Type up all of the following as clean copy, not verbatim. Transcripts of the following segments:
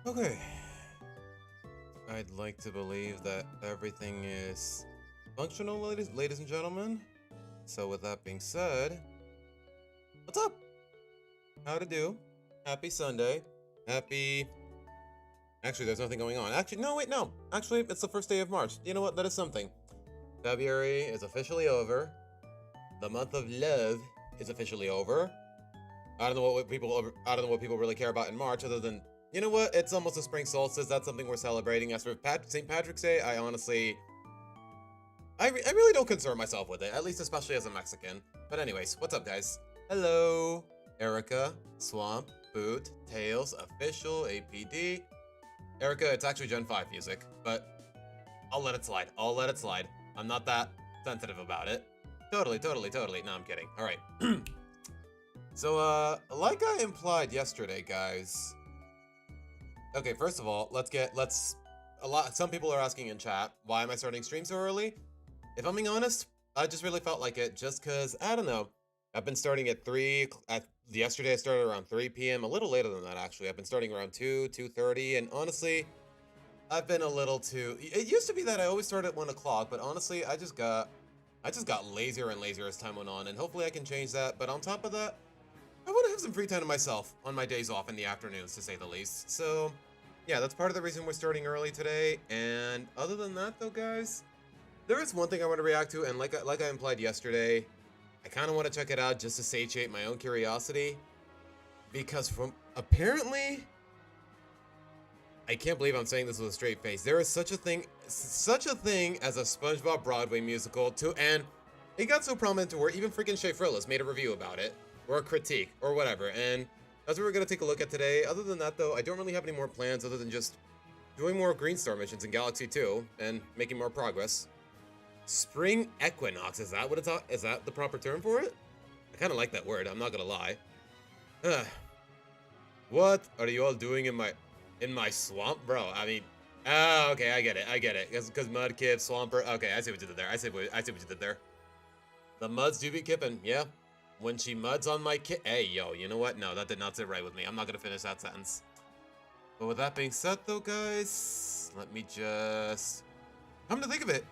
Okay. I'd like to believe that everything is functional, ladies and gentlemen. So with that being said, what's up? How to do? Happy Sunday. Happy... Actually, there's nothing going on. Actually, no, wait, no. Actually, it's the first day of March. You know what? That is something. February is officially over. The month of love is officially over. I don't know what people really care about in March, other than, you know what? It's almost a spring solstice. That's something we're celebrating. As for St. Patrick's Day, I honestly, I really don't concern myself with it. At least, especially as a Mexican. But anyways, what's up, guys? Hello, Erica, Swamp, Boot, Tails, Official, APD. Erica, it's actually Gen 5 music, but I'll let it slide. I'll let it slide. I'm not that sensitive about it. Totally. No, I'm kidding. All right. So, like I implied yesterday, guys. Okay, first of all, some people are asking in chat, why am I starting stream so early? If I'm being honest, I just really felt like it, just cause, I don't know. I've been starting at yesterday I started around 3 p.m., a little later than that, actually. I've been starting around 2:30, and honestly, I've been a little too, it used to be that I always start at 1 o'clock, but honestly, I just got lazier and lazier as time went on, and hopefully I can change that. But on top of that, I want to have some free time to myself on my days off in the afternoons, to say the least. So, yeah, that's part of the reason we're starting early today. And other than that, though, guys, there is one thing I want to react to, and like I implied yesterday, I kind of want to check it out just to satiate my own curiosity, because apparently, I can't believe I'm saying this with a straight face. There is such a thing as a SpongeBob Broadway musical, and it got so prominent to where even freaking Shay Frillis made a review about it, or a critique, or whatever, and that's what we're gonna take a look at today. Other than that, though, I don't really have any more plans other than just doing more Green Star missions in Galaxy 2 and making more progress. Spring Equinox, is that the proper term for it? I kind of like that word, I'm not gonna lie. What are you all doing in my swamp, bro? I mean, okay, I get it. Because Mudkip, Swamper. Okay, I see what you did there. I see what you did there. The muds do be kipping, yeah. When she muds on my kid. Hey, yo, you know what? No, that did not sit right with me. I'm not gonna finish that sentence. But with that being said, though, guys, let me just come to think of it.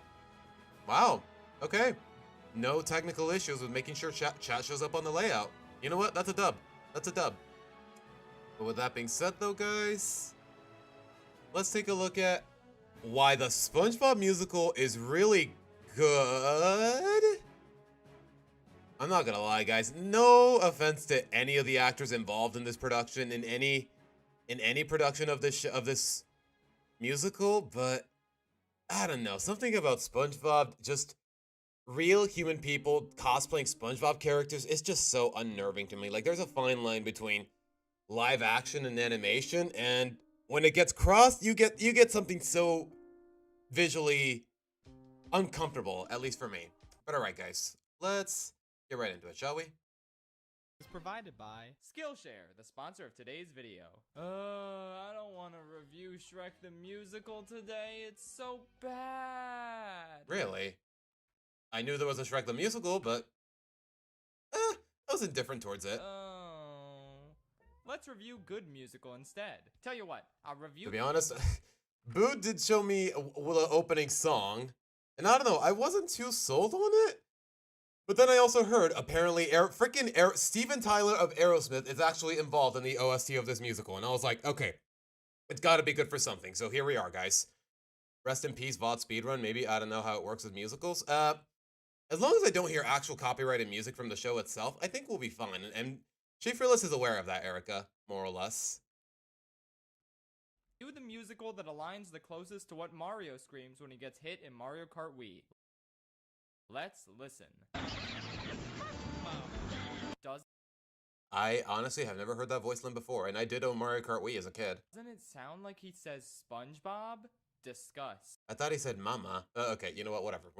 Wow. Okay. No technical issues with making sure chat shows up on the layout. You know what? That's a dub. That's a dub. But with that being said, though, guys, let's take a look at why the SpongeBob musical is really good. I'm not gonna lie, guys. No offense to any of the actors involved in this production, in any production of this musical, but I don't know. Something about SpongeBob, just real human people cosplaying SpongeBob characters, is just so unnerving to me. Like, there's a fine line between live action and animation, and when it gets crossed, you get something so visually uncomfortable, at least for me. But alright, guys, let's get right into it, shall we? Is provided by Skillshare, the sponsor of today's video. I don't want to review Shrek the Musical today. It's so bad. Really? I knew there was a Shrek the Musical, but I was indifferent towards it. Let's review Good Musical instead. Tell you what, I'll review. To be honest, Boo did show me the opening song, and I don't know, I wasn't too sold on it. But then I also heard, apparently, Steven Tyler of Aerosmith is actually involved in the OST of this musical, and I was like, okay, it's gotta be good for something, so here we are, guys. Rest in peace, VOD speedrun, maybe, I don't know how it works with musicals. As long as I don't hear actual copyrighted music from the show itself, I think we'll be fine, and Shay Fearless is aware of that, Erica, more or less. Do the musical that aligns the closest to what Mario screams when he gets hit in Mario Kart Wii. Let's listen. I honestly have never heard that voice line before, and I did own Mario Kart Wii as a kid. Doesn't it sound like he says SpongeBob? Discuss. I thought he said mama. Okay, you know what, whatever.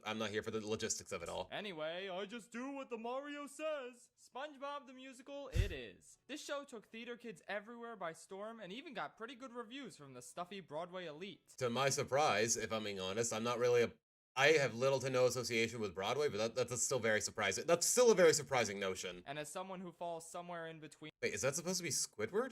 I'm not here for the logistics of it all. Anyway, I just do what the Mario says. SpongeBob the Musical, it is. This show took theater kids everywhere by storm and even got pretty good reviews from the stuffy Broadway elite. To my surprise, if I'm being honest, I have little to no association with Broadway, but that's still very surprising. That's still a very surprising notion. And as someone who falls somewhere in between... Wait, is that supposed to be Squidward?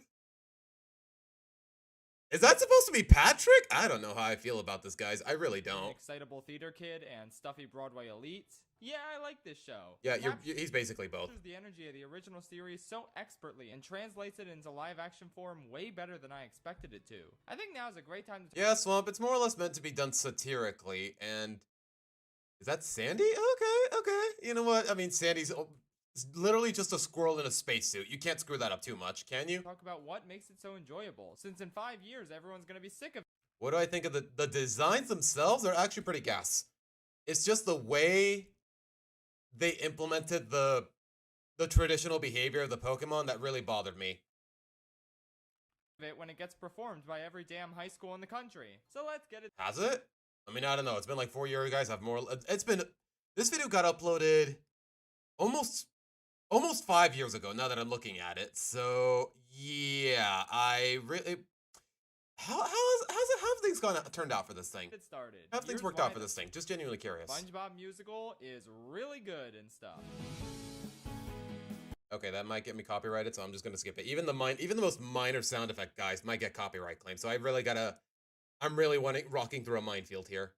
Is that supposed to be Patrick? I don't know how I feel about this, guys. I really don't. Excitable Theater Kid and Stuffy Broadway Elite. Yeah, I like this show. Yeah, he's basically both. Captures the energy of the original series so expertly and translates it into live action form way better than I expected it to. I think now is a great time to... Yeah, Swamp, it's more or less meant to be done satirically, and... Is that Sandy? Okay. You know what? I mean, Sandy's literally just a squirrel in a spacesuit. You can't screw that up too much, can you? Talk about what makes it so enjoyable, since in 5 years, everyone's gonna be sick of it. What do I think of the designs themselves? Are actually pretty gas. It's just the way they implemented the traditional behavior of the Pokemon that really bothered me. When it gets performed by every damn high school in the country. So let's get it. Has it? I mean, I don't know. It's been like 4 years, guys. I've more. It's been. This video got uploaded almost 5 years ago. Now that I'm looking at it, so yeah, I really. How have things turned out for this thing? It started. How have things worked out for this thing? Just genuinely curious. Spongebob musical is really good and stuff. Okay, that might get me copyrighted, so I'm just gonna skip it. Even the most minor sound effect guys might get copyright claims. So I really gotta. I'm really rocking through a minefield here.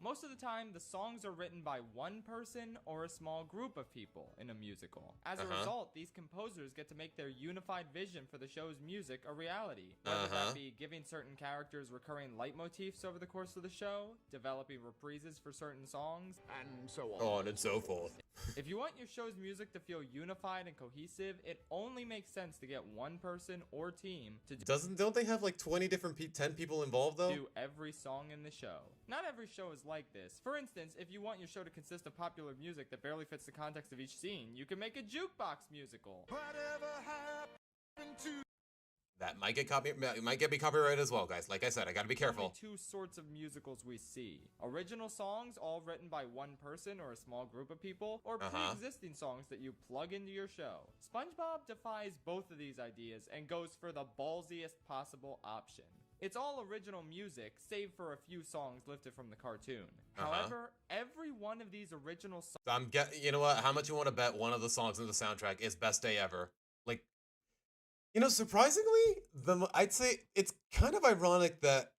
Most of the time, the songs are written by one person or a small group of people in a musical. As a result, these composers get to make their unified vision for the show's music a reality. Whether that be giving certain characters recurring leitmotifs over the course of the show, developing reprises for certain songs, and so on and so forth. If you want your show's music to feel unified and cohesive, it only makes sense to get one person or team to Don't they have like 20 different 10 people involved though? Do every song in the show. Not every show is like this. For instance, if you want your show to consist of popular music that barely fits the context of each scene, you can make a jukebox musical. Whatever happened to... That might get me copyrighted as well, guys. Like I said, I gotta be careful. Only two sorts of musicals we see. Original songs, all written by one person or a small group of people, or pre-existing songs that you plug into your show. SpongeBob defies both of these ideas and goes for the ballsiest possible option. It's all original music, save for a few songs lifted from the cartoon. However, every one of these original songs... You know what? How much you want to bet one of the songs in the soundtrack is Best Day Ever? Like, you know, surprisingly, I'd say it's kind of ironic that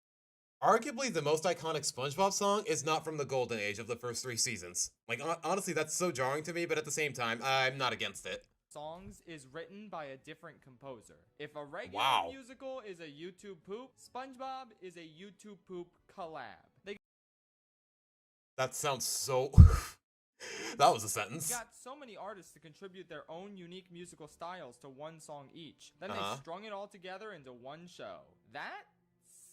arguably the most iconic SpongeBob song is not from the golden age of the first 3 seasons. Like, honestly, that's so jarring to me, but at the same time, I'm not against it. Songs is written by a different composer. If a regular musical is a YouTube poop, SpongeBob is a YouTube poop collab. That sounds so... That was a sentence. Got so many artists to contribute their own unique musical styles to one song each. Then they strung it all together into one show. That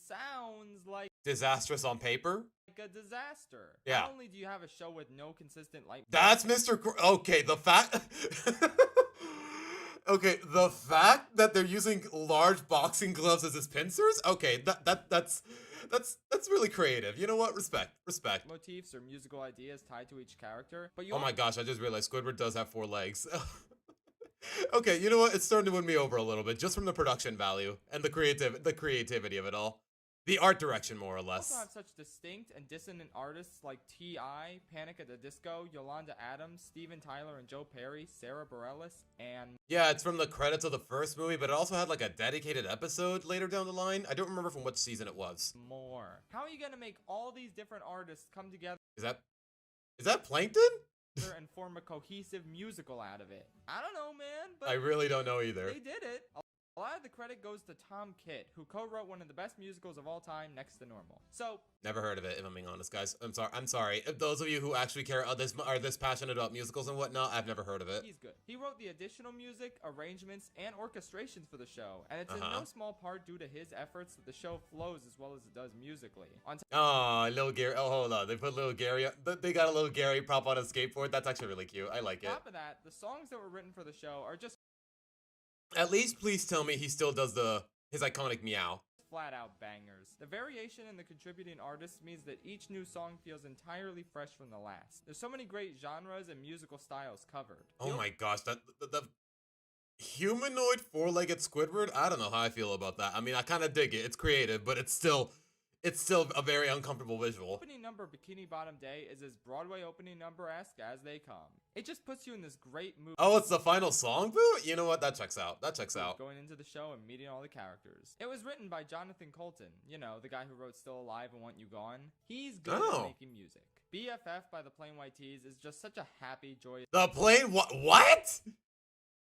sounds like... disastrous on paper? Like a disaster. Yeah. Not only do you have a show with no consistent light... That's Mr. Okay, the fact... Okay, the fact that they're using large boxing gloves as his pincers? Okay, that's really creative. You know what? Respect. Motifs or musical ideas tied to each character, but oh my gosh, I just realized Squidward does have 4 legs. Okay, you know what? It's starting to win me over a little bit, just from the production value and the creativity of it all. The art direction, more or less. Also have such distinct and dissonant artists like T.I., Panic at the Disco, Yolanda Adams, Steven Tyler and Joe Perry, Sarah Bareilles, and... Yeah, it's from the credits of the first movie, but it also had like a dedicated episode later down the line. I don't remember from which season it was. More. How are you gonna make all these different artists come together? Is that Plankton? And form a cohesive musical out of it? I don't know, man, but... I really don't know either. They did it. A lot of the credit goes to Tom Kitt, who co-wrote one of the best musicals of all time, Next to Normal. So... Never heard of it, if I'm being honest, guys. I'm sorry. Those of you who actually are this passionate about musicals and whatnot, I've never heard of it. He's good. He wrote the additional music, arrangements, and orchestrations for the show, and it's in no small part due to his efforts that the show flows as well as it does musically. Little Gary. Oh, hold on. They put little Gary. They got a little Gary prop on a skateboard. That's actually really cute. I like it. On top of that, the songs that were written for the show are just... At least please tell me he still does his iconic meow. Flat out bangers. The variation in the contributing artists means that each new song feels entirely fresh from the last. There's so many great genres and musical styles covered. Oh my gosh, the humanoid 4-legged Squidward? I don't know how I feel about that. I mean, I kind of dig it. It's creative, but it's still it's still a very uncomfortable visual. Opening number Bikini Bottom Day is as Broadway opening number-esque as they come. It just puts you in this great mood. Oh, it's the final song, boo? You know what? That checks out. That checks out. Going into the show and meeting all the characters. It was written by Jonathan Colton, you know, the guy who wrote Still Alive and Want You Gone. He's good at making music. BFF by the Plain White T's is just such a happy, joyous... The Plain what?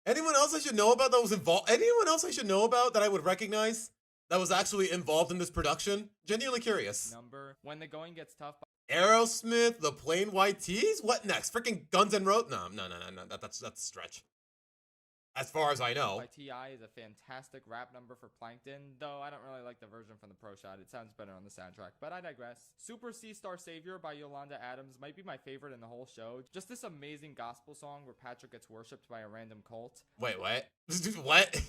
Anyone else I should know about that was involved? Anyone else I should know about that I would recognize that was actually involved in this production? Genuinely curious. Number When the Going Gets Tough. Aerosmith, the Plain White T's? What next? Freaking Guns N' Roses? No. That's a stretch. As far as I know. By T.I. is a fantastic rap number for Plankton, though I don't really like the version from the Pro Shot. It sounds better on the soundtrack, but I digress. Super C-Star Savior by Yolanda Adams might be my favorite in the whole show. Just this amazing gospel song where Patrick gets worshipped by a random cult. Wait, what? What?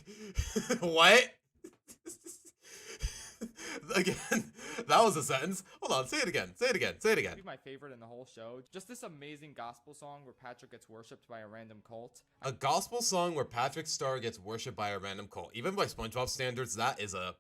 What? Again, that was a sentence. Hold on, say it again. Say it again. Say it again. Be my favorite in the whole show. Just this amazing gospel song where Patrick gets worshipped by a random cult. A gospel song where Patrick Star gets worshipped by a random cult. Even by SpongeBob standards, that is a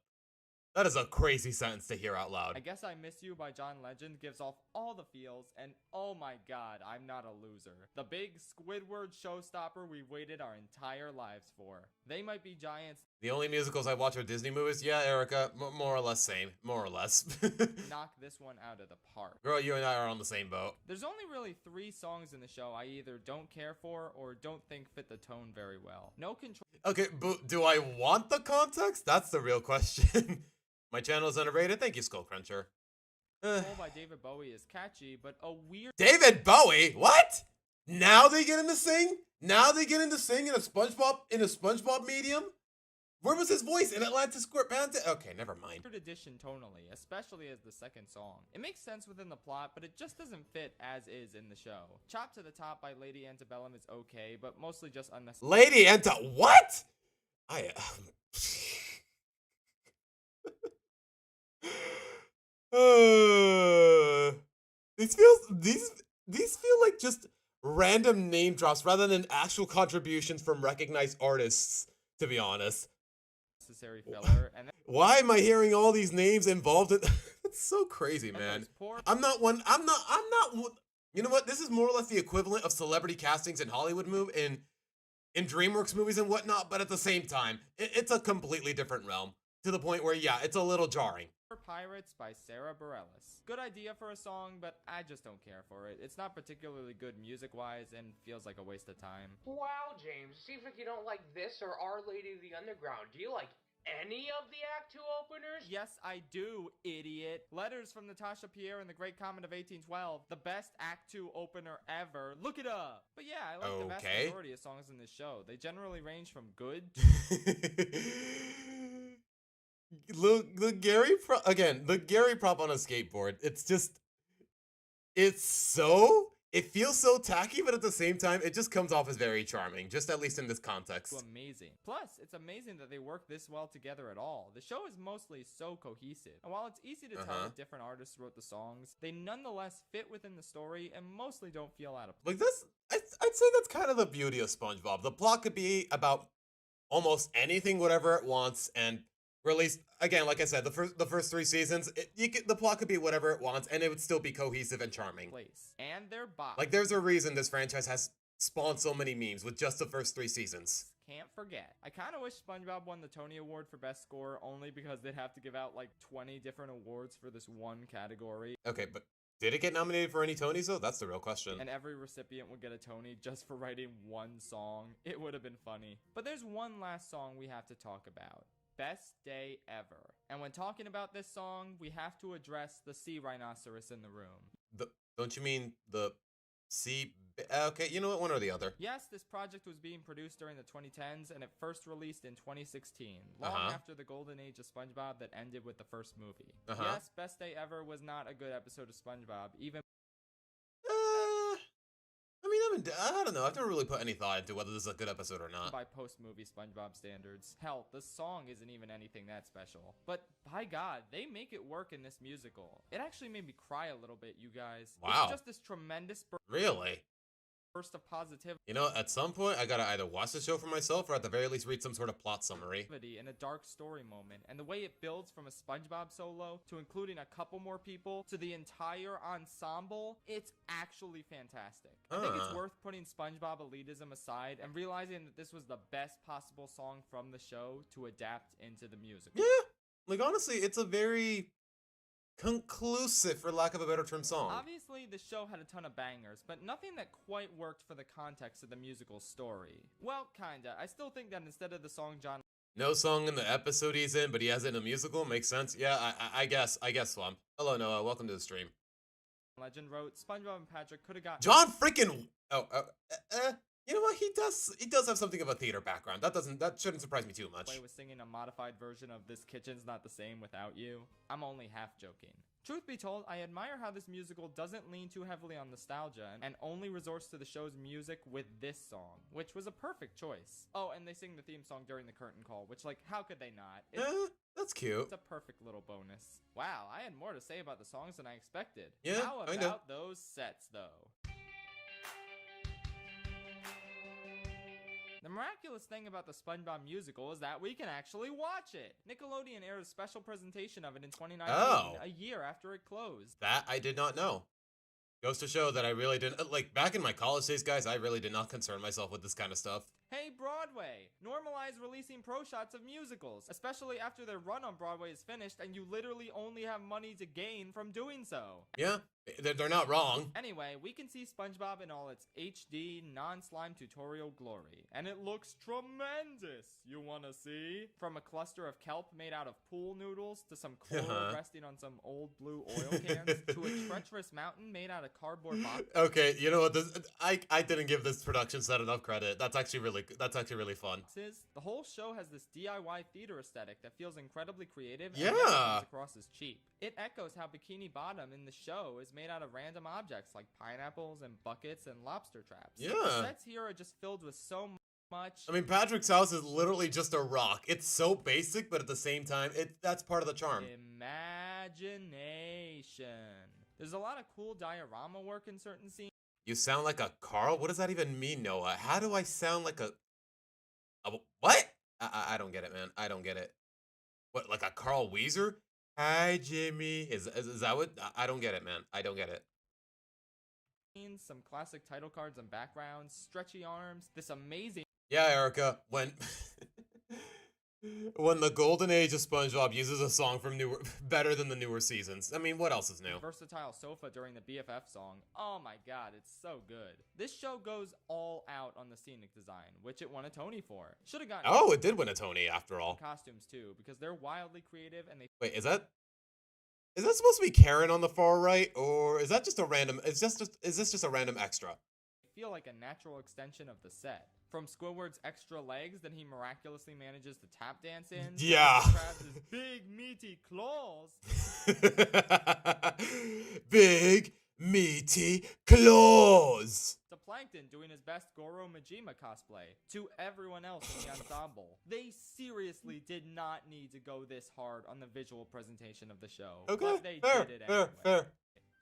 crazy sentence to hear out loud. I Guess I Miss You by John Legend gives off all the feels, and oh my god, I'm not a loser. The big Squidward showstopper we waited our entire lives for. They might be giants. The only musicals I watch are Disney movies. Yeah, Erica, more or less same. More or less. Knock this one out of the park. Girl, you and I are on the same boat. There's only really 3 songs in the show I either don't care for or don't think fit the tone very well. No control. Okay, but do I want the context? That's the real question. My channel is underrated. Thank you, Skullcruncher. Control by David Bowie is catchy, but a weird... David Bowie? What? Now they get him to sing? Now they get him to sing in a SpongeBob medium? Where was his voice? In Atlantis Square Panther? Okay, never mind. Weird addition tonally, especially as the second song. It makes sense within the plot, but it just doesn't fit as is in the show. Chop to the Top by Lady Antebellum is okay, but mostly just unnecessary. Lady what? These feel like just random name drops rather than actual contributions from recognized artists, to be honest. Necessary filler, and why am I hearing all these names involved in it's so crazy, man. I'm not you know what? This is more or less the equivalent of celebrity castings in Hollywood in DreamWorks movies and whatnot, but at the same time, it's a completely different realm. To the point where, yeah, it's a little jarring. Pirates by Sarah Bareilles. Good idea for a song, but I just don't care for it. It's not particularly good music-wise and feels like a waste of time. Wow, James, seems like you don't like this or Our Lady of the Underground. Do you like any of the Act 2 openers? Yes, I do, idiot. Letters from Natasha Pierre and the Great Comet of 1812. The best Act 2 opener ever. Look it up. But yeah, I like the vast majority of songs in this show. They generally range from good the Gary prop on a skateboard. It feels so tacky, but at the same time, it just comes off as very charming, just at least in this context. Amazing. Plus, it's amazing that they work this well together at all. The show is mostly so cohesive, and while it's easy to tell that different artists wrote the songs, they nonetheless fit within the story and mostly don't feel out of place. Like this, I'd say that's kind of the beauty of SpongeBob. The plot could be about almost anything, whatever it wants, and released again, like I said, the first 3 seasons, the plot could be whatever it wants, and it would still be cohesive and charming. And their box. Like, there's a reason this franchise has spawned so many memes with just the first 3 seasons. Can't forget. I kind of wish SpongeBob won the Tony Award for Best Score, only because they'd have to give out like 20 different awards for this one category. Okay, but did it get nominated for any Tonys though? That's the real question. And every recipient would get a Tony just for writing one song. It would have been funny. But there's one last song we have to talk about. Best Day Ever. And when talking about this song, we have to address the sea rhinoceros in the room. Don't you mean the sea... Okay, you know what? One or the other. Yes, this project was being produced during the 2010s, and it first released in 2016, long after the golden age of SpongeBob that ended with the first movie. Yes, Best Day Ever was not a good episode of SpongeBob, even... I don't know. I've never really put any thought into whether this is a good episode or not. By post-movie SpongeBob standards. Hell, the song isn't even anything that special. But, by God, they make it work in this musical. It actually made me cry a little bit, you guys. Wow. It's just this tremendous... Really? burst of positivity You know, at some point, I gotta either watch the show for myself or at the very least read some sort of plot summary. in a dark story moment, and the way it builds from a SpongeBob solo to including a couple more people to the entire ensemble, it's actually fantastic. I think it's worth putting SpongeBob elitism aside and realizing that this was the best possible song from the show to adapt into the music. Yeah, like honestly, it's a very conclusive, for lack of a better term, song. Obviously, the show had a ton of bangers, but nothing that quite worked for the context of the musical story. Well, kinda. I still think that instead of the song John No song in the episode he's in, but he has it in a musical. Makes sense. Yeah, I guess, Swamp. Hello, Noah. Welcome to the stream. Legend wrote, SpongeBob and Patrick could have gotten John freaking. You know what? He does have something of a theater background. That shouldn't surprise me too much. Play with singing a modified version of This Kitchen's Not the Same Without You. I'm only half joking. Truth be told, I admire how this musical doesn't lean too heavily on nostalgia and only resorts to the show's music with this song, which was a perfect choice. Oh, and they sing the theme song during the curtain call, which, like, how could they not? That's cute. It's a perfect little bonus. Wow, I had more to say about the songs than I expected. Yeah, how about those sets, though? The miraculous thing about the SpongeBob musical is that we can actually watch it. Nickelodeon aired a special presentation of it in 2019, a year after it closed. That I did not know. Goes to show that I really didn't, like, back in my college days, guys, I really did not concern myself with this kind of stuff. Hey Broadway, normalize releasing pro shots of musicals, especially after their run on Broadway is finished and you literally only have money to gain from doing so. Yeah, they're not wrong. Anyway, we can see SpongeBob in all its HD, non-slime tutorial glory, and it looks tremendous, you wanna see? From a cluster of kelp made out of pool noodles, to some coral resting on some old blue oil cans, to a treacherous mountain made out of cardboard boxes. Okay, you know what, I didn't give this production set enough credit. That's actually really fun. The whole show has this DIY theater aesthetic that feels incredibly creative and Yeah. comes across as cheap. It echoes how Bikini Bottom in the show is made out of random objects like pineapples and buckets and lobster traps. Yeah. The sets here are just filled with so much. I mean, Patrick's house is literally just a rock. It's so basic, but at the same time, that's part of the charm. Imagination. There's a lot of cool diorama work in certain scenes. You sound like a Carl? What does that even mean, Noah? How do I sound like a what? I don't get it, man. I don't get it. What, like a Carl Weezer? Hi, Jimmy. Is that what? I don't get it, man. I don't get it. Some classic title cards and backgrounds, stretchy arms, this amazing... Yeah, Erica, when the golden age of SpongeBob uses a song from better than the newer seasons. I mean, what else is new? Versatile sofa during the BFF song. Oh my god, it's so good. This show goes all out on the scenic design, which it won a Tony for. Should have gotten... Oh, it did win a Tony after all. Costumes too, because they're wildly creative and they... Wait, is that supposed to be Karen on the far right, or is that just a random? Is this just a random extra? Feel like a natural extension of the set. From Squidward's extra legs that he miraculously manages to tap dance in. Yeah. Krabs' big meaty claws. Big meaty claws. To Plankton doing his best Goro Majima cosplay. To everyone else in the ensemble. They seriously did not need to go this hard on the visual presentation of the show. Okay, But they fair, did it anyway. fair.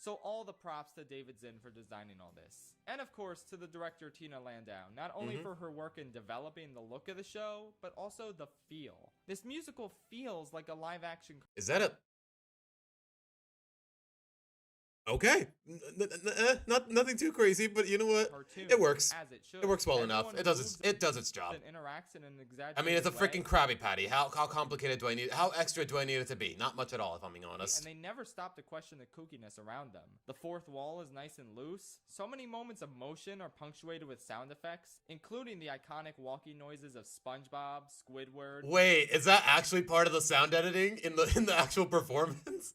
So all the props to David Zinn for designing all this. And of course to the director Tina Landau, not only for her work in developing the look of the show, but also the feel. This musical feels like a live action... Is that a... Okay, nothing too crazy, but you know what? Cartoon, It works. As it should. It works well Everyone enough. It does moves its job. and interacts in an exaggerated I mean, it's a way. freaking Krabby Patty. How complicated do I need? How extra do I need it to be? Not much at all, if I'm being honest. And they never stop to question the kookiness around them. The fourth wall is nice and loose. So many moments of motion are punctuated with sound effects, including the iconic walkie noises of SpongeBob, Squidward. Wait, is that actually part of the sound editing in the actual performance?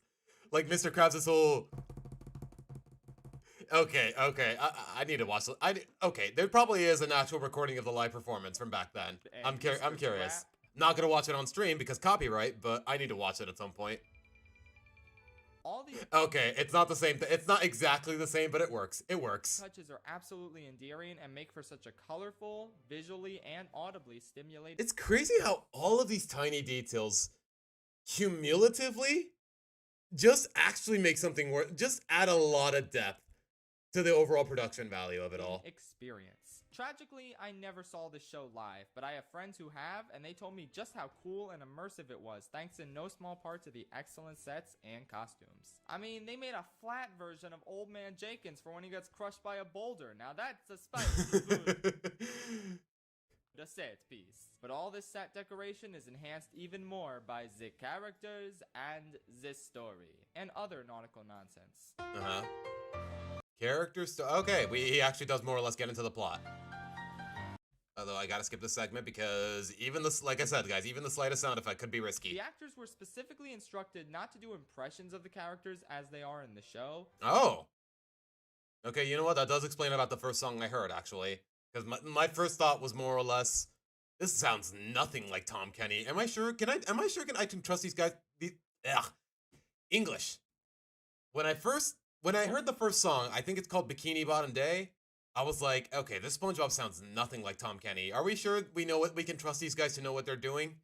Like Mr. Krabs' whole... Okay. I need to watch it. Okay, there probably is an actual recording of the live performance from back then. I'm curious. Not gonna watch it on stream because copyright, but I need to watch it at some point. All these Okay, it's not the same. It's not exactly the same, but it works. It works. touches are absolutely endearing and make for such a colorful, visually and audibly stimulating... It's crazy how all of these tiny details, cumulatively, just actually make something work. Just add a lot of depth to the overall production value of it all. Experience. Tragically, I never saw this show live, but I have friends who have, and they told me just how cool and immersive it was, thanks in no small part to the excellent sets and costumes. I mean, they made a flat version of Old Man Jenkins for when he gets crushed by a boulder. Now that's a spicy the set piece. But all this set decoration is enhanced even more by the characters and the story, and other nautical nonsense. Characters. Okay, he actually does more or less get into the plot. Although I gotta skip this segment because even this, like I said, guys, even the slightest sound effect could be risky. The actors were specifically instructed not to do impressions of the characters as they are in the show. Oh. Okay, you know what? That does explain about the first song I heard, actually. Because my first thought was more or less, this sounds nothing like Tom Kenny. Am I sure? I can trust these guys? English. When I heard the first song, I think it's called Bikini Bottom Day. I was like, okay, this SpongeBob sounds nothing like Tom Kenny. Are we sure we can trust these guys to know what they're doing?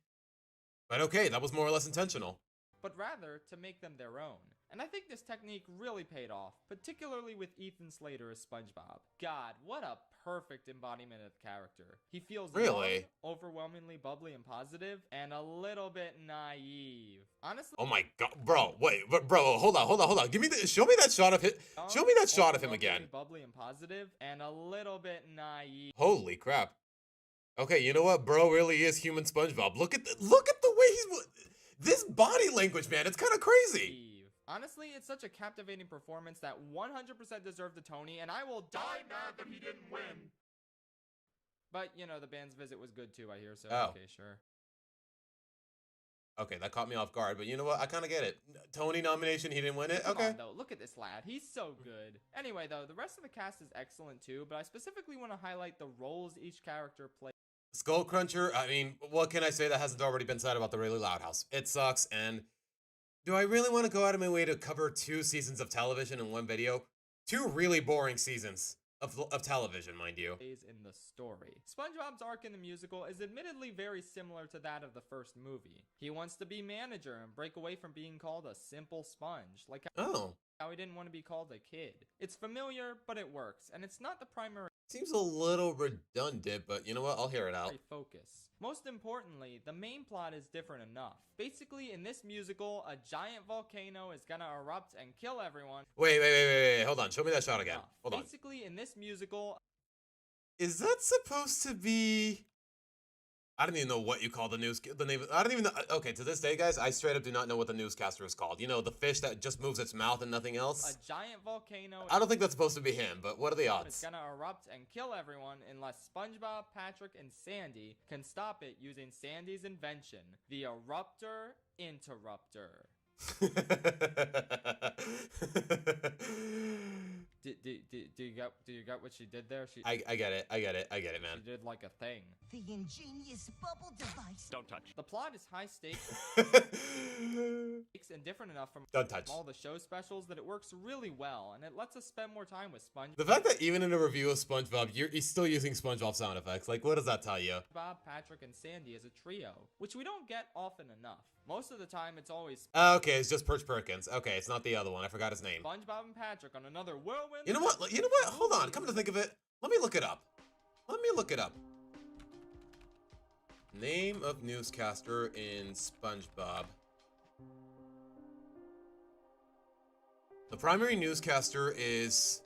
But okay, that was more or less intentional. But rather to make them their own. And I think this technique really paid off, particularly with Ethan Slater as SpongeBob. God, what a perfect embodiment of the character. He feels really young, overwhelmingly bubbly and positive, and a little bit naive. Honestly. Oh my god, bro! Wait, bro, hold on. Show me that shot of him. Show me that shot of him again. Bubbly and positive, and a little bit naive. Holy crap! Okay, you know what, bro? Really is human SpongeBob. Look at the way he's. This body language, man, it's kind of crazy. Honestly, it's such a captivating performance that 100% deserved a Tony, and I will die mad that he didn't win. But, you know, the band's visit was good too, I hear, so okay, sure. Okay, that caught me off guard, but you know what? I kind of get it. Tony nomination, he didn't win it? Okay. Come on, though. Look at this lad. He's so good. Anyway, though, the rest of the cast is excellent too, but I specifically want to highlight the roles each character plays. Skull Cruncher, I mean, what can I say that hasn't already been said about the Really Loud House? It sucks, and do I really want to go out of my way to cover 2 seasons of television in one video? 2 really boring seasons of television, mind you. In the story. SpongeBob's arc in the musical is admittedly very similar to that of the first movie. He wants to be manager and break away from being called a simple sponge, like how he didn't want to be called a kid. It's familiar, but it works, and it's not the primary. Seems a little redundant, but you know what? I'll hear it out. Focus. Most importantly, the main plot is different enough. Basically, in this musical, a giant volcano is gonna erupt and kill everyone. Wait. Hold on. Show me that shot again. Hold on. Basically, in this musical... Is that supposed to be... I don't even know what you call the name. I don't even know. Okay, to this day, guys, I straight up do not know what the newscaster is called. You know, the fish that just moves its mouth and nothing else? A giant volcano. I don't think that's supposed to be him, but what are the odds? It's gonna erupt and kill everyone unless SpongeBob, Patrick, and Sandy can stop it using Sandy's invention, the Eruptor Interrupter. Do you get what she did there? I get it, man. She did like a thing. The ingenious bubble device. Don't touch. The plot is high stakes and different enough from all the show specials that it works really well, and it lets us spend more time with SpongeBob. The fact that even in a review of SpongeBob, he's still using SpongeBob sound effects, like what does that tell you? Bob, Patrick, and Sandy as a trio, which we don't get often enough. Most of the time, it's always... Okay, it's just Perch Perkins. Okay, it's not the other one. I forgot his name. SpongeBob and Patrick on another whirlwind... You know what? Hold on. Come to think of it, let me look it up. Name of newscaster in SpongeBob. The primary newscaster is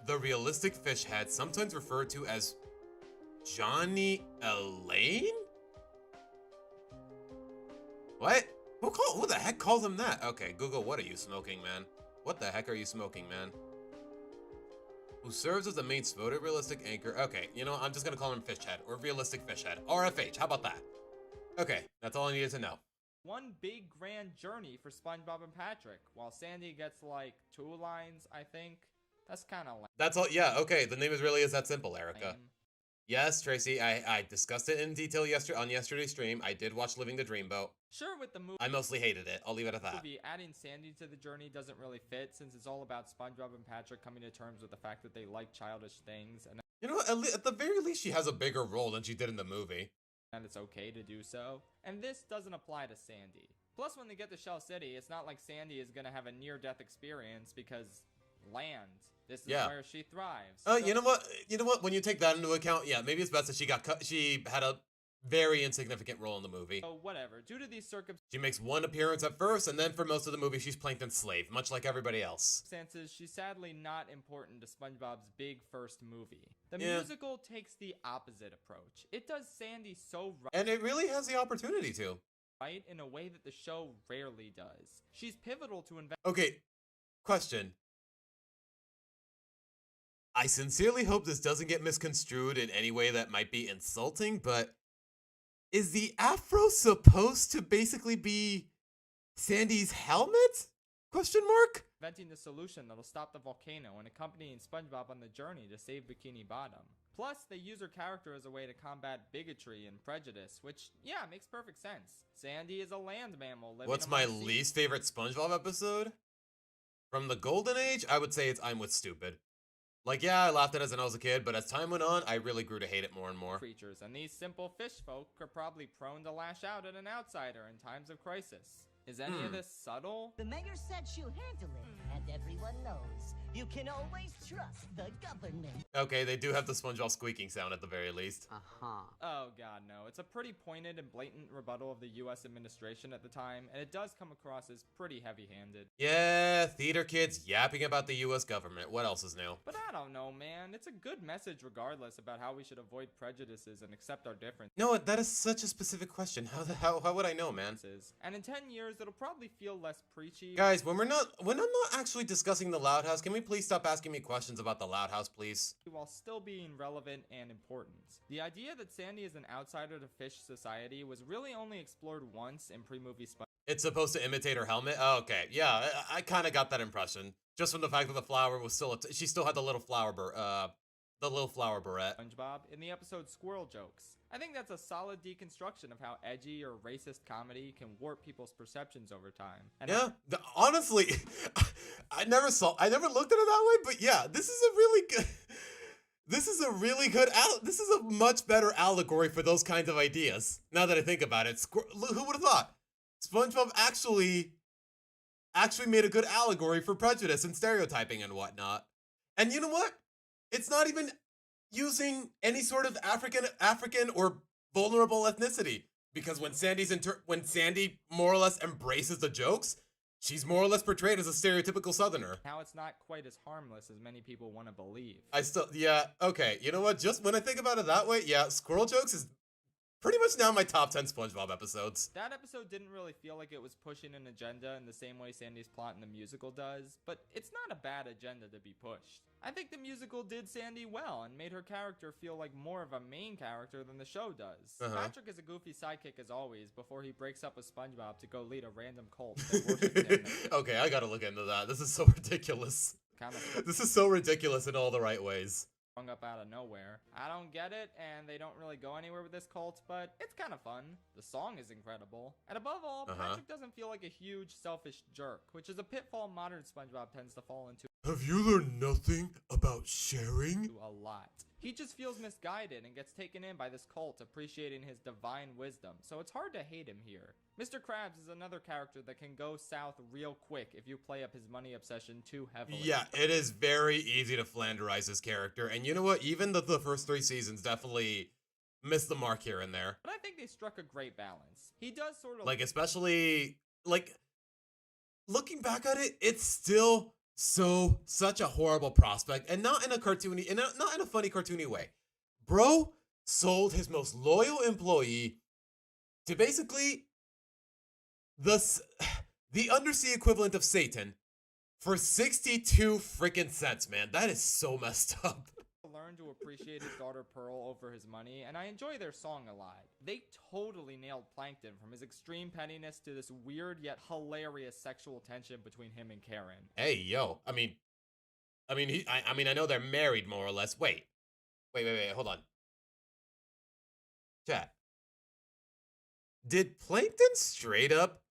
the realistic fish head, sometimes referred to as Johnny Elaine? What? Who the heck calls him that? Okay, Google, what are you smoking, man? What the heck are you smoking, man? Who serves as the main photorealistic anchor. Okay, you know, I'm just gonna call him Fishhead, or Realistic Fishhead. RFH, how about that? Okay, that's all I needed to know. One big grand journey for SpongeBob and Patrick, while Sandy gets like 2 lines, I think. That's kind of lame. That's all, yeah, okay, the name really is that simple, Erica. Yes, Tracy, I discussed it in detail on yesterday's stream. I did watch Living the Dreamboat. Sure, with the movie. I mostly hated it. I'll leave it at that. Adding Sandy to the journey doesn't really fit, since it's all about SpongeBob and Patrick coming to terms with the fact that they like childish things, and you know, at the very least, she has a bigger role than she did in the movie. And it's okay to do so. And this doesn't apply to Sandy. Plus, when they get to Shell City, it's not like Sandy is gonna have a near-death experience because land. This is Yeah. where she thrives. You know what? You know what? When you take that into account, yeah, maybe it's best that she got cut. She had a very insignificant role in the movie. So whatever. Due to these She makes one appearance at first, and then for most of the movie, she's Plankton's slave, much like everybody else. circumstances, she's sadly not important to SpongeBob's big first movie. The Yeah. musical takes the opposite approach. It does Sandy so And it really has the opportunity to. right in a way that the show rarely does. She's pivotal to invent. Okay, question. I sincerely hope this doesn't get misconstrued in any way that might be insulting, but is the afro supposed to basically be Sandy's helmet? Question mark? Inventing the solution that'll stop the volcano and accompanying SpongeBob on the journey to save Bikini Bottom. Plus, they use her character as a way to combat bigotry and prejudice, which, yeah, makes perfect sense. Sandy is a land mammal living What's among my the seas. least favorite SpongeBob episode? From the Golden Age, I would say it's I'm with Stupid. Like, yeah, I laughed at it as when I was a kid, but as time went on, I really grew to hate it more and more. Creatures, and these simple fish folk are probably prone to lash out at an outsider in times of crisis. Is any of this subtle? The mayor said she'll handle it, and everyone knows you can always trust the government. Okay, they do have the SpongeBob squeaking sound at the very least. Oh god, no. It's a pretty pointed and blatant rebuttal of the US administration at the time, and it does come across as pretty heavy-handed. Yeah, theater kids yapping about the US government. What else is new? But I don't know, man. It's a good message regardless about how we should avoid prejudices and accept our differences. No, that is such a specific question. How would I know, man? And in 10 years, it'll probably feel less preachy. Guys, when I'm not actually discussing the Loud House, can we please stop asking me questions about the Loud House, please? While still being relevant and important. The idea that Sandy is an outsider to fish society was really only explored once in pre-movie SpongeBob. It's supposed to imitate her helmet? Oh, okay, yeah, I kind of got that impression. Just from the fact that the flower was still, she still had the little flower beret. SpongeBob in the episode Squirrel Jokes. I think that's a solid deconstruction of how edgy or racist comedy can warp people's perceptions over time. And Yeah, honestly, I never looked at it that way, but yeah, this is a much better allegory for those kinds of ideas. Now that I think about it, who would have thought? SpongeBob actually made a good allegory for prejudice and stereotyping and whatnot. And you know what? It's not even using any sort of African or vulnerable ethnicity, because when Sandy more or less embraces the jokes, she's more or less portrayed as a stereotypical Southerner. Now it's not quite as harmless as many people want to believe. Okay, you know what? Just when I think about it that way, yeah, Squirrel Jokes is pretty much now my top 10 SpongeBob episodes. That episode didn't really feel like it was pushing an agenda in the same way Sandy's plot in the musical does, but it's not a bad agenda to be pushed. I think the musical did Sandy well and made her character feel like more of a main character than the show does. Patrick is a goofy sidekick as always before he breaks up with SpongeBob to go lead a random cult that worships him. Okay, I gotta look into that. This is so ridiculous. This is so ridiculous in all the right ways. Sprung up out of nowhere. I don't get it, and they don't really go anywhere with this cult, but it's kind of fun. The song is incredible. And above all, Patrick doesn't feel like a huge, selfish jerk, which is a pitfall modern SpongeBob tends to fall into. Have you learned nothing about sharing? A lot. He just feels misguided and gets taken in by this cult appreciating his divine wisdom, so it's hard to hate him here. Mr. Krabs is another character that can go south real quick if you play up his money obsession too heavily. Yeah, it is very easy to Flanderize his character, and you know what? Even the first 3 seasons definitely missed the mark here and there. But I think they struck a great balance. He does sort of especially looking back at it, it's still such a horrible prospect, and not in a funny cartoony way. Bro sold his most loyal employee to basically the undersea equivalent of Satan for 62 freaking cents, man. That is so messed up. Learn to appreciate his daughter Pearl over his money, and I enjoy their song a lot. They totally nailed Plankton, from his extreme pettiness to this weird yet hilarious sexual tension between him and Karen. Hey, yo, I mean, I know they're married more or less. Wait, hold on. Chat. Did Plankton straight up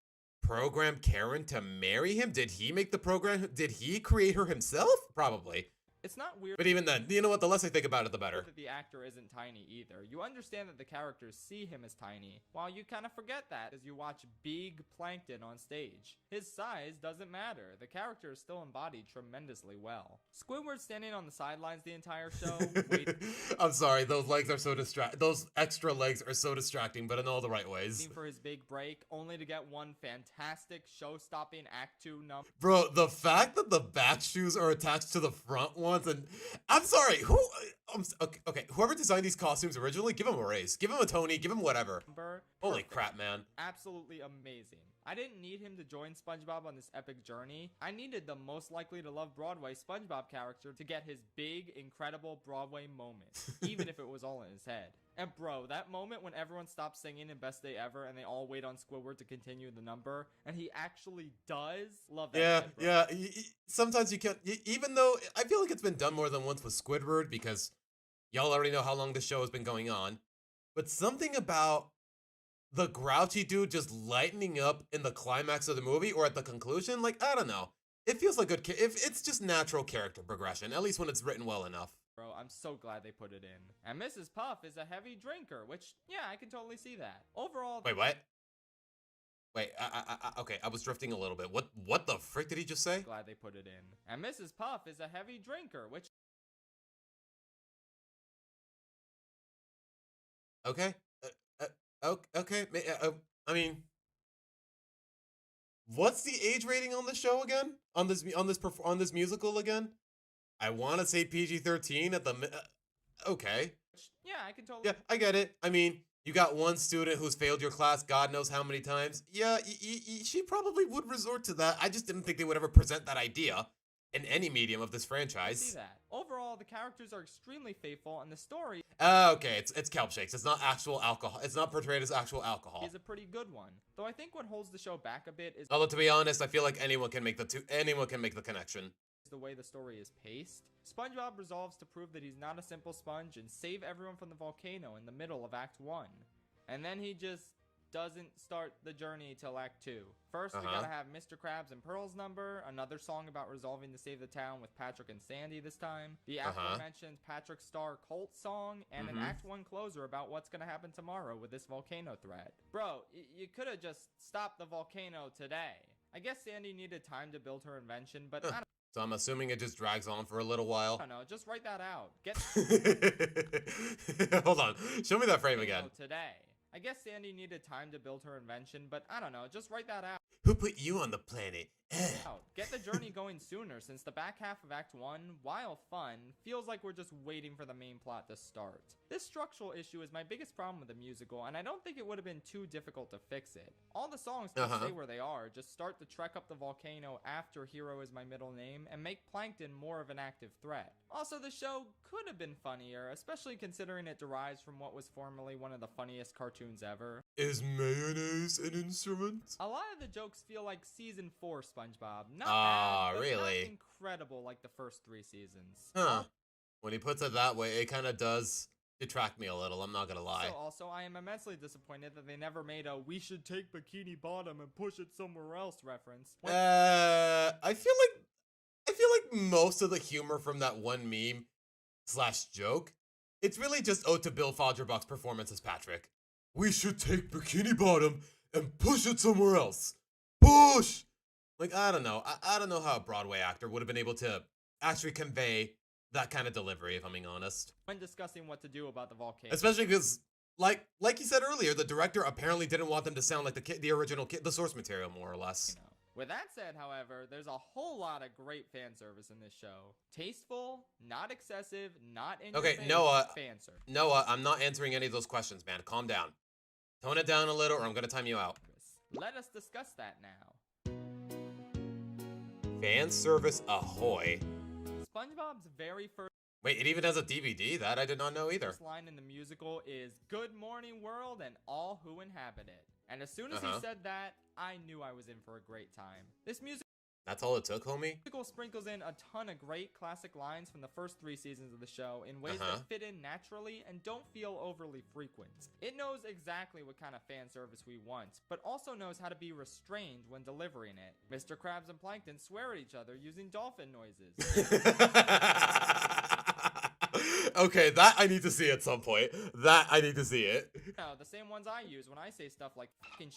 program Karen to marry him? Did he make the program? Did he create her himself? Probably. It's not weird. But even then, you know what? The less I think about it, the better. That the actor isn't tiny either. You understand that the characters see him as tiny, while you kind of forget that as you watch big Plankton on stage. His size doesn't matter. The character is still embodied tremendously well. Squidward standing on the sidelines the entire show. I'm sorry, those legs are so those extra legs are so distracting, but in all the right ways. For his big break, only to get one fantastic show-stopping Act 2 number. Bro, the fact that the back shoes are attached to the front ones, and I'm sorry, okay, whoever designed these costumes originally, give him a raise, give him a Tony, give him whatever. Holy crap, man. Absolutely amazing. I didn't need him to join SpongeBob on this epic journey. I needed the most likely to love Broadway SpongeBob character to get his big, incredible Broadway moment, even if it was all in his head. And bro, that moment when everyone stops singing in Best Day Ever and they all wait on Squidward to continue the number, and he actually does, love that. Yeah, sometimes you can't, even though I feel like it's been done more than once with Squidward, because y'all already know how long the show has been going on, but something about the grouchy dude just lightening up in the climax of the movie or at the conclusion, like, I don't know. It feels like good, if it's just natural character progression, at least when it's written well enough. Bro, I'm so glad they put it in. And Mrs. Puff is a heavy drinker, which, yeah, I can totally see that. Overall... Wait, what? Wait, okay, I was drifting a little bit. What the frick did he just say? Glad they put it in. And Mrs. Puff is a heavy drinker, which... Okay. Okay. I mean, what's the age rating on the show again? On this musical again? I want to say PG-13 at the okay. Yeah, I can totally. Yeah, I get it. I mean, you got one student who's failed your class God knows how many times. Yeah, she probably would resort to that. I just didn't think they would ever present that idea in any medium of this franchise. See that. Overall, the characters are extremely faithful, and the story... Okay, it's kelp shakes. It's not actual alcohol. It's not portrayed as actual alcohol. ...is a pretty good one. Though I think what holds the show back a bit is... Although, to be honest, I feel like anyone can make the connection. ...the way the story is paced. SpongeBob resolves to prove that he's not a simple sponge and save everyone from the volcano in the middle of Act 1. And then he just doesn't start the journey till Act 2. First, we gotta have Mr. Krabs and Pearl's number, another song about resolving to save the town with Patrick and Sandy this time, the aforementioned Patrick Star cult song, and an Act 1 closer about what's gonna happen tomorrow with this volcano threat. Bro, you could've just stopped the volcano today. I guess Sandy needed time to build her invention, but I don't... So I'm assuming it just drags on for a little while. I don't know, just write that out. Hold on, show me that frame again. Today. I guess Sandy needed time to build her invention, but I don't know, just write that out. Who put you on the planet? Get the journey going sooner, since the back half of Act 1, while fun, feels like we're just waiting for the main plot to start. This structural issue is my biggest problem with the musical, and I don't think it would have been too difficult to fix it. All the songs can stay where they are, just start to trek up the volcano after Hero is my middle name, and make Plankton more of an active threat. Also, the show could have been funnier, especially considering it derives from what was formerly one of the funniest cartoons ever. Is mayonnaise an instrument? A lot of the jokes feel like Season 4 SpongeBob. Not bad, but really? not incredible like the first 3 seasons. Huh. When he puts it that way, it kind of does detract me a little, I'm not gonna lie. Also, I am immensely disappointed that they never made a "we should take Bikini Bottom and push it somewhere else" reference. I feel like most of the humor from that one meme / joke, it's really just owed to Bill Fagerbach's performance as Patrick. We should take Bikini Bottom and push it somewhere else. Push! Like, I don't know. I don't know how a Broadway actor would have been able to actually convey that kind of delivery, if I'm being honest. When discussing what to do about the volcano. Especially because, like you said earlier, the director apparently didn't want them to sound like the original the source material, more or less. You know. With that said, however, there's a whole lot of great fan service in this show. Tasteful, not excessive, not in your face, fan service. Noah, I'm not answering any of those questions, man. Calm down. Tone it down a little, or I'm gonna time you out. Let us discuss that now. Fan service ahoy. SpongeBob's very first... Wait, it even has a DVD? That I did not know either. First line in the musical is "Good morning world and all who inhabit it." And as soon as he said that, I knew I was in for a great time. This music That's all it took, homie? Musical sprinkles in a ton of great classic lines from the first 3 seasons of the show in ways Uh-huh. that fit in naturally and don't feel overly frequent. It knows exactly what kind of fan service we want, but also knows how to be restrained when delivering it. Mr. Krabs and Plankton swear at each other using dolphin noises. Okay, that I need to see at some point. That I need to see it. No, the same ones I use when I say stuff like fucking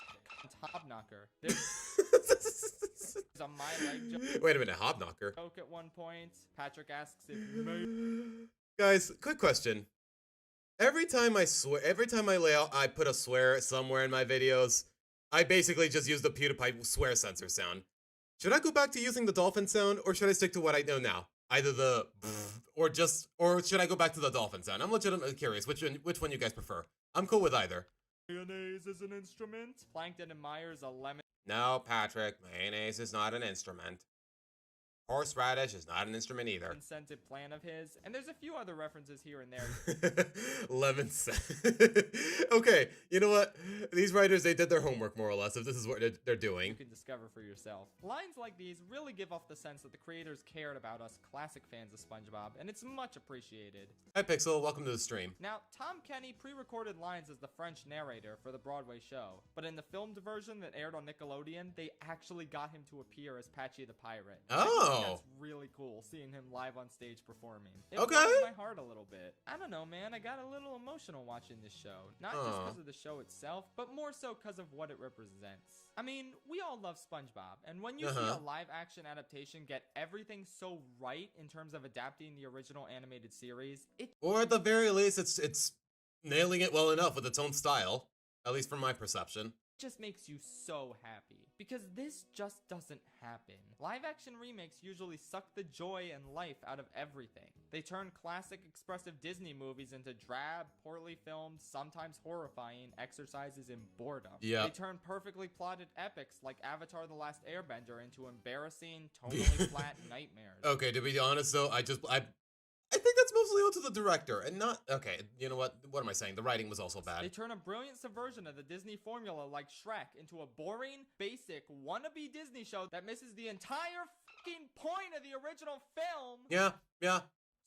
top knocker. There's a my leg Wait a minute, Hobknocker. joke at one point. Patrick asks if Guys, quick question. Every time I lay out, I put a swear somewhere in my videos, I basically just use the PewDiePie swear censor sound. Should I go back to using the dolphin sound, or should I stick to what I know now? Either the or should I go back to the dolphin sound? I'm legitimately curious which one you guys prefer. I'm cool with either. mayonnaise is an instrument. Plankton admires a lemon. No, Patrick, mayonnaise is not an instrument. Horseradish is not an instrument either. Scented plan of his, and there's a few other references here and there. Lemon Okay, you know what? These writers, they did their homework more or less, if this is what they're doing. You can discover for yourself. Lines like these really give off the sense that the creators cared about us classic fans of SpongeBob, and it's much appreciated. Hi Pixel, welcome to the stream. Now, Tom Kenny pre-recorded lines as the French narrator for the Broadway show, but in the filmed version that aired on Nickelodeon, they actually got him to appear as Patchy the Pirate. Oh! That's really cool, seeing him live on stage performing. It Okay. warmed my heart a little bit. I don't know, man, I got a little emotional watching this show. Not just because of the show itself, but more so because of what it represents. I mean, we all love SpongeBob, and when you see a live-action adaptation get everything so right in terms of adapting the original animated series, Or at the very least, it's nailing it well enough with its own style. At least from my perception. just makes you so happy, because this just doesn't happen. Live action remakes usually suck the joy and life out of everything. They turn classic expressive Disney movies into drab, poorly filmed, sometimes horrifying exercises in boredom. Yeah. They turn perfectly plotted epics like Avatar: The Last Airbender into embarrassing, tonally flat nightmares. Okay, to be honest though, I think that's mostly up to the director and not. Okay, you know what? What am I saying? The writing was also bad. They turn a brilliant subversion of the Disney formula like Shrek into a boring, basic, wannabe Disney show that misses the entire fucking point of the original film. Yeah.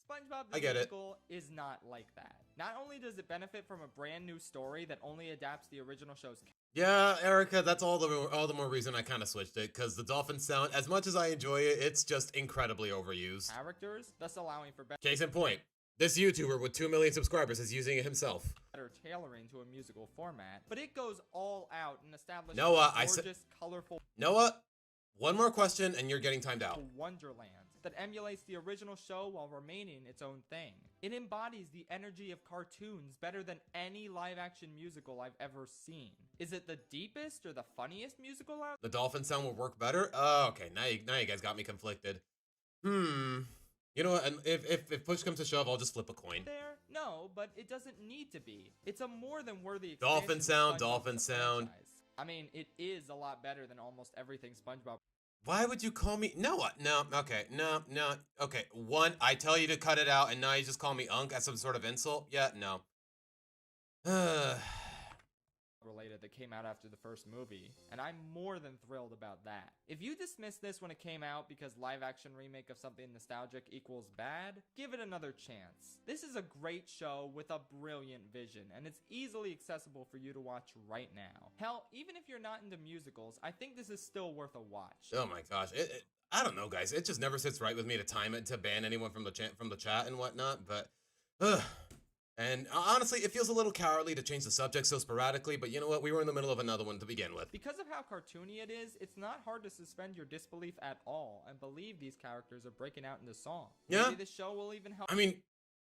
SpongeBob I the get it. Musical is not like that. Not only does it benefit from a brand new story that only adapts the original show's Yeah, Erica, that's all the more reason I kind of switched it, because the dolphin sound, as much as I enjoy it, it's just incredibly overused. characters, thus allowing for Case in point, this YouTuber with 2 million subscribers is using it himself. better tailoring to a musical format, but it goes all out and establishes Noah, a gorgeous, colorful Noah, one more question and you're getting timed out. wonderland that emulates the original show while remaining its own thing. It embodies the energy of cartoons better than any live-action musical I've ever seen. Is it the deepest or the funniest musical out The dolphin sound would work better? Oh, okay, now you guys got me conflicted. You know what, and if push comes to shove, I'll just flip a coin. there? No, but it doesn't need to be. It's a more than worthy Dolphin expansion of sound, SpongeBob dolphin as a sound. franchise. I mean, it is a lot better than almost everything SpongeBob. Why would you call me Noah? No, okay, no, okay. One, I tell you to cut it out, and now you just call me Unk as some sort of insult? Yeah, no. Related that came out after the first movie, and I'm more than thrilled about that. If you dismissed this when it came out because live action remake of something nostalgic equals bad, give it another chance. This is a great show with a brilliant vision, and it's easily accessible for you to watch right now. Hell, even if you're not into musicals, I think this is still worth a watch. Oh my gosh, I don't know, guys. It just never sits right with me to time it to ban anyone from the chat and whatnot. But, and honestly, it feels a little cowardly to change the subject so sporadically. But you know what? We were in the middle of another one to begin with. Because of how cartoony it is, it's not hard to suspend your disbelief at all and believe these characters are breaking out into song. Yeah. Maybe this show will even help. I mean,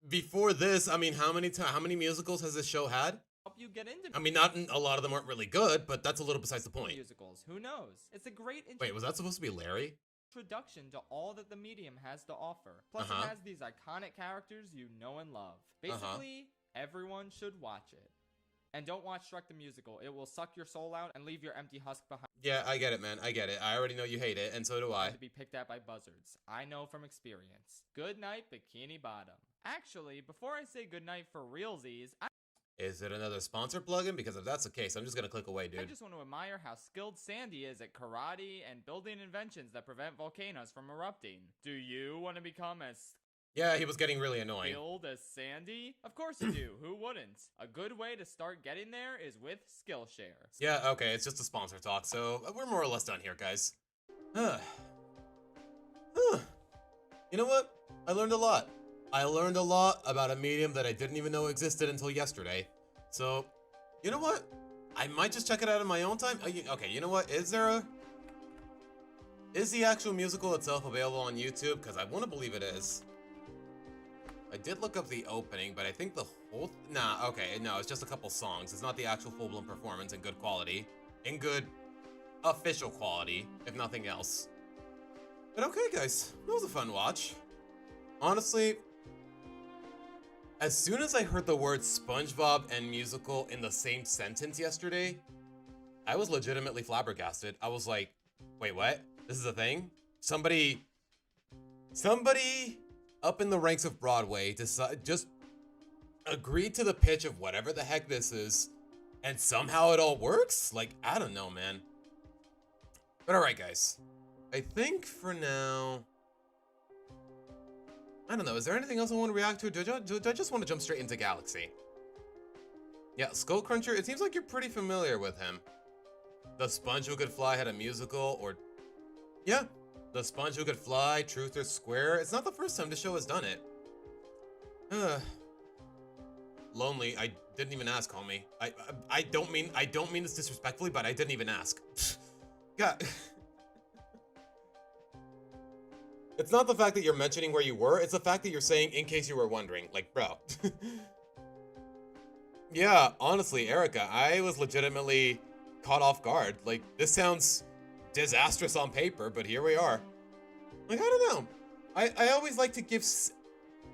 before this, I mean, how many musicals has this show had? You get into I mean, a lot of them aren't really good, but that's a little besides the point. musicals. Who knows? It's a great Wait, was that supposed to be Larry? introduction to all that the medium has to offer. Plus, it has these iconic characters you know and love. Basically, everyone should watch it. And don't watch Shrek the Musical. It will suck your soul out and leave your empty husk behind. Yeah, I get it, man. I get it. I already know you hate it, and so do I. To be picked at by buzzards. I know from experience. Good night, Bikini Bottom. Actually, before I say good night for realsies, Is it another sponsored plugin? Because if that's the case, I'm just gonna click away, dude. I just want to admire how skilled Sandy is at karate and building inventions that prevent volcanoes from erupting. Do you want to become as Yeah, he was getting really annoying. skilled as Sandy? Of course you do. Who wouldn't? A good way to start getting there is with Skillshare. Yeah, okay, it's just a sponsor talk, so we're more or less done here, guys. You know what? I learned a lot. I learned a lot about a medium that I didn't even know existed until yesterday. So, you know what? I might just check it out in my own time. Okay, you know what? Is the actual musical itself available on YouTube? Because I want to believe it is. I did look up the opening, but I think the whole... Nah, okay, no, it's just a couple songs. It's not the actual full-blown performance in good quality. In good official quality, if nothing else. But okay, guys, that was a fun watch. Honestly, as soon as I heard the words SpongeBob and musical in the same sentence yesterday, I was legitimately flabbergasted. I was like, wait, what? This is a thing? Somebody up in the ranks of Broadway just agreed to the pitch of whatever the heck this is, and somehow it all works? Like, I don't know, man. But alright, guys. I think for now... I don't know, is there anything else I want to react to? Do I just want to jump straight into Galaxy? Yeah, Skullcruncher, it seems like you're pretty familiar with him. The Sponge Who Could Fly had a musical, or... Yeah, The Sponge Who Could Fly, Truth or Square. It's not the first time the show has done it. Lonely, I didn't even ask, homie. I don't mean this disrespectfully, but I didn't even ask. God. It's not the fact that you're mentioning where you were, it's the fact that you're saying in case you were wondering. Like, bro. Yeah, honestly, Erica, I was legitimately caught off guard. Like, this sounds disastrous on paper, but here we are. Like, I don't know. I always like to give...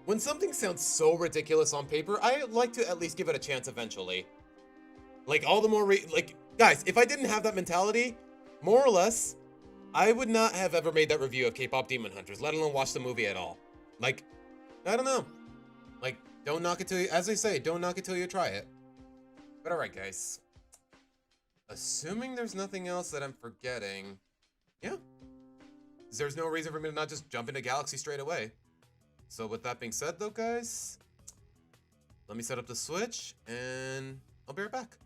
When something sounds so ridiculous on paper, I like to at least give it a chance eventually. Like, all the more... Like, guys, if I didn't have that mentality, more or less... I would not have ever made that review of K-pop Demon Hunters, let alone watch the movie at all. Like, I don't know. Like, don't knock it till you, as they say, don't knock it till you try it. But alright, guys. Assuming there's nothing else that I'm forgetting, yeah. There's no reason for me to not just jump into Galaxy straight away. So with that being said, though, guys, let me set up the Switch, and I'll be right back.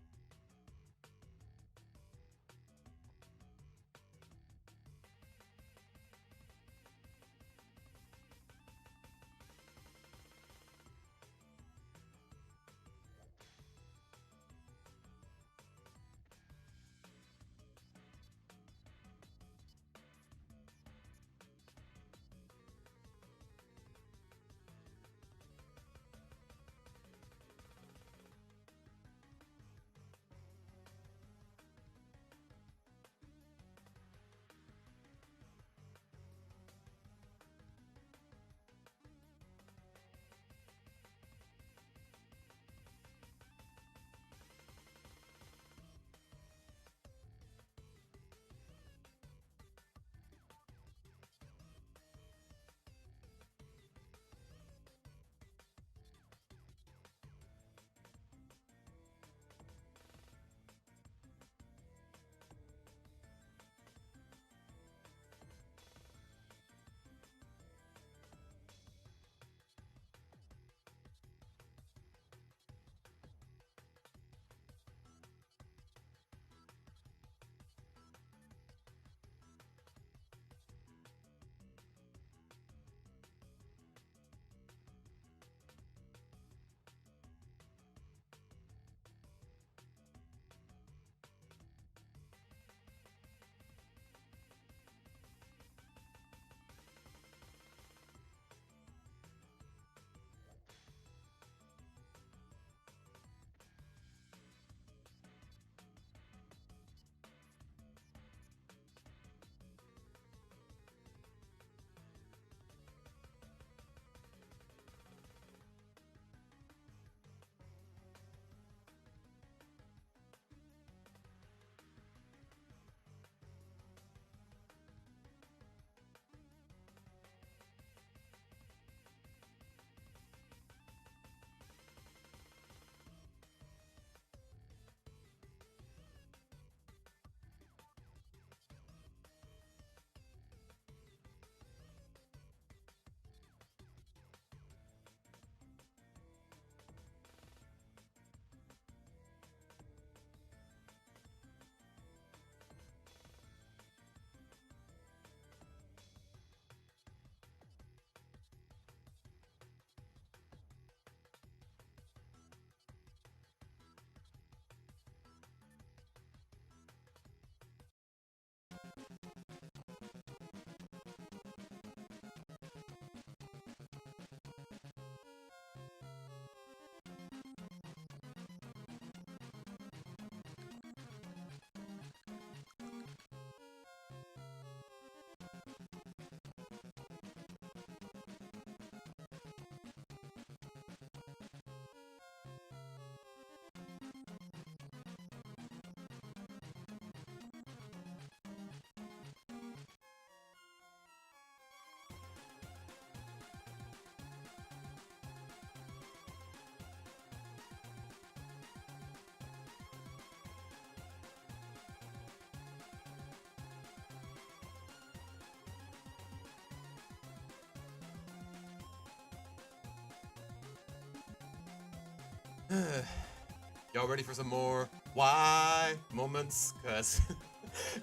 Y'all ready for some more why moments? Cause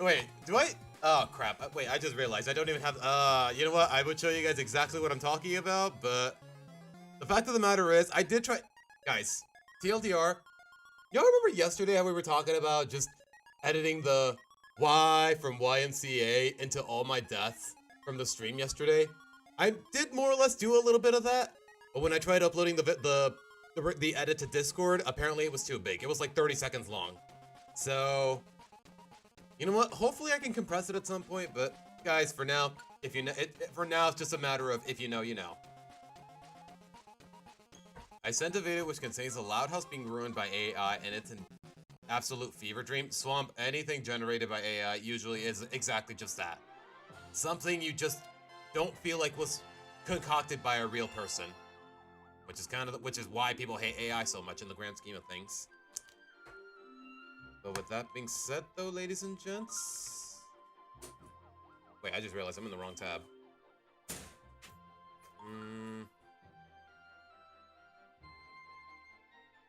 wait, do I? Oh crap! Wait, I just realized I don't even have. You know what? I would show you guys exactly what I'm talking about, but the fact of the matter is, I did try. Guys, TLDR. Y'all remember yesterday how we were talking about just editing the Y from YMCA into all my deaths from the stream yesterday? I did more or less do a little bit of that, but when I tried uploading the edit to Discord, apparently it was too big. It was like 30 seconds long. So, you know what? Hopefully I can compress it at some point, but guys, for now, if you know, for now it's just a matter of if you know, you know. I sent a video which contains a loud house being ruined by AI, and it's an absolute fever dream. Swamp, anything generated by AI usually is exactly just that. Something you just don't feel like was concocted by a real person. Which is why people hate AI so much in the grand scheme of things. But with that being said though, ladies and gents. Wait, I just realized I'm in the wrong tab.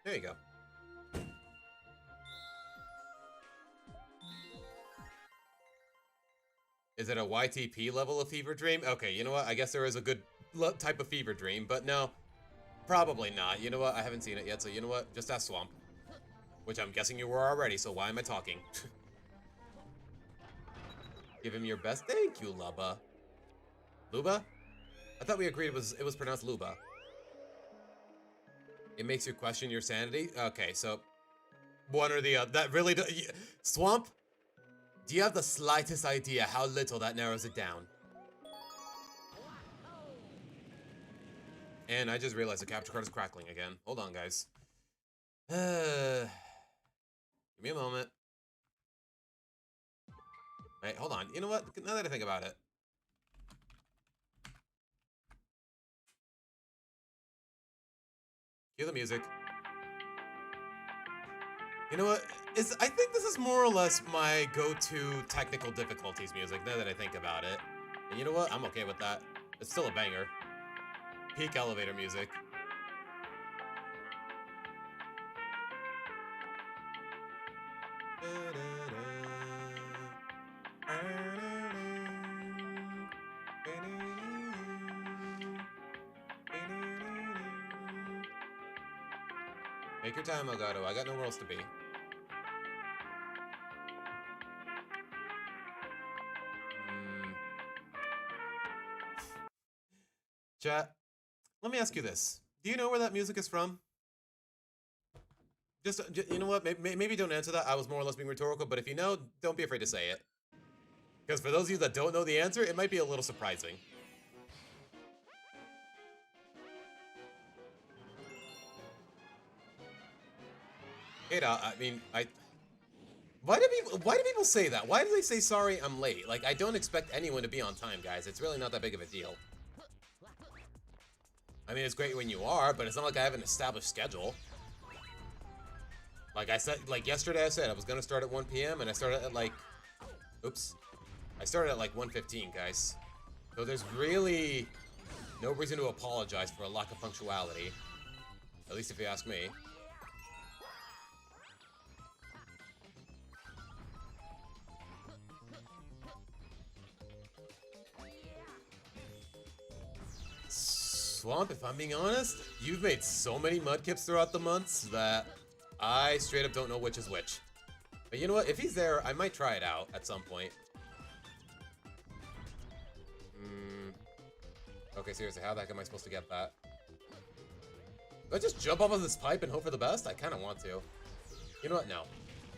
There you go. Is it a YTP level of fever dream? Okay, you know what? I guess there is a good type of fever dream, but no. Probably not. You know what? I haven't seen it yet, so you know what? Just ask Swamp. Which I'm guessing you were already, so why am I talking? Give him your best. Thank you, Luba. Luba? I thought we agreed it was pronounced Luba. It makes you question your sanity? Okay, so one or the other. That really Swamp? Do you have the slightest idea how little that narrows it down? And I just realized the capture card is crackling again. Hold on, guys. Give me a moment. Wait, hold on. You know what? Now that I think about it. Cue the music. You know what? I think this is more or less my go-to technical difficulties music, now that I think about it. And you know what? I'm okay with that. It's still a banger. Peak elevator music. Make your time, Elgato. I got nowhere else to be. Chat, let me ask you this. Do you know where that music is from? Just you know what? Maybe don't answer that. I was more or less being rhetorical, but if you know, don't be afraid to say it. Because for those of you that don't know the answer, it might be a little surprising. I mean, why do people say that? Why do they say sorry I'm late? Like, I don't expect anyone to be on time, guys. It's really not that big of a deal. I mean, it's great when you are, but it's not like I have an established schedule. Like I said, like yesterday I said I was gonna start at 1 p.m. and I started at like, oops. I started at like 1:15, guys. So there's really no reason to apologize for a lack of punctuality. At least if you ask me. Swamp, if I'm being honest, you've made so many mudkips throughout the months that I straight up don't know which is which. But you know what? If he's there, I might try it out at some point. Okay, seriously, how the heck am I supposed to get that? Do I just jump off of this pipe and hope for the best? I kind of want to. You know what? No.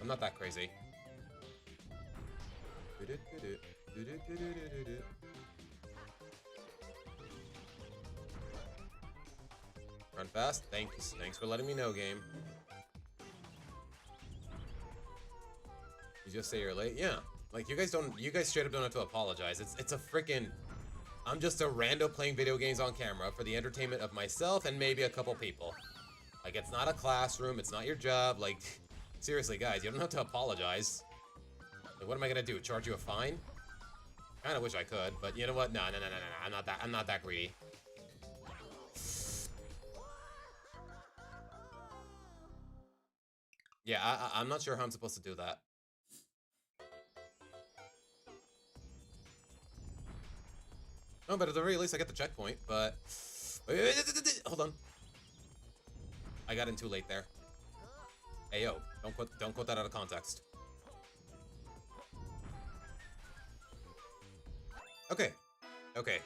I'm not that crazy. Run fast. Thanks for letting me know, game. You just say you're late? Yeah. Like, you guys straight up don't have to apologize. It's a freaking... I'm just a rando playing video games on camera for the entertainment of myself and maybe a couple people. Like, it's not a classroom, it's not your job. Like, seriously, guys, you don't have to apologize. Like, what am I gonna do? Charge you a fine? Kinda wish I could, but you know what? No. I'm not that greedy. Yeah, I'm not sure how I'm supposed to do that. No, but at the very least I get the checkpoint, but... Hold on. I got in too late there. Hey, yo, don't quote that out of context. Okay. Okay.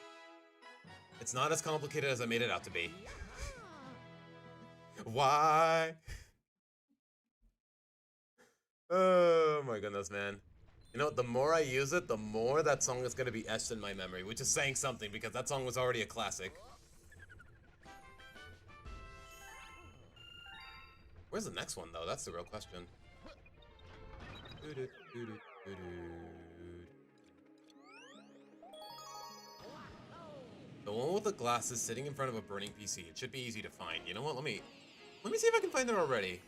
It's not as complicated as I made it out to be. Why? Oh my goodness, man. You know, the more I use it, the more that song is going to be etched in my memory, which is saying something because that song was already a classic. Where's the next one, though? That's the real question. The one with the glasses sitting in front of a burning PC. It should be easy to find. You know what? Let me see if I can find it already.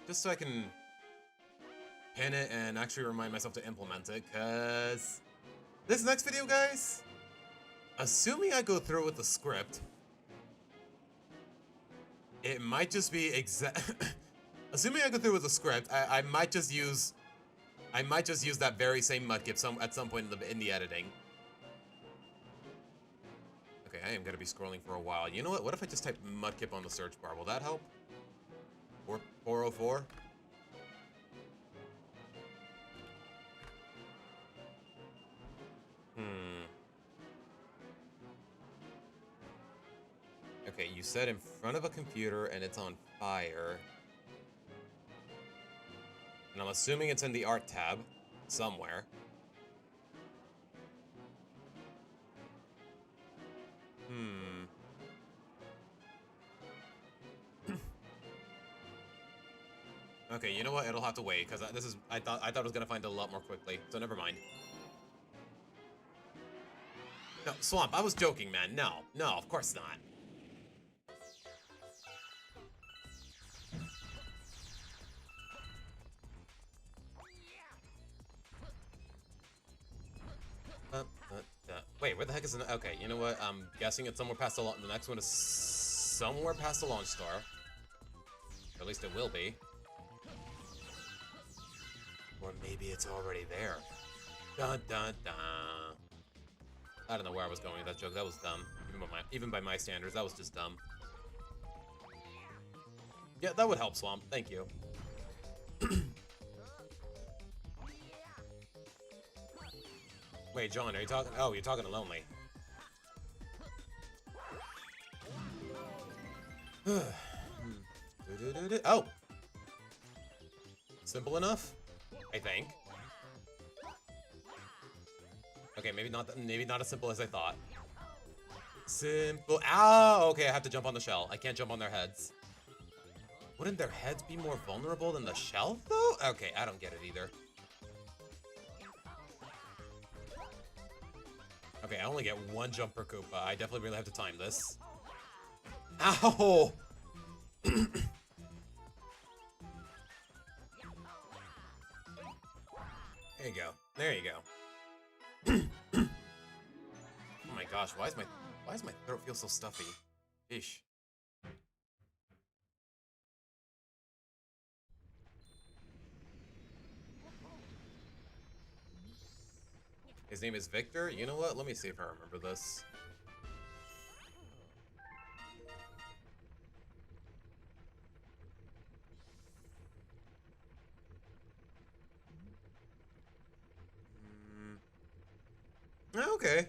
Just so I can pin it and actually remind myself to implement it, because this next video, guys, assuming I go through with the script, it might just be assuming I go through with the script, I might just use that very same mudkip at some point in the editing. Okay, I am gonna be scrolling for a while. You know what? What if I just type mudkip on the search bar? Will that help? 404? Okay, you said in front of a computer and it's on fire. And I'm assuming it's in the art tab somewhere. Okay, you know what? It'll have to wait because I thought I was gonna find it a lot more quickly, so never mind. No, Swamp, I was joking, man. No, of course not. Wait, where the heck is it? Okay, you know what? I'm guessing it's somewhere past the launch. The next one is somewhere past the launch star. Or at least it will be. Or maybe it's already there. Dun dun dun. I don't know where I was going with that joke. That was dumb. Even by my standards, that was just dumb. Yeah, that would help, Swamp. Thank you. Wait, John, are you talking? Oh, you're talking to Lonely. Oh! Simple enough, I think. Okay, maybe not as simple as I thought. Simple. Ow! Okay, I have to jump on the shell. I can't jump on their heads. Wouldn't their heads be more vulnerable than the shell, though? Okay, I don't get it either. Okay, I only get one jump per Koopa. I definitely really have to time this. Ow! There you go. There you go. Oh my gosh, why does my throat feel so stuffy? Ish. His name is Victor? You know what? Let me see if I remember this.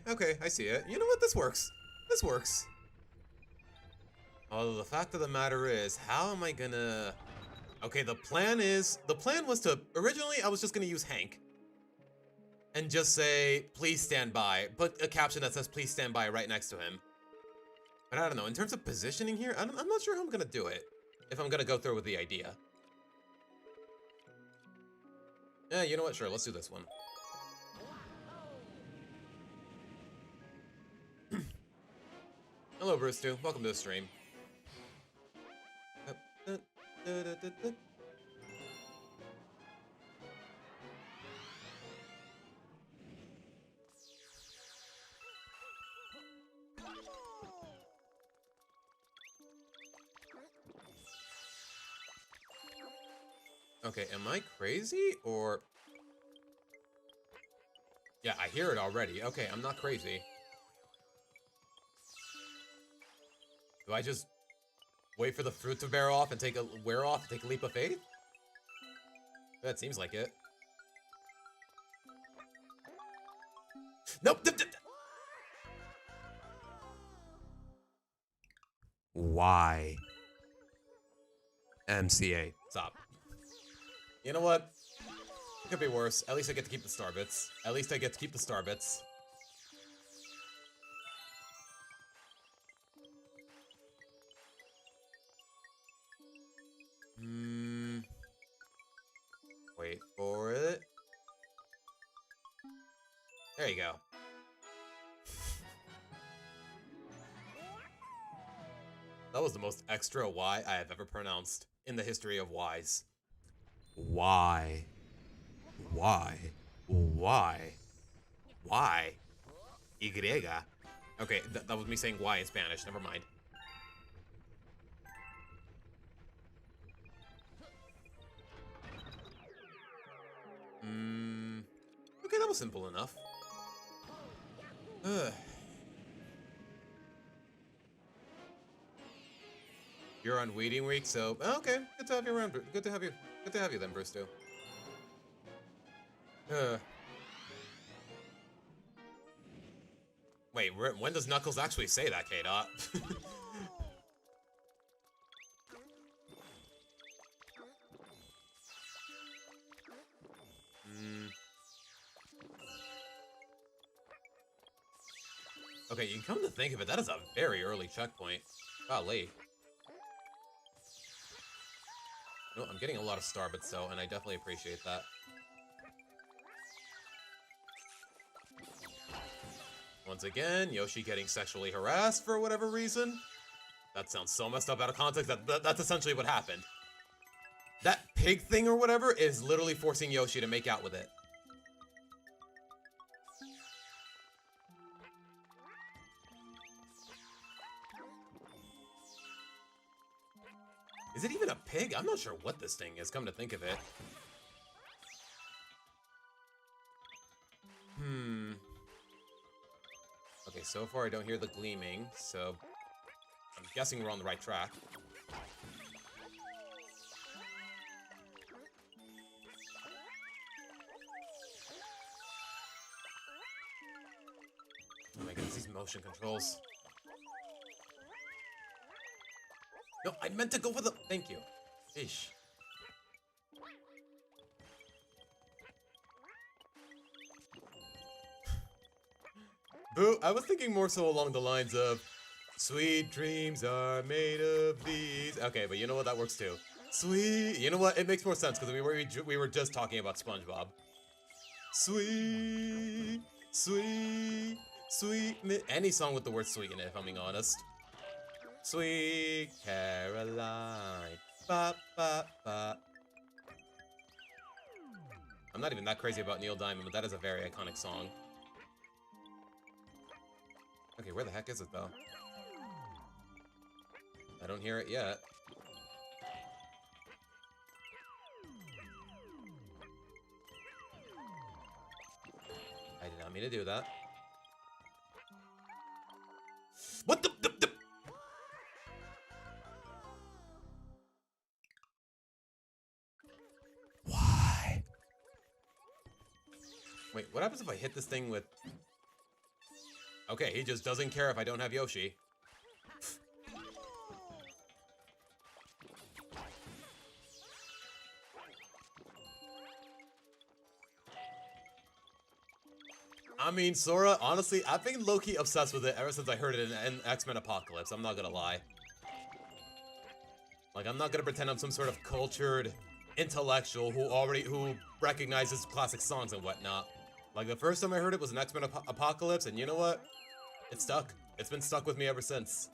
Okay, I see it. You know what? This works. This works. Although the fact of the matter is, how am I gonna... Okay, the plan was to... Originally, I was just gonna use Hank. And just say, please stand by. Put a caption that says, please stand by right next to him. But I don't know, in terms of positioning here, I'm not sure how I'm gonna do it. If I'm gonna go through with the idea. Yeah, you know what? Sure, let's do this one. Hello, Bruce 2. Welcome to the stream. Okay, am I crazy or... Yeah, I hear it already. Okay, I'm not crazy. Do I just wait for the fruit to wear off and take a leap of faith? That seems like it. Nope. Why? MCA. Stop. You know what? It could be worse. At least I get to keep the star bits. At least I get to keep the star bits. Wait for it. There you go. That was the most extra Y I have ever pronounced in the history of Ys. Why? Why? Why? Why? Y. Okay, that was me saying Y in Spanish. Never mind. Okay, that was simple enough. Ugh. You're on weeding week, so okay. Good to have you around. Good to have you then, Bruce. Too. Wait, when does Knuckles actually say that, K-Dot? Okay, you come to think of it, that is a very early checkpoint. Golly. No, I'm getting a lot of star bits though, and I definitely appreciate that. Once again, Yoshi getting sexually harassed for whatever reason. That sounds so messed up out of context. That's essentially what happened. That pig thing or whatever is literally forcing Yoshi to make out with it. Is it even a pig? I'm not sure what this thing is, come to think of it. Okay, so far I don't hear the gleaming, so I'm guessing we're on the right track. Oh my goodness, these motion controls. No, I meant to go for the... Thank you. Ish. Boo, I was thinking more so along the lines of sweet dreams are made of these. Okay, but you know what? That works too. Sweet... You know what? It makes more sense because we were just talking about Spongebob. Sweet... Sweet... Sweet... Any song with the word sweet in it, if I'm being honest. Sweet Caroline. Ba, ba, ba. I'm not even that crazy about Neil Diamond, but that is a very iconic song. Okay, where the heck is it, though? I don't hear it yet. I did not mean to do that. What the... Why? Wait, what happens if I hit this thing with... Okay, he just doesn't care if I don't have Yoshi. I mean, Sora, honestly, I've been low-key obsessed with it ever since I heard it in X-Men Apocalypse, I'm not gonna lie. Like, I'm not gonna pretend I'm some sort of cultured intellectual who recognizes classic songs and whatnot. Like, the first time I heard it was in X-Men Apocalypse, and you know what? It stuck. It's been stuck with me ever since.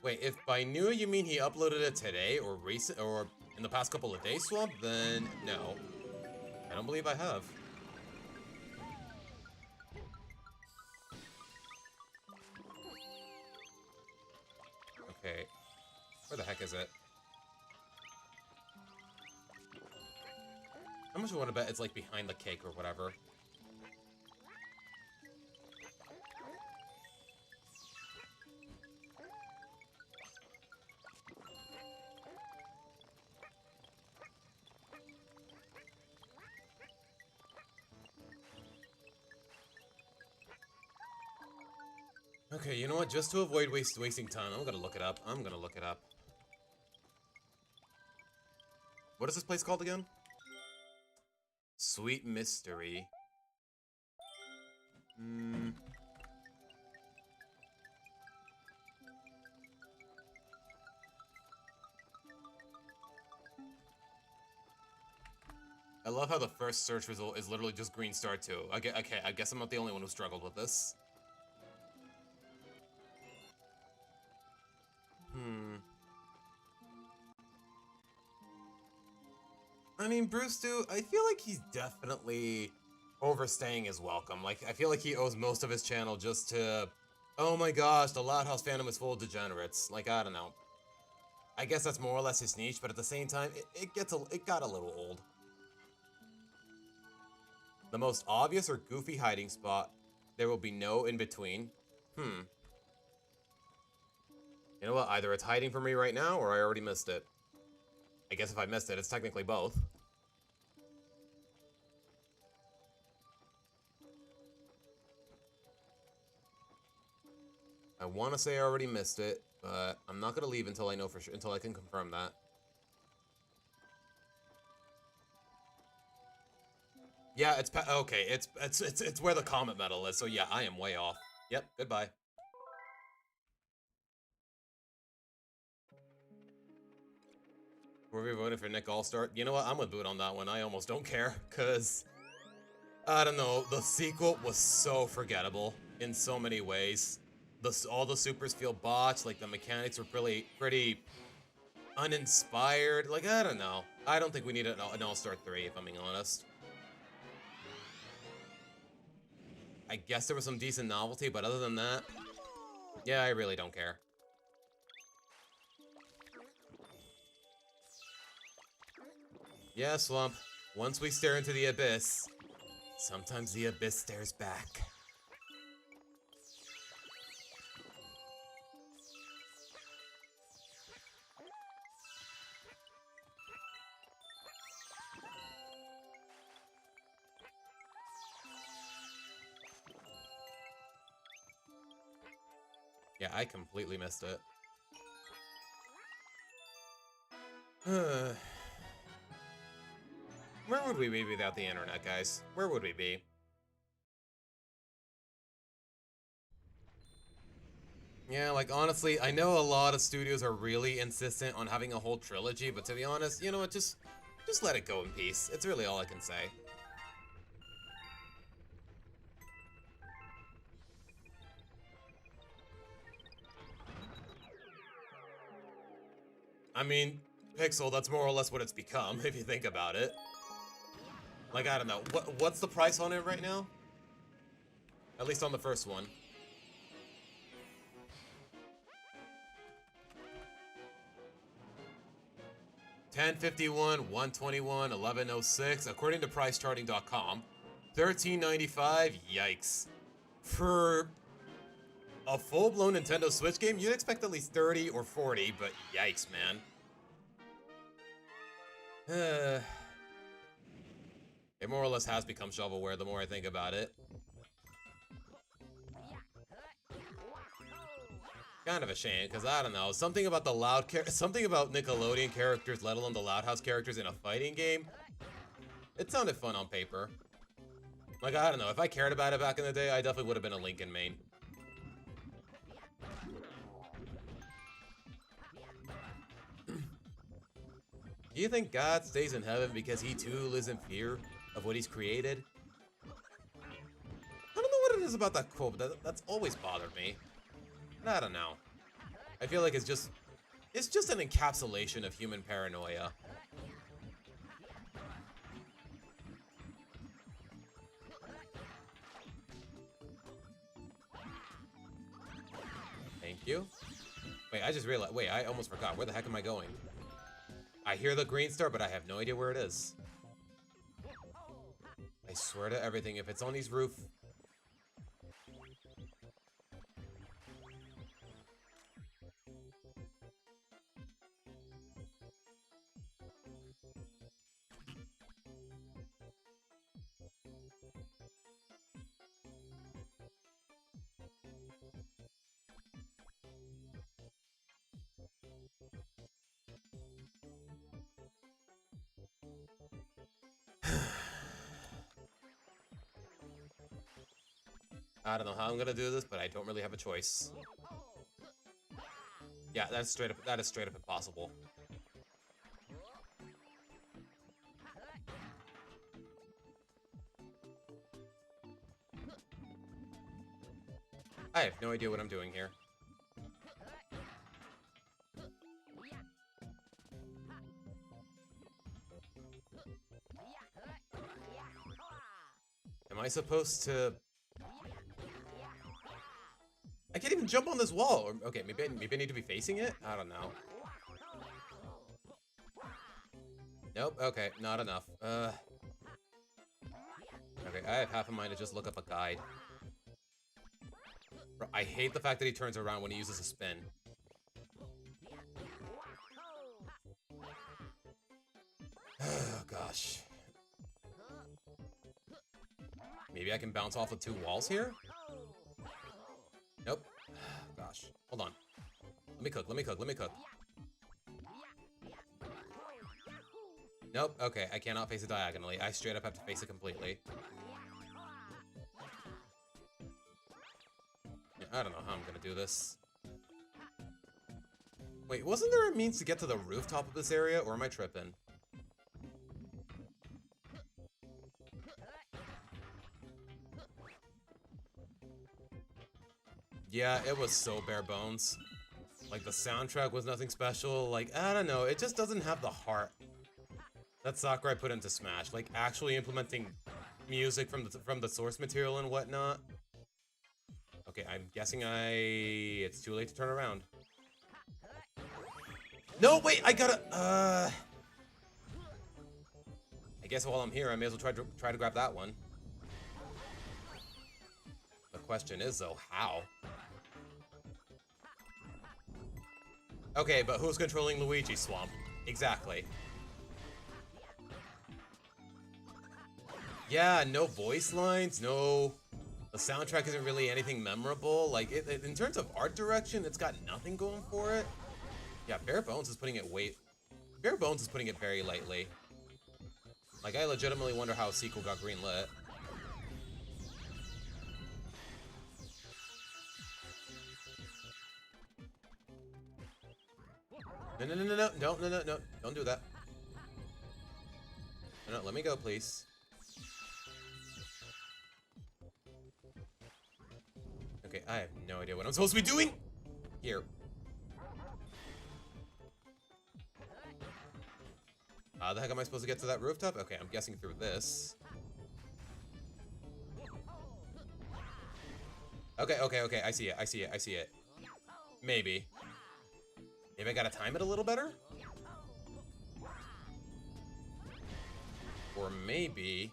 Wait, if by new you mean he uploaded it today or recent or in the past couple of days, Swamp, then no. I don't believe I have. Okay. Where the heck is it? How much do I want to bet it's like behind the cake or whatever? Okay, you know what? Just to avoid wasting time, I'm gonna look it up. I'm gonna look it up. What is this place called again? Sweet Mystery. I love how the first search result is literally just Green Star 2. Okay, I guess I'm not the only one who struggled with this. I mean, Bruce, dude, I feel like he's definitely overstaying his welcome. Like, I feel like he owes most of his channel just to, oh my gosh, the Loud House fandom is full of degenerates. Like, I don't know. I guess that's more or less his niche, but at the same time, it got a little old. The most obvious or goofy hiding spot. There will be no in between. You know what? Either it's hiding from me right now, or I already missed it. I guess if I missed it, it's technically both. I want to say I already missed it, but I'm not gonna leave until I know for sure, until I can confirm that. Yeah, it's okay. It's where the comet medal is. So yeah, I am way off. Yep. Goodbye. Were we voting for Nick Allstar? You know what? I'm gonna boot on that one. I almost don't care, cause I don't know. The sequel was so forgettable in so many ways. All the supers feel botched. Like the mechanics were pretty uninspired. Like I don't know. I don't think we need an All-Star 3, if I'm being honest. I guess there was some decent novelty, but other than that, yeah, I really don't care. Yeah, Slump. Once we stare into the abyss, sometimes the abyss stares back. Yeah, I completely missed it. Where would we be without the internet, guys? Where would we be? Yeah, like, honestly, I know a lot of studios are really insistent on having a whole trilogy, but to be honest, you know what, just let it go in peace. It's really all I can say. I mean, Pixel, that's more or less what it's become, if you think about it. Like, I don't know. What's the price on it right now? At least on the first one. $10.51, $121, $11.06, according to PriceCharting.com. $13.95, yikes. For a full-blown Nintendo Switch game, you'd expect at least 30 or 40, but yikes, man. It more or less has become shovelware the more I think about it. Kind of a shame, because I don't know, something about something about Nickelodeon characters, let alone the Loud House characters in a fighting game, it sounded fun on paper. Like, I don't know, if I cared about it back in the day, I definitely would have been a Lincoln main. Do you think God stays in heaven because he too lives in fear of what he's created? I don't know what it is about that quote, but that's always bothered me. I don't know. I feel like it's just an encapsulation of human paranoia. Thank you. Wait, I just realized. Wait, I almost forgot. Where the heck am I going? I hear the green star, but I have no idea where it is. I swear to everything, if it's on these roof... I don't know how I'm gonna do this, but I don't really have a choice. Yeah, that is straight up impossible. I have no idea what I'm doing here. Am I supposed to... I can't even jump on this wall. Or, okay, maybe I need to be facing it? I don't know. Nope, okay, not enough. Okay, I have half a mind to just look up a guide. Bro, I hate the fact that he turns around when he uses a spin. Oh, gosh. Maybe I can bounce off the two walls here? Nope. Gosh. Hold on. Let me cook. Nope. Okay, I cannot face it diagonally. I straight up have to face it completely. Yeah, I don't know how I'm gonna do this. Wait, wasn't there a means to get to the rooftop of this area, or am I tripping? Yeah, it was so bare bones. Like, the soundtrack was nothing special. Like, I don't know, it just doesn't have the heart that Sakurai put into Smash. Like, actually implementing music from the source material and whatnot. Okay, I'm guessing it's too late to turn around. No, wait, I gotta, I guess while I'm here, I may as well try to grab that one. The question is, though, how? Okay, but who's controlling Luigi, Swamp? Exactly. Yeah, no voice lines, no... The soundtrack isn't really anything memorable. Like, in terms of art direction, it's got nothing going for it. Yeah, Bare Bones is putting it very lightly. Like, I legitimately wonder how a sequel got greenlit. No, don't do that. No, let me go, please. Okay, I have no idea what I'm supposed to be doing! Here. How the heck am I supposed to get to that rooftop? Okay, I'm guessing through this. Okay, I see it. Maybe. Maybe I gotta time it a little better? Or maybe...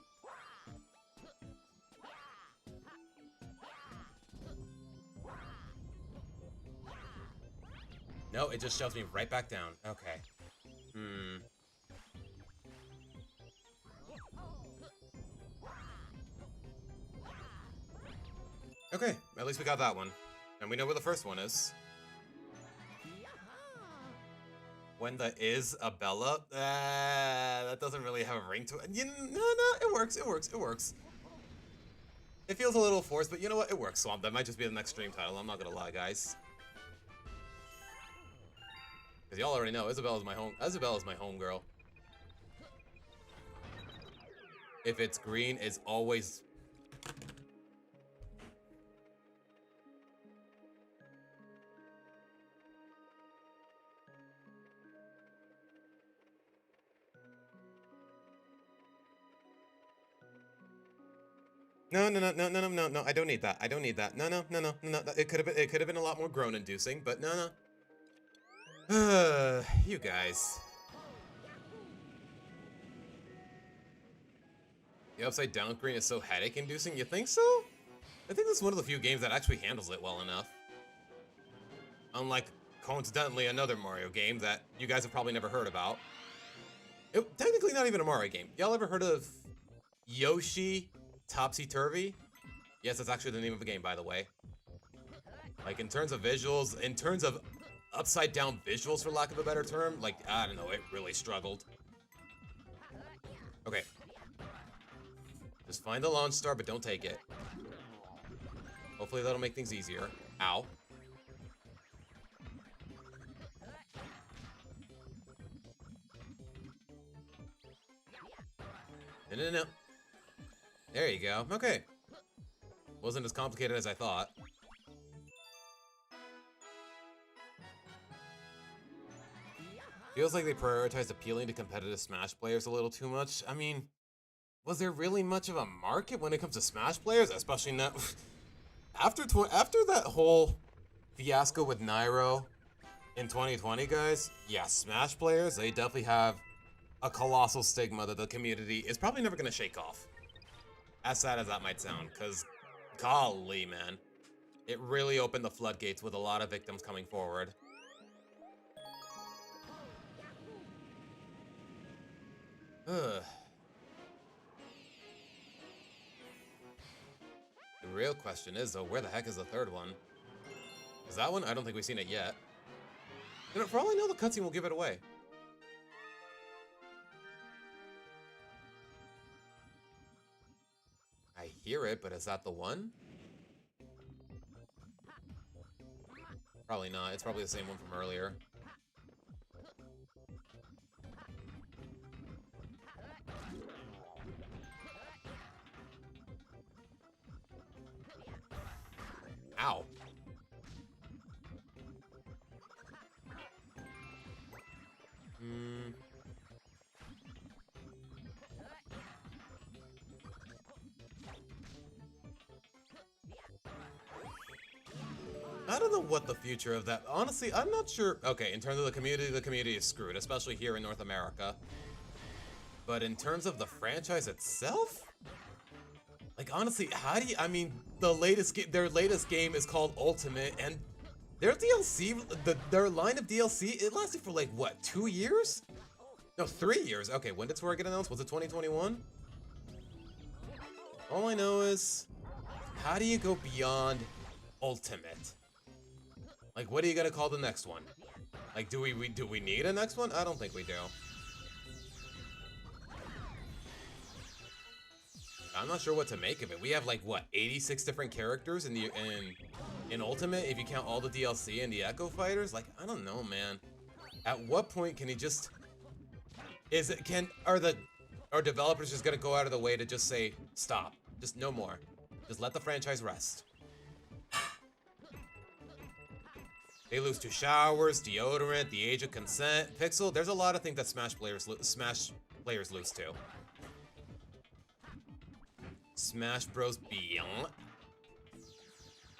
No, it just shoves me right back down. Okay. Okay, at least we got that one. And we know where the first one is. When the is a Bella? That doesn't really have a ring to it. No, it works. It feels a little forced, but you know what? It works, Swamp. That might just be the next stream title. I'm not gonna lie, guys. Because y'all already know, Isabella's my homegirl. If it's green, it's always... No, I don't need that. No. It could have been a lot more groan-inducing, but no. You guys. The upside down screen is so headache inducing, you think so? I think this is one of the few games that actually handles it well enough. Unlike, coincidentally, another Mario game that you guys have probably never heard about. Technically not even a Mario game. Y'all ever heard of Yoshi Topsy-Turvy? Yes, that's actually the name of the game, by the way. Like, in terms of visuals, in terms of upside down visuals, for lack of a better term, like, I don't know, it really struggled. Okay. Just find the launch star, but don't take it. Hopefully that'll make things easier. Ow. No. There you go. Okay. Wasn't as complicated as I thought. Feels like they prioritized appealing to competitive Smash players a little too much. I mean, was there really much of a market when it comes to Smash players? Especially now, after that whole fiasco with Nairo in 2020, guys. Yeah, Smash players, they definitely have a colossal stigma that the community is probably never gonna shake off. As sad as that might sound, because golly, man, it really opened the floodgates with a lot of victims coming forward. Ugh. The real question is, though, where the heck is the third one? Is that one? I don't think we've seen it yet. You know, for all I know, the cutscene will give it away. I hear it, but is that the one? Probably not. It's probably the same one from earlier. Ow. I don't know what the future of that. Honestly, I'm not sure. Okay, in terms of the community is screwed, especially here in North America. But in terms of the franchise itself? Like, honestly, how do you, I mean, their latest game is called Ultimate, and their DLC, their line of DLC, it lasted for like, what, 2 years? No, 3 years. Okay, when did Swear get announced? Was it 2021? All I know is, how do you go beyond Ultimate? Like, what are you gonna call the next one? Like, do we need a next one? I don't think we do. I'm not sure what to make of it. We have like what, 86 different characters in Ultimate if you count all the DLC and the Echo Fighters? Like, I don't know, man. At what point can he just are developers just gonna go out of the way to just say stop? Just no more. Just let the franchise rest. They lose to showers, deodorant, the age of consent, Pixel. There's a lot of things that Smash players lose to. Smash Bros. Beyond.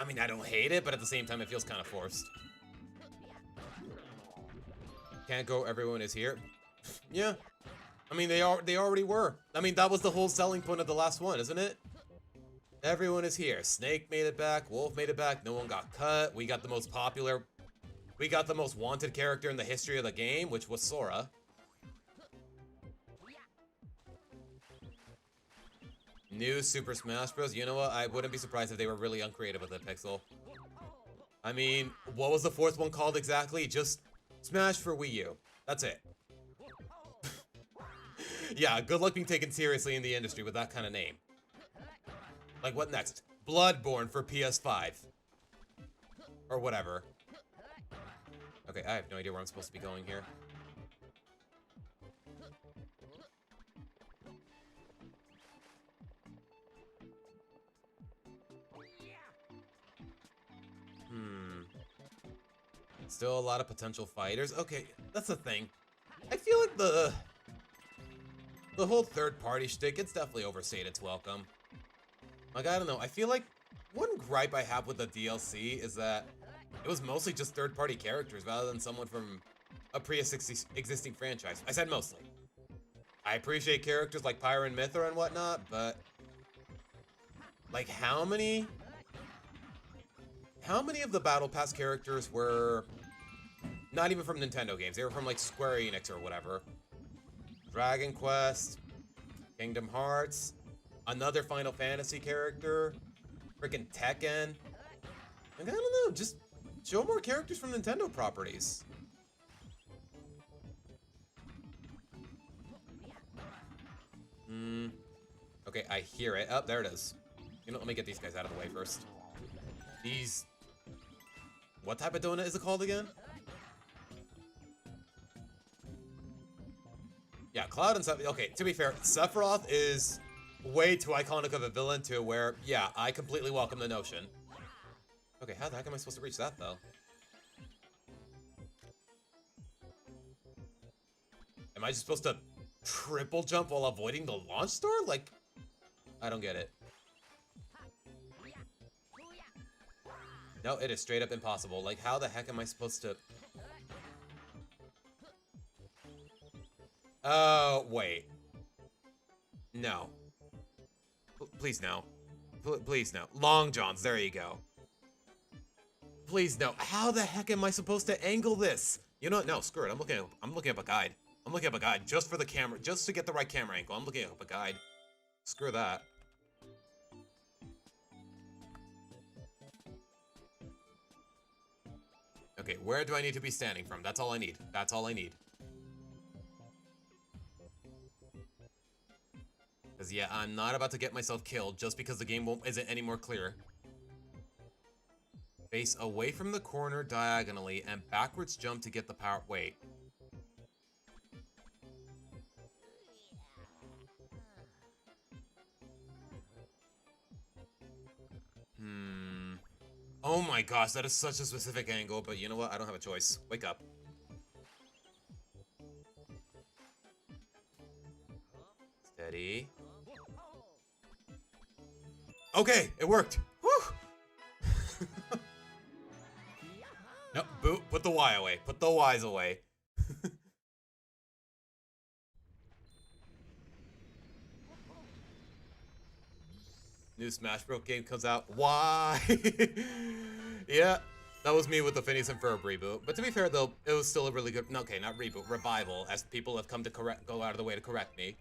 I mean, I don't hate it, but at the same time, it feels kind of forced. Can't go. Everyone is here. Yeah. I mean, they already were. I mean, that was the whole selling point of the last one, isn't it? Everyone is here. Snake made it back. Wolf made it back. No one got cut. We got the most popular. We got the most wanted character in the history of the game, which was Sora. New Super Smash Bros. You know what? I wouldn't be surprised if they were really uncreative with it, Pixel. I mean, what was the fourth one called exactly? Just Smash for Wii U. That's it. Yeah, good luck being taken seriously in the industry with that kind of name. Like, what next? Bloodborne for PS5. Or whatever. Okay, I have no idea where I'm supposed to be going here. Still a lot of potential fighters. Okay, that's the thing. I feel like the whole third-party shtick, it's definitely overstayed its welcome. Like, I don't know. I feel like one gripe I have with the DLC is that it was mostly just third-party characters rather than someone from a pre-existing franchise. I said mostly. I appreciate characters like Pyra and Mythra and whatnot, but like how many of the Battle Pass characters were not even from Nintendo games? They were from like Square Enix or whatever. Dragon Quest, Kingdom Hearts, another Final Fantasy character, freaking Tekken. Like, I don't know, just show more characters from Nintendo properties. Okay, I hear it. Oh, there it is. You know, let me get these guys out of the way first. These... What type of donut is it called again? Yeah, Cloud and Sephiroth. Okay, to be fair, Sephiroth is way too iconic of a villain to where, yeah, I completely welcome the notion. Okay, how the heck am I supposed to reach that, though? Am I just supposed to triple jump while avoiding the launch star? Like, I don't get it. No, it is straight up impossible. Like, how the heck am I supposed to... Oh, wait. No. Please no. Please no. Long Johns, there you go. Please no. How the heck am I supposed to angle this? You know what? No, screw it. I'm looking up a guide. I'm looking up a guide just for the camera, just to get the right camera angle. I'm looking up a guide. Screw that. Okay, where do I need to be standing from? That's all I need. That's all I need. Because, yeah, I'm not about to get myself killed just because the game isn't any more clear. Face away from the corner diagonally and backwards jump to get the power. Wait. Oh my gosh, that is such a specific angle, but you know what? I don't have a choice. Wake up. Steady. Okay, it worked. Woo! No, boo, put the Y away. Put the Y's away. New Smash Bros. Game comes out. Why? Yeah, that was me with the Phineas and Ferb reboot. But to be fair, though, it was still a really good... No, okay, not reboot, revival, as people have come to go out of the way to correct me.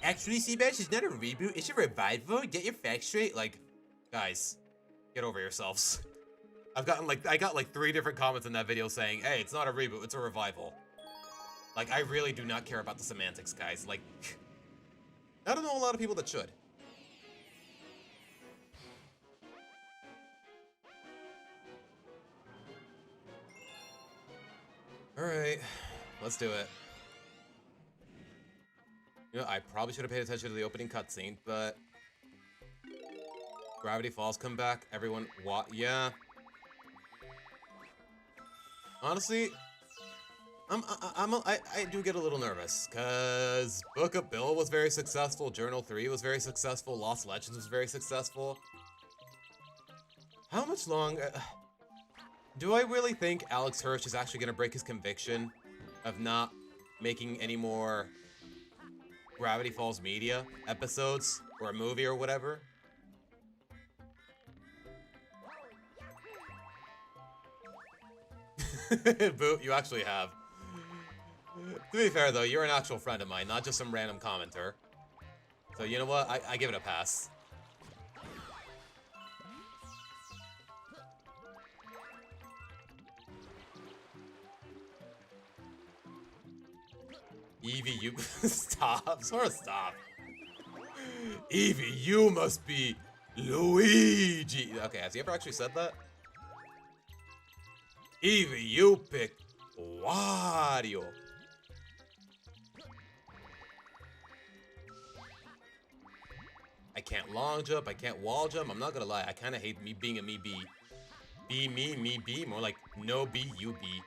Actually, Seabash, it's not a reboot, it's a revival. Get your facts straight. Like, guys, get over yourselves. I got like 3 different comments in that video saying, hey, it's not a reboot, it's a revival. Like, I really do not care about the semantics, guys. Like, I don't know a lot of people that should. Alright, let's do it. You know, I probably should have paid attention to the opening cutscene, but... Gravity Falls come back, everyone... Yeah. Honestly, I do get a little nervous, because Book of Bill was very successful, Journal 3 was very successful, Lost Legends was very successful. How much longer... Do I really think Alex Hirsch is actually going to break his conviction of not making any more Gravity Falls media episodes or a movie or whatever? Boo, you actually have. To be fair though, you're an actual friend of mine, not just some random commenter. So you know what? I give it a pass. Evie, you stop. Sort of stop. Evie, you must be Luigi. Okay, has he ever actually said that? Evie, you pick Wario. I can't long jump. I can't wall jump. I'm not gonna lie. I kind of hate me being a me be. Be me, me be. More like no be, you be.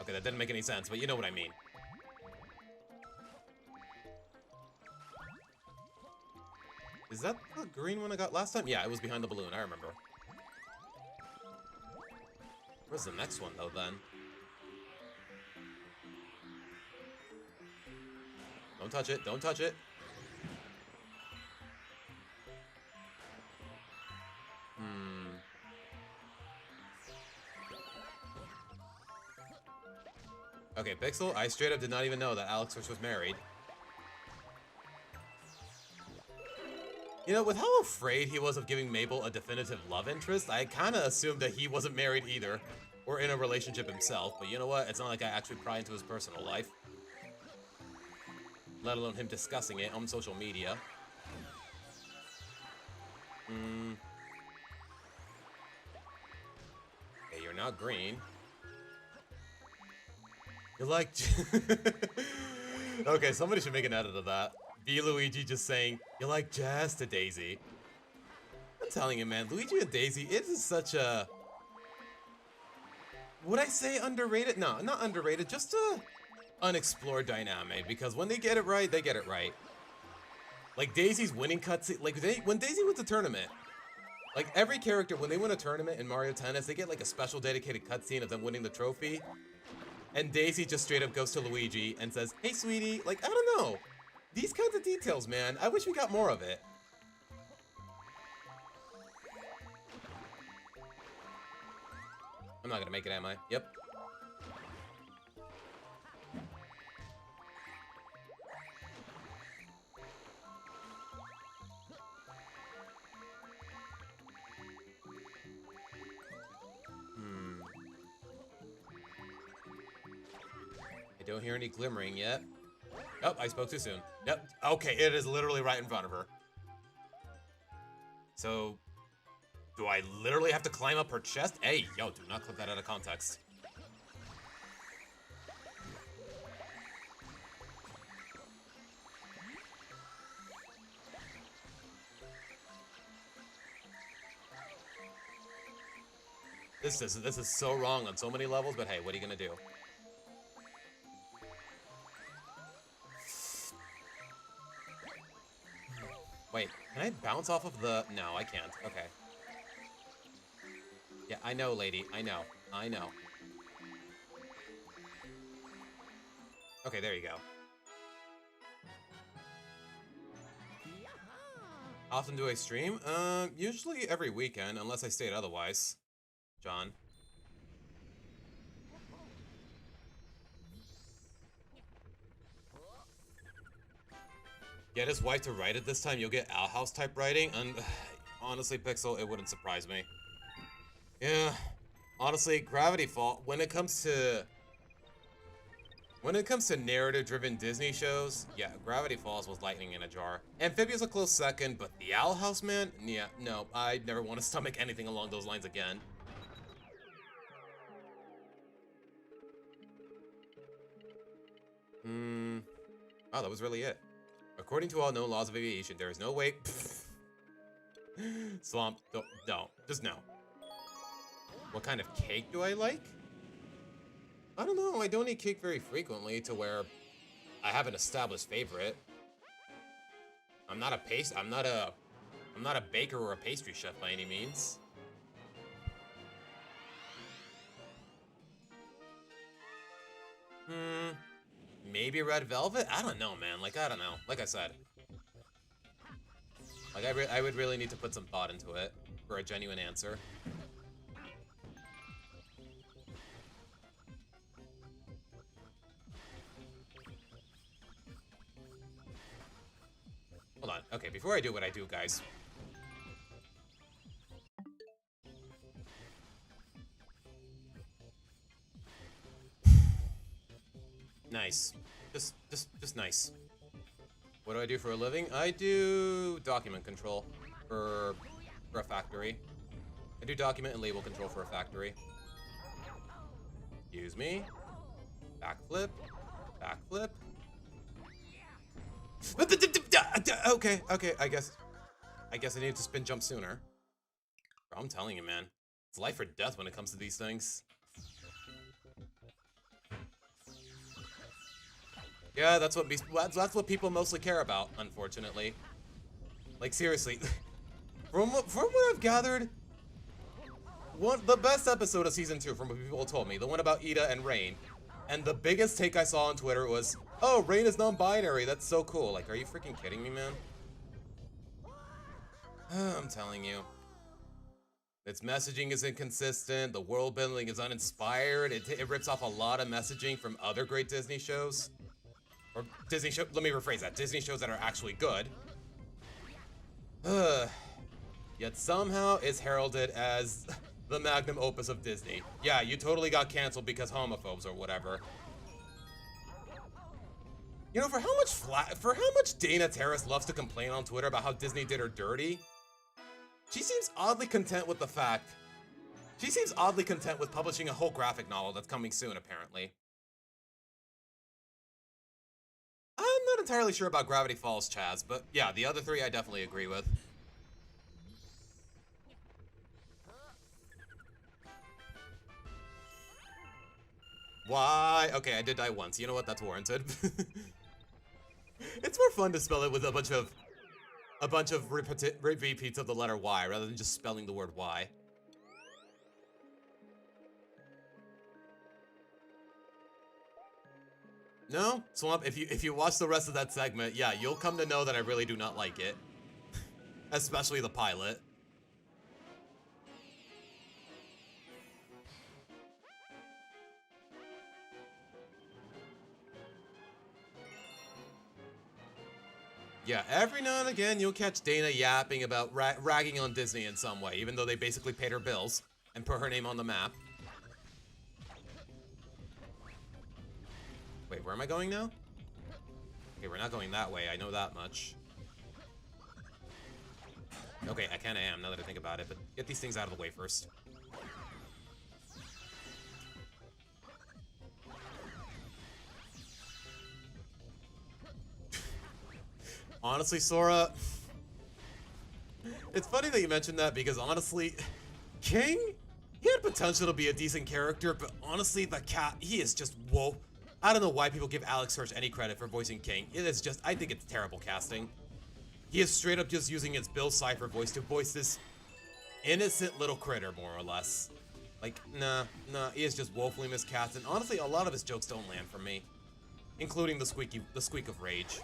Okay, that didn't make any sense, but you know what I mean. Is that the green one I got last time? Yeah, it was behind the balloon, I remember. Where's the next one, though, then? Don't touch it. Don't touch it. Okay, Pixel, I straight up did not even know that Alex Fish was married. You know, with how afraid he was of giving Mabel a definitive love interest, I kind of assumed that he wasn't married either, or in a relationship himself, but you know what? It's not like I actually pry into his personal life. Let alone him discussing it on social media. Hey, you're not green. You like... Okay, somebody should make an edit of that. B. Luigi just saying, you like jazz to Daisy. I'm telling you, man, Luigi and Daisy, it is such a... Would I say underrated? No, not underrated, just a unexplored dynamic, because when they get it right, they get it right. Like Daisy's winning cutscene, like when Daisy wins a tournament, like every character, when they win a tournament in Mario Tennis, they get like a special dedicated cutscene of them winning the trophy. And Daisy just straight up goes to Luigi and says, hey, sweetie, like, I don't know. These kinds of details, man, I wish we got more of it. I'm not gonna make it, am I? Yep. I don't hear any glimmering yet. Oh, I spoke too soon. Yep. Okay, it is literally right in front of her. So, do I literally have to climb up her chest? Hey, yo, do not clip that out of context. This is so wrong on so many levels, but hey, what are you gonna do? Wait, can I bounce off of the... No, I can't. Okay. Yeah, I know, lady. I know. I know. Okay, there you go. Often do I stream? Usually every weekend, unless I state otherwise. John. Get his wife to write it this time, you'll get Owl House type writing, and honestly, Pixel, it wouldn't surprise me. Yeah, honestly, Gravity Falls, when it comes to narrative-driven Disney shows, yeah, Gravity Falls was lightning in a jar. Amphibia's a close second, but the Owl House, man, yeah, no, I'd never want to stomach anything along those lines again. Oh, that was really it. According to all known laws of aviation, there is no way... Swamp, don't, just no. What kind of cake do I like? I don't know, I don't eat cake very frequently to where I have an established favorite. I'm not a baker or a pastry chef by any means. Maybe red velvet? I don't know, man. Like, I don't know. Like I said. Like, I would really need to put some thought into it for a genuine answer. Hold on. Okay, before I do what I do, guys. Nice. Just nice. What do I do for a living? I do document control for a factory. I do document and label control for a factory. Excuse me. Backflip. Backflip. Okay. I guess I need to spin jump sooner. Bro, I'm telling you, man. It's life or death when it comes to these things. Yeah, that's what people mostly care about, unfortunately. Like, seriously. From what I've gathered, the best episode of Season 2, from what people told me, the one about Ida and Rain, and the biggest take I saw on Twitter was, Oh, Rain is non-binary. That's so cool. Like, are you freaking kidding me, man? I'm telling you. Its messaging is inconsistent. The world building is uninspired. It rips off a lot of messaging from other great Disney shows. Or Disney show. Let me rephrase that. Disney shows that are actually good. Yet somehow it's heralded as the magnum opus of Disney. Yeah, you totally got canceled because homophobes or whatever. You know, for how much Dana Terrace loves to complain on Twitter about how Disney did her dirty, she seems oddly content with publishing a whole graphic novel that's coming soon, apparently. I'm not entirely sure about Gravity Falls, Chaz, but yeah, the other three I definitely agree with. Why? Okay, I did die once. You know what? That's warranted. It's more fun to spell it with a bunch of repeats of the letter Y rather than just spelling the word Y. No? Swamp, if you watch the rest of that segment, yeah, you'll come to know that I really do not like it. Especially the pilot. Yeah, every now and again you'll catch Dana yapping about ragging on Disney in some way, even though they basically paid her bills and put her name on the map. Wait, where am I going now? Okay, we're not going that way, I know that much. Okay, I kinda am, now that I think about it, but get these things out of the way first. Honestly, Sora, it's funny that you mentioned that because honestly, King, he had potential to be a decent character, but honestly, the cat, he is just whoa. I don't know why people give Alex Hirsch any credit for voicing King. It is just, I think it's terrible casting. He is straight up just using his Bill Cipher voice to voice this innocent little critter, more or less. Like, nah, he is just woefully miscast, and honestly, a lot of his jokes don't land for me, including the squeak of rage.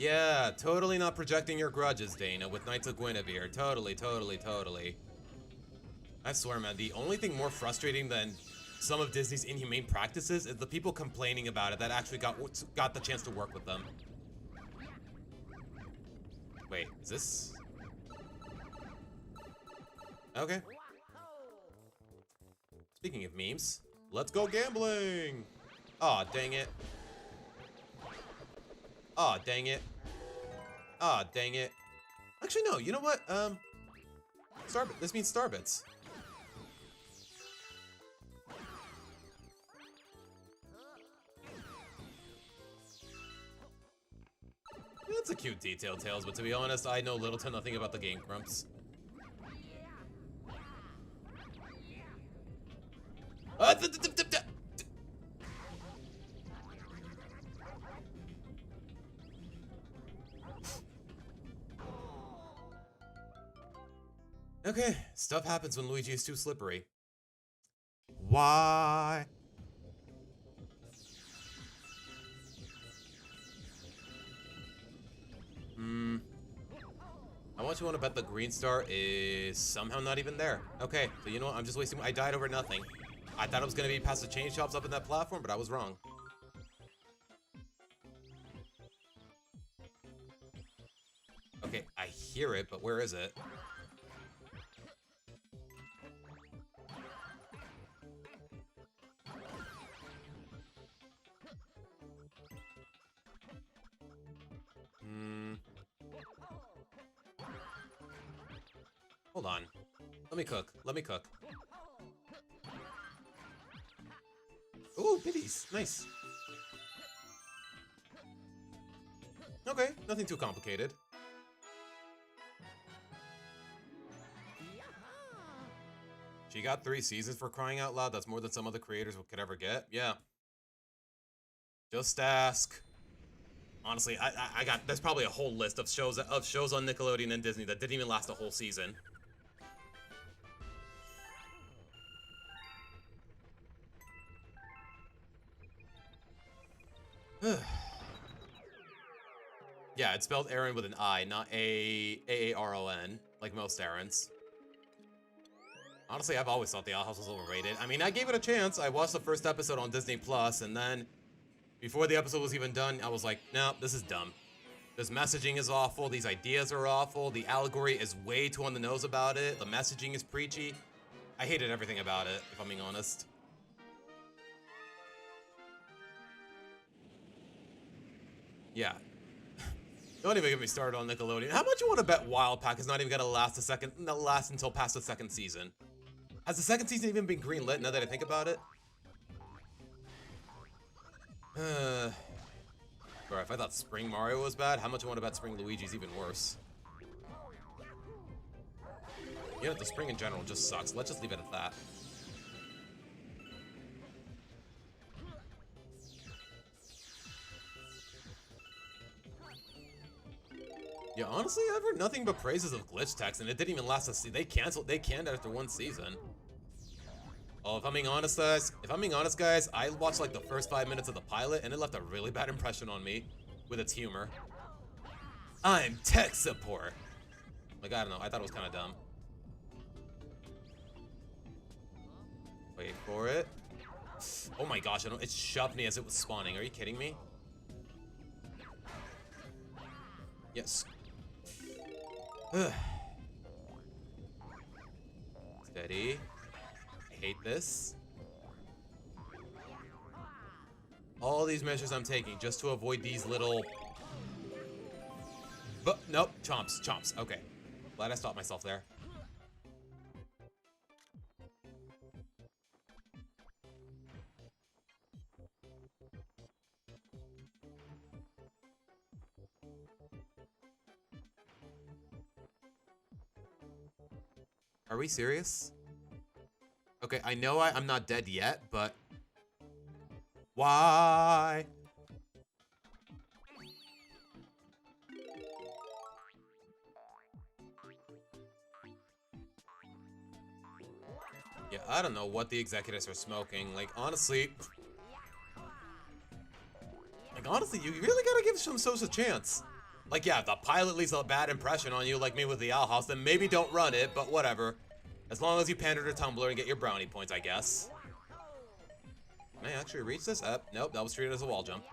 Yeah, totally not projecting your grudges, Dana, with Knights of Guinevere. Totally. I swear, man, the only thing more frustrating than some of Disney's inhumane practices is the people complaining about it that actually got the chance to work with them. Wait, is this... Okay. Speaking of memes, let's go gambling! Aw, dang it. Aw, dang it. Aw, dang it. Actually, no, you know what? This means Starbits. That's a cute detail, Tails, but to be honest, I know little to nothing about the Game Grumps. Okay, stuff happens when Luigi is too slippery. Why? I want to bet the green star is somehow not even there. Okay, so you know what? I'm just wasting. I died over nothing. I thought it was gonna be past the chain shops up in that platform, but I was wrong. Okay, I hear it, but where is it? Hold on. Let me cook. Ooh, biddies. Nice. Okay, nothing too complicated. She got 3 seasons for crying out loud. That's more than some other creators could ever get. Yeah. Just ask. Honestly, I got, there's probably a whole list of shows on Nickelodeon and Disney that didn't even last a whole season. Yeah, it's spelled Aaron with an I, not A-A-R-O-N, like most Aarons. Honestly, I've always thought the Owl House was overrated. I mean, I gave it a chance. I watched the first episode on Disney Plus, and then before the episode was even done, I was like, no, this is dumb. This messaging is awful. These ideas are awful. The allegory is way too on the nose about it. The messaging is preachy. I hated everything about it, if I'm being honest. Yeah. Don't even get me started on Nickelodeon. How much you want to bet Wild Pack is not even gonna last until past the second season? Has the second season even been greenlit now that I think about it? Bro, if I thought Spring Mario was bad, how much you want to bet Spring Luigi's even worse? You know, the Spring in general just sucks. Let's just leave it at that. Yeah, honestly, I've heard nothing but praises of Glitch Text, and it didn't even last a season. They canned it after one season. Oh, if I'm being honest, guys, I watched like the first 5 minutes of the pilot, and it left a really bad impression on me with its humor. I'm tech support. Like, I don't know. I thought it was kind of dumb. Wait for it. Oh my gosh, it shoved me as it was spawning. Are you kidding me? Yes. Steady. I hate this. All these measures I'm taking just to avoid these little... But nope, chomps. Okay. Glad I stopped myself there. Are we serious? Okay, I know I'm not dead yet, but... Why? Yeah, I don't know what the executives are smoking. Like, honestly... you really gotta give some shows a chance. Like, yeah, if the pilot leaves a bad impression on you, like me with the Owl House, then maybe don't run it, but whatever. As long as you pander to Tumblr and get your brownie points, I guess. Can I actually reach this? Nope, that was treated as a wall jump.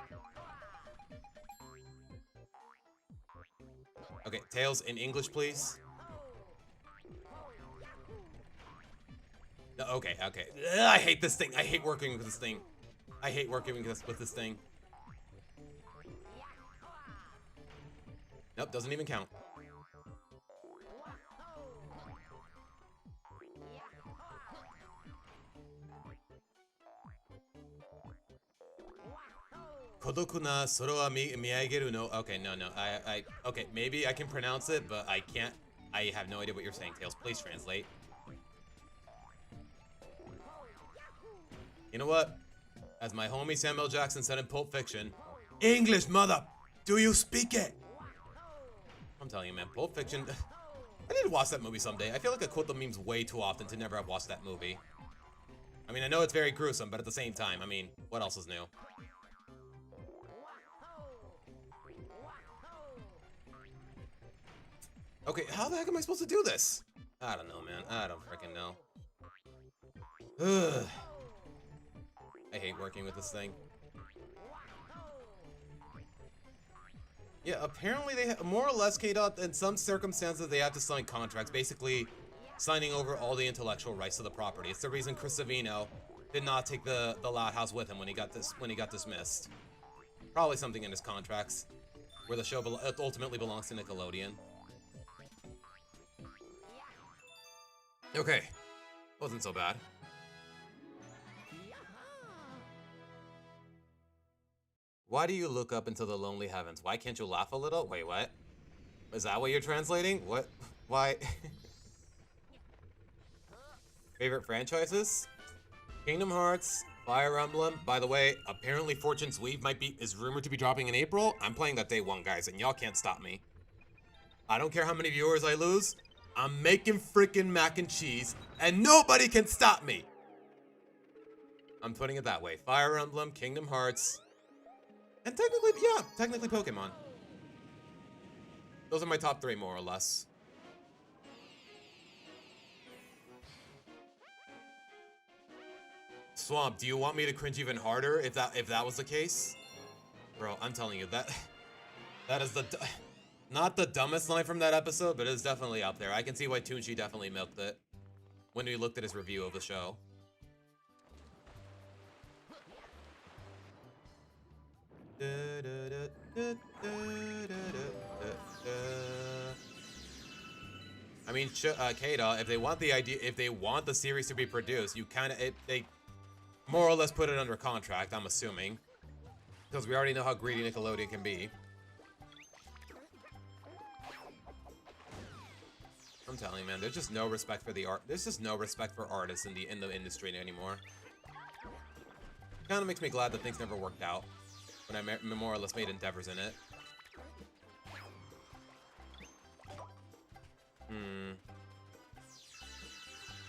Okay, Tails in English, please. No, okay. Ugh, I hate this thing. I hate working with this thing. I hate working with this thing. Nope, doesn't even count. Kodokuna soro wa miyageru no. Okay, no. Okay, maybe I can pronounce it, but I can't. I have no idea what you're saying, Tails. Please translate. You know what? As my homie Samuel Jackson said in Pulp Fiction, English, mother! Do you speak it? I'm telling you, man, Pulp Fiction... I need to watch that movie someday. I feel like I quote the memes way too often to never have watched that movie. I mean, I know it's very gruesome, but at the same time, I mean, what else is new? Okay, how the heck am I supposed to do this? I don't know, man. I don't freaking know. Ugh. I hate working with this thing. Yeah, apparently they more or less, KDOT, in some circumstances they have to sign contracts, basically signing over all the intellectual rights to the property. It's the reason Chris Savino did not take the Loud House with him when he got dismissed. Probably something in his contracts where the show ultimately belongs to Nickelodeon. Okay, wasn't so bad. Why do you look up into the lonely heavens? Why can't you laugh a little? Wait, what? Is that what you're translating? What? Why? Favorite franchises? Kingdom Hearts, Fire Emblem, by the way, apparently Fortune's Weave is rumored to be dropping in April. I'm playing that day one, guys, and y'all can't stop me. I don't care how many viewers I lose. I'm making freaking mac and cheese, and nobody can stop me. I'm putting it that way. Fire Emblem, Kingdom Hearts, and technically Pokemon. Those are my top 3, more or less. Swamp, do you want me to cringe even harder if that was the case? Bro, I'm telling you, that is not the dumbest line from that episode, but it's definitely up there. I can see why Tunchi definitely milked it when we looked at his review of the show. I mean, Kata, if they want the series to be produced, they more or less put it under contract, I'm assuming. Because we already know how greedy Nickelodeon can be. I'm telling you, man, there's just no respect for the art. There's just no respect for artists in the industry anymore. Kind of makes me glad that things never worked out when I more or less made endeavors in it.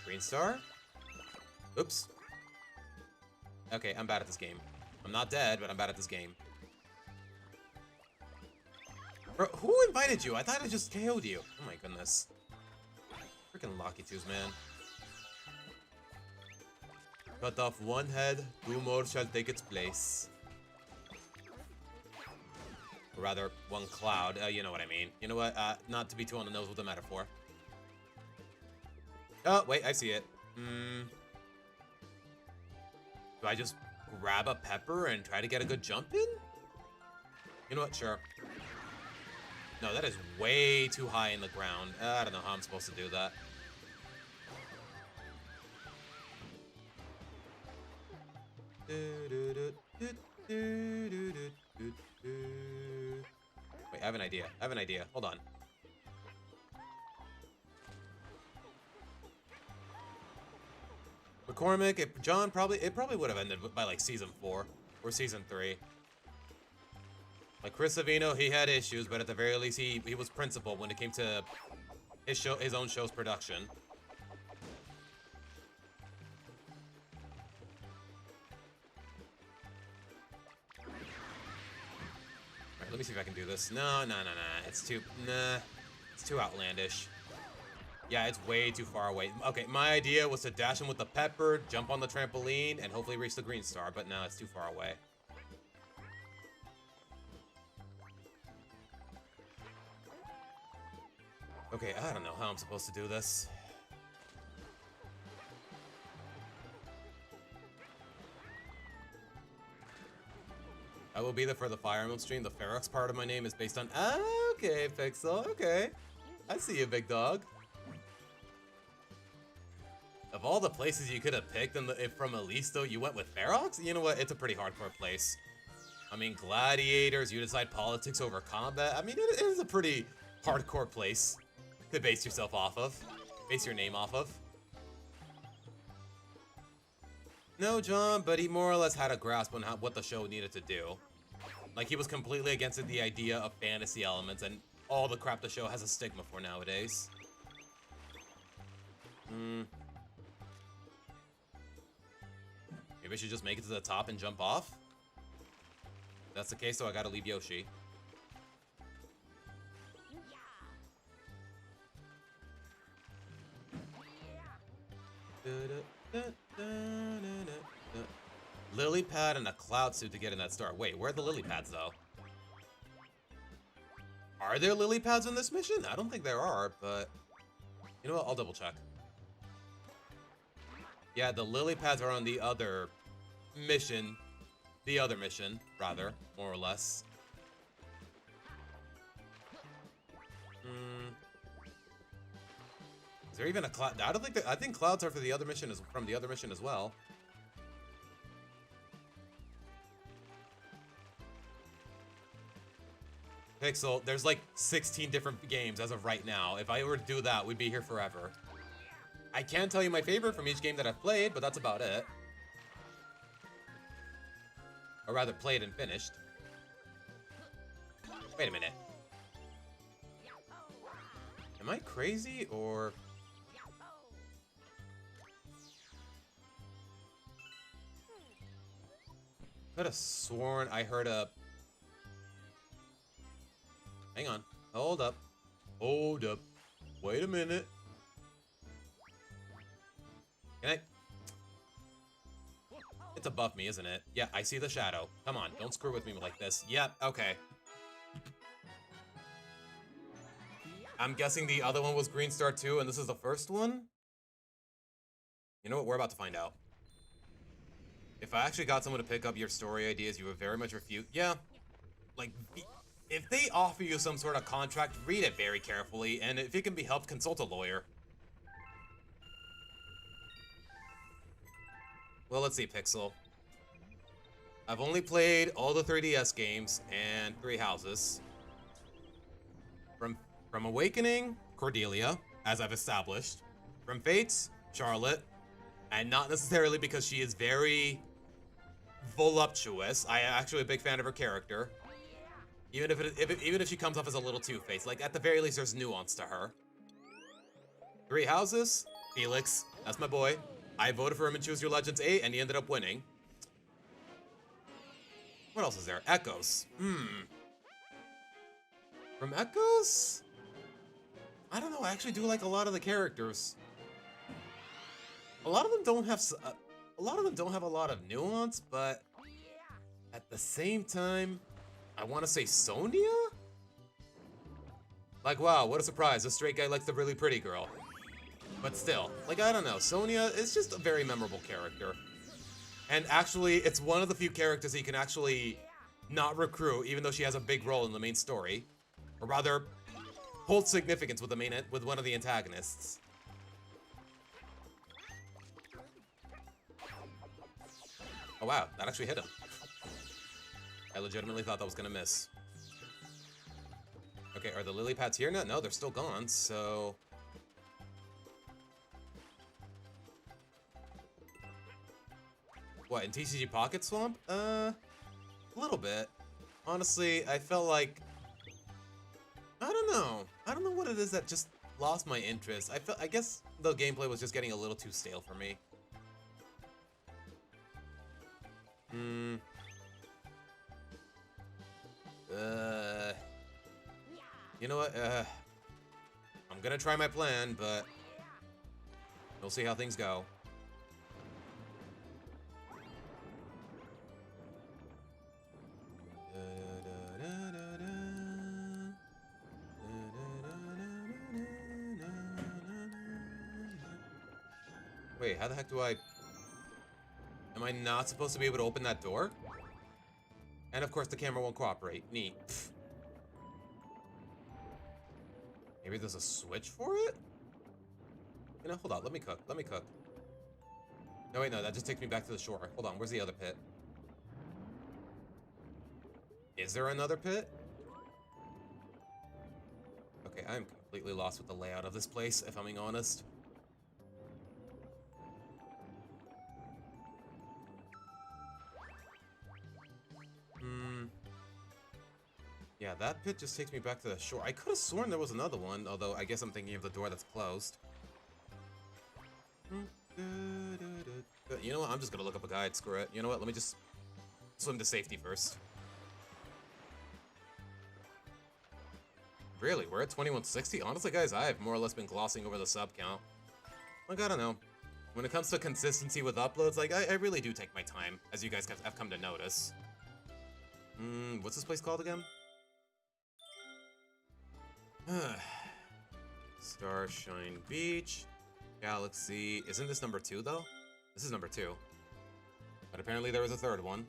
Green Star? Oops. Okay, I'm bad at this game. I'm not dead, but I'm bad at this game. Bro, who invited you? I thought I just KO'd you. Oh my goodness. Freaking Locky Twos, man. Cut off one head, 2 more shall take its place. Or rather, one cloud. You know what I mean. You know what? Not to be too on the nose with the metaphor. Oh, wait, I see it. Do I just grab a pepper and try to get a good jump in? You know what? Sure. No, that is way too high in the ground. I don't know how I'm supposed to do that. Wait, I have an idea. Hold on. McCormick, it probably would have ended by like season 4 or season 3. Like Chris Savino, he had issues, but at the very least he was principled when it came to his own show's production. Alright, let me see if I can do this. No. It's too outlandish. Yeah, it's way too far away. Okay, my idea was to dash him with the pepper, jump on the trampoline, and hopefully reach the green star, but no, it's too far away. Okay, I don't know how I'm supposed to do this. I will be there for the Fire Emblem stream. The Ferox part of my name is based on... Okay, Pixel, okay. I see you, big dog. Of all the places you could have picked from Elisto, you went with Ferox? You know what? It's a pretty hardcore place. I mean, gladiators, you decide politics over combat. I mean, it is a pretty hardcore place to base yourself off of. Base your name off of. No, John, but he more or less had a grasp on what the show needed to do. Like, he was completely against the idea of fantasy elements and all the crap the show has a stigma for nowadays. Maybe I should just make it to the top and jump off? If that's the case, so I gotta leave Yoshi. Lily pad and a cloud suit to get in that star. Wait, where are the lily pads, though? Are there lily pads in this mission? I don't think there are, but... You know what? I'll double check. Yeah, the lily pads are on the other mission. The other mission, rather, more or less. Is there even a cloud? I don't think I think clouds are for the other mission from the other mission as well. Pixel, there's like 16 different games as of right now. If I were to do that, we'd be here forever. I can tell you my favorite from each game that I've played, but that's about it. Or rather, played and finished. Wait a minute. Am I crazy, or... I could have sworn I heard a... Hang on. Hold up. Hold up. Wait a minute. Can I... It's above me, isn't it? Yeah, I see the shadow. Come on, don't screw with me like this. Yep, okay. I'm guessing the other one was Green Star 2, and this is the first one? You know what? We're about to find out. If I actually got someone to pick up your story ideas, you would very much refute. Yeah. Like, if they offer you some sort of contract, read it very carefully, and if it can be helped, consult a lawyer. Well, let's see, Pixel. I've only played all the 3DS games and 3 houses. From Awakening, Cordelia, as I've established. From Fates, Charlotte. And not necessarily because she is very voluptuous. I am actually a big fan of her character. Even if she comes off as a little two-faced. Like, at the very least, there's nuance to her. 3 houses, Felix. That's my boy. I voted for him in Choose Your Legends 8, and he ended up winning. What else is there? Echoes. From Echoes? I don't know, I actually do like a lot of the characters. A lot of them don't have a lot of nuance, but at the same time, I want to say Sonia? Like, wow, what a surprise, a straight guy likes the really pretty girl. But still, like, I don't know, Sonia is just a very memorable character. And actually, it's one of the few characters that you can actually not recruit, even though she has a big role in the main story. Or rather, hold significance with one of the antagonists. Oh wow, that actually hit him. I legitimately thought that was gonna miss. Okay, are the lily pads here now? No, they're still gone, so... What, in TCG Pocket Swamp? A little bit. Honestly, I felt like... I don't know. I don't know what it is that just lost my interest. I guess the gameplay was just getting a little too stale for me. You know what? I'm gonna try my plan, but we'll see how things go. Wait, how the heck do I... Am I not supposed to be able to open that door? And of course the camera won't cooperate. Neat. Pfft. Maybe there's a switch for it? You know, hold on, let me cook. No, wait, no, that just takes me back to the shore. Hold on, where's the other pit? Is there another pit? Okay, I'm completely lost with the layout of this place, if I'm being honest. Yeah, that pit just takes me back to the shore. I could have sworn there was another one, although I guess I'm thinking of the door that's closed. You know what? I'm just gonna look up a guide. Screw it. You know what? Let me just swim to safety first. Really? We're at 2160? Honestly, guys, I have more or less been glossing over the sub count. Like, I don't know. When it comes to consistency with uploads, like, I really do take my time, as you guys have come to notice. What's this place called again? Starshine Beach. Galaxy. Isn't this number 2, though? This is number 2. But apparently there was a third one.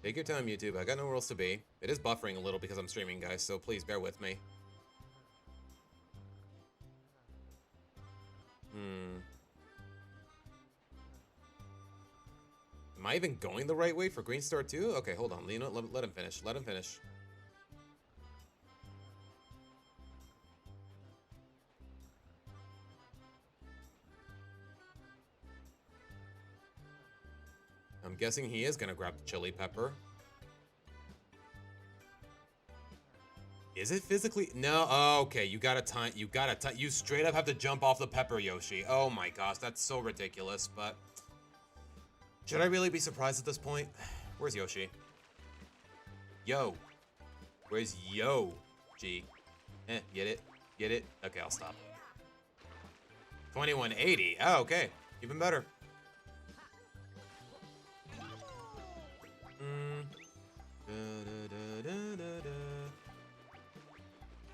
Take your time, YouTube. I got nowhere else to be. It is buffering a little because I'm streaming, guys, so please bear with me. Am I even going the right way for Green Star 2? Okay, hold on. You know, let him finish. Let him finish. I'm guessing he is gonna grab the chili pepper. Is it physically? No. Oh, okay, you gotta time. You straight up have to jump off the pepper, Yoshi. Oh my gosh, that's so ridiculous. But should I really be surprised at this point? Where's Yoshi? Yo. Where's Yo? G. Get it? Get it? Okay, I'll stop. 2180. Oh, okay. Even better.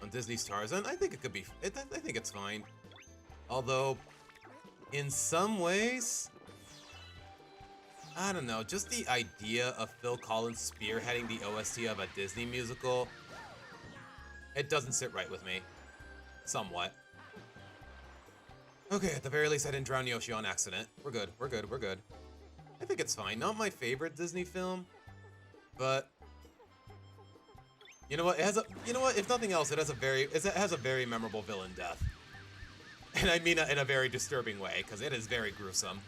On Disney's Tarzan, I think it could be. I think it's fine. Although, in some ways, I don't know. Just the idea of Phil Collins spearheading the OST of a Disney musical, it doesn't sit right with me. Somewhat. Okay, at the very least, I didn't drown Yoshi on accident. We're good. We're good. We're good. I think it's fine. Not my favorite Disney film, but you know what? It has a. You know what? If nothing else, it has a very memorable villain death, and I mean it in a very disturbing way because it is very gruesome.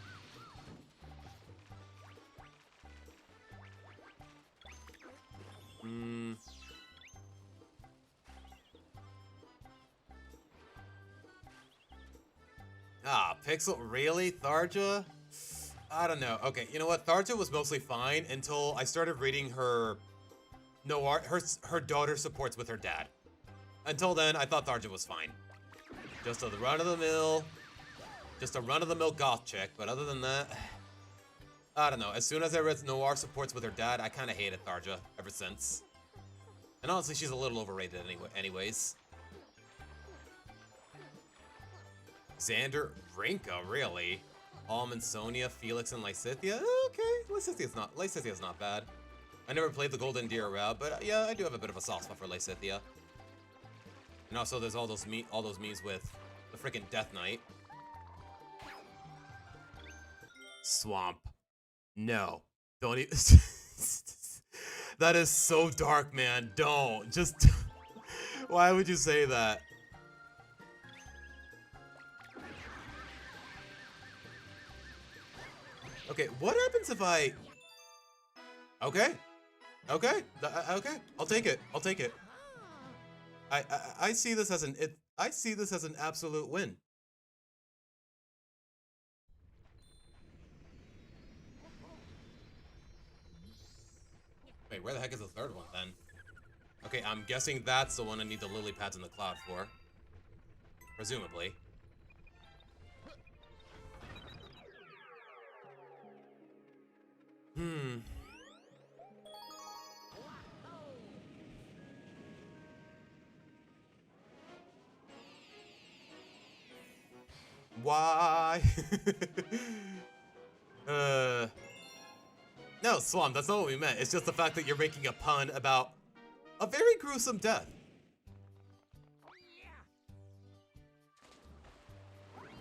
Ah, Pixel, really? Tharja? I don't know. Okay, you know what? Tharja was mostly fine until I started reading her noir, her daughter supports with her dad. Until then, I thought Tharja was fine. Just a run-of-the-mill goth chick, but other than that, I don't know. As soon as I read noir supports with her dad, I kind of hated Tharja ever since. And honestly, she's a little overrated anyways. Xander, Rinka, really? Almond, Sonia, Felix, and Lysithea? Okay, Lysithia's not bad. I never played the Golden Deer route, but yeah, I do have a bit of a soft spot for Lysithea. And also, there's all those memes with the freaking Death Knight. Swamp. No. Don't even... That is so dark, man. Don't. Just... Why would you say that? Okay, what happens if I... Okay. Okay. Okay. I'll take it. I'll take it. I see this as an absolute win. Wait, where the heck is the third one then? Okay, I'm guessing that's the one I need the lily pads in the cloud for. Presumably. Why? No, Swamp, that's not what we meant. It's just the fact that you're making a pun about a very gruesome death.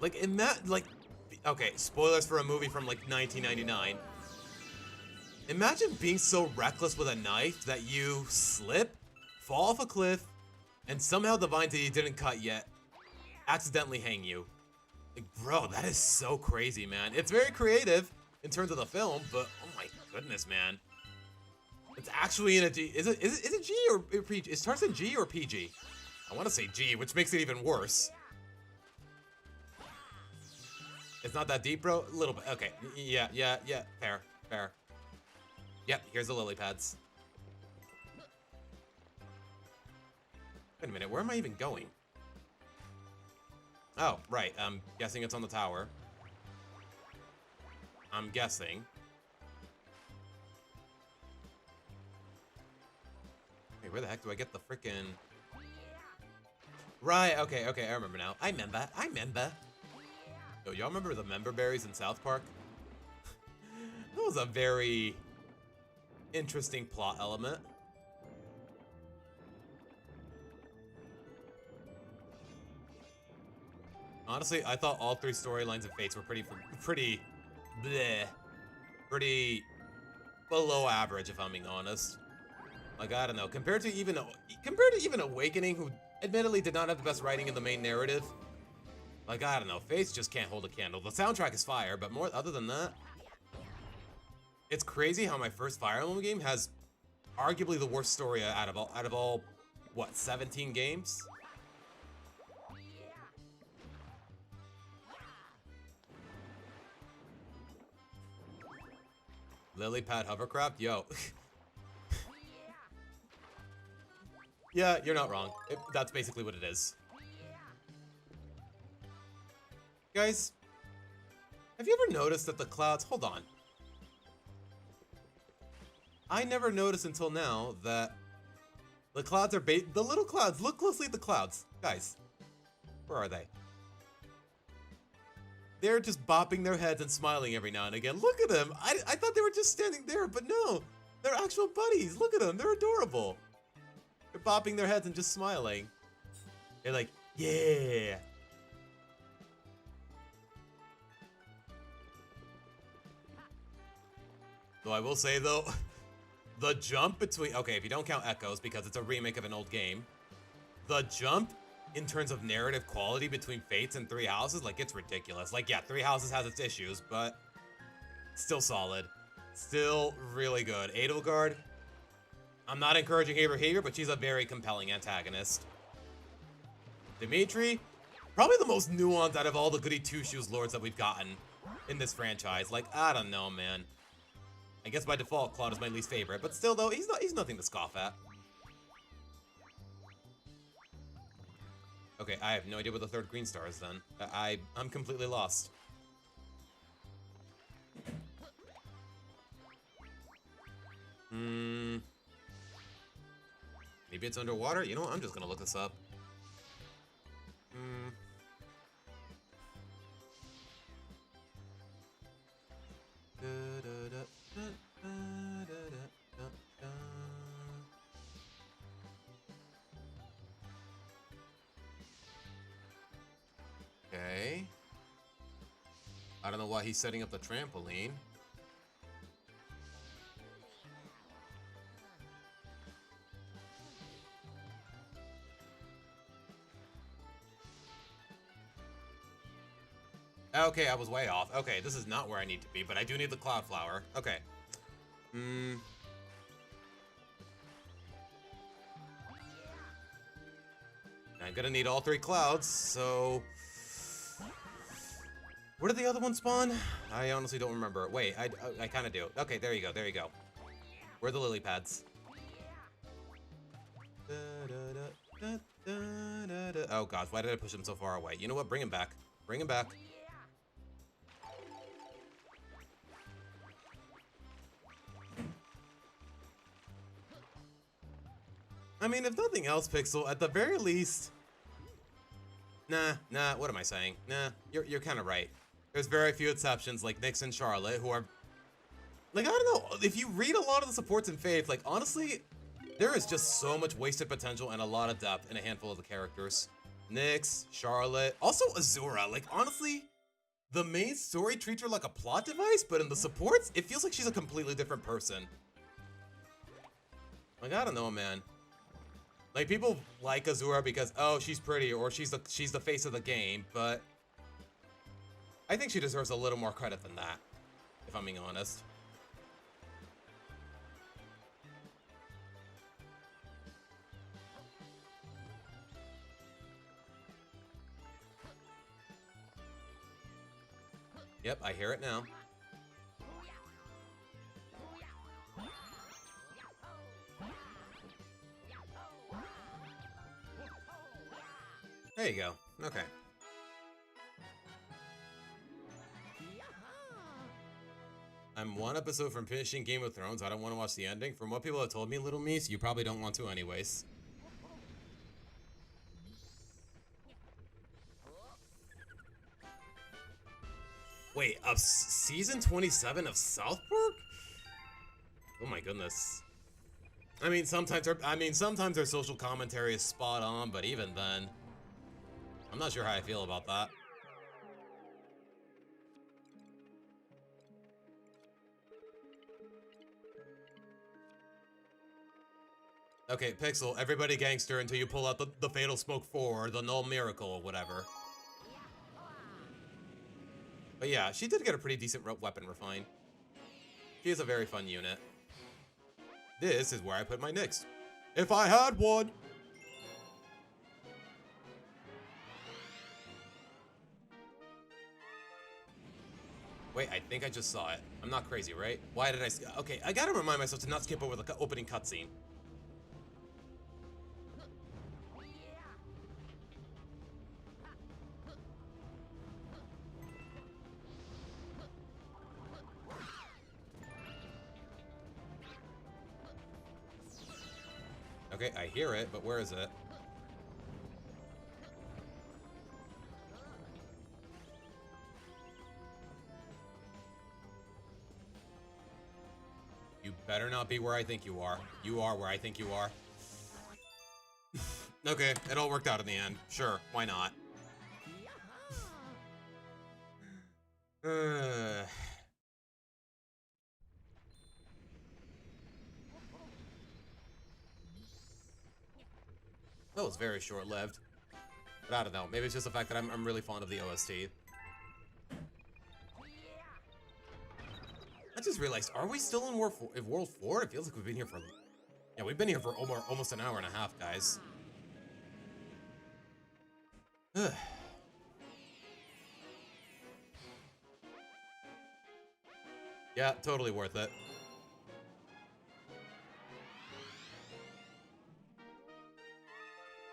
Like, in that, like, okay, spoilers for a movie from, like, 1999. Imagine being so reckless with a knife that you slip, fall off a cliff, and somehow the vines that you didn't cut yet accidentally hang you. Like, bro, that is so crazy, man. It's very creative in terms of the film, but oh my goodness, man. It's actually in a G. Is it G or PG? It starts in G or PG? I want to say G, which makes it even worse. It's not that deep, bro? A little bit. Okay. Yeah. Fair. Yep, here's the lily pads. Wait a minute, where am I even going? Oh, right. I'm guessing it's on the tower. I'm guessing. Hey, where the heck do I get the frickin'... Right, okay, I remember now. I remember. Yo, y'all remember the member berries in South Park? That was a very interesting plot element. Honestly, I thought all three storylines of Fates were pretty bleh. Pretty below average, if I'm being honest. Like, I don't know, compared to even Awakening, who admittedly did not have the best writing in the main narrative. Like, I don't know, Faith just can't hold a candle. The soundtrack is fire, but more other than that, it's crazy how my first Fire Emblem game has arguably the worst story out of all, what, 17 games? Lily pad hovercraft? Yo. Yeah, you're not wrong. That's basically what it is. Guys, have you ever noticed that the clouds... Hold on. I never noticed until now that the clouds are the little clouds. Look closely at the clouds. Guys, where are they? They're just bopping their heads and smiling every now and again. Look at them. I thought they were just standing there, but no. They're actual buddies. Look at them. They're adorable. They're bopping their heads and just smiling. They're like, yeah. Though I will say, though, the jump between... Okay, if you don't count Echoes because it's a remake of an old game, the jump in terms of narrative quality between Fates and Three Houses, like, it's ridiculous. Like, yeah, Three Houses has its issues, but still solid. Still really good. Edelgard, I'm not encouraging her behavior, but she's a very compelling antagonist. Dimitri, probably the most nuanced out of all the goody two-shoes lords that we've gotten in this franchise. Like, I don't know, man. I guess by default, Claude is my least favorite, but still, though, he's nothing to scoff at. Okay, I have no idea what the third green star is then. I'm completely lost. Maybe it's underwater? You know what? I'm just gonna look this up. Okay. I don't know why he's setting up the trampoline. Okay, I was way off. Okay, this is not where I need to be, but I do need the cloud flower. Okay. I'm gonna need all three clouds, so... Where did the other one spawn? I honestly don't remember. Wait, I kind of do. Okay, there you go, there you go. Where are the lily pads? Oh gosh, why did I push him so far away? You know what? Bring him back. Bring him back. I mean, if nothing else, Pixel, at the very least... Nah, what am I saying? Nah, you're kind of right. There's very few exceptions, like Nyx and Charlotte, who are... Like, I don't know, if you read a lot of the supports in Faith, like, honestly, there is just so much wasted potential and a lot of depth in a handful of the characters. Nyx, Charlotte, also Azura. Like, honestly, the main story treats her like a plot device, but in the supports, it feels like she's a completely different person. Like, I don't know, man. Like, people like Azura because, oh, she's pretty, or she's the face of the game, but I think she deserves a little more credit than that, if I'm being honest. Yep, I hear it now. There you go. Okay. I'm one episode from finishing Game of Thrones. I don't want to watch the ending. From what people have told me, Little Meese, you probably don't want to anyways. Wait, of season 27 of South Park? Oh my goodness. I mean, sometimes their social commentary is spot on, but even then, I'm not sure how I feel about that. Okay, Pixel, everybody gangster until you pull out the Fatal Smoke 4 or the Null Miracle or whatever. But yeah, she did get a pretty decent weapon refine. She is a very fun unit. This is where I put my Nyx. If I had one! Wait, I think I just saw it. I'm not crazy, right? Why did I... Okay, I gotta remind myself to not skip over the opening cutscene. Okay, I hear it, but where is it? You better not be where I think you are. You are where I think you are. Okay, it all worked out in the end. Sure, why not? That was very short-lived. But I don't know. Maybe it's just the fact that I'm really fond of the OST. I just realized, are we still in World 4? It feels like we've been here for... Yeah, we've been here for almost an hour and a half, guys. Yeah, totally worth it.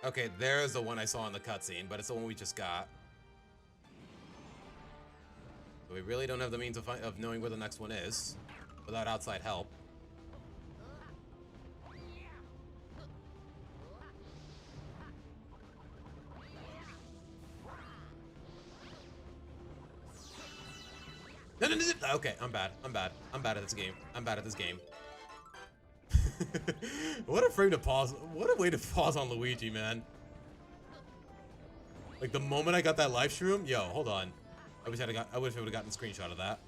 Okay, there's the one I saw in the cutscene, but it's the one we just got. So we really don't have the means of knowing where the next one is without outside help. No. Okay, I'm bad. I'm bad at this game. I'm bad at this game. What a frame to pause. What a way to pause on Luigi, man. Like the moment I got that live stream, yo, hold on. I wish I would have gotten a screenshot of that.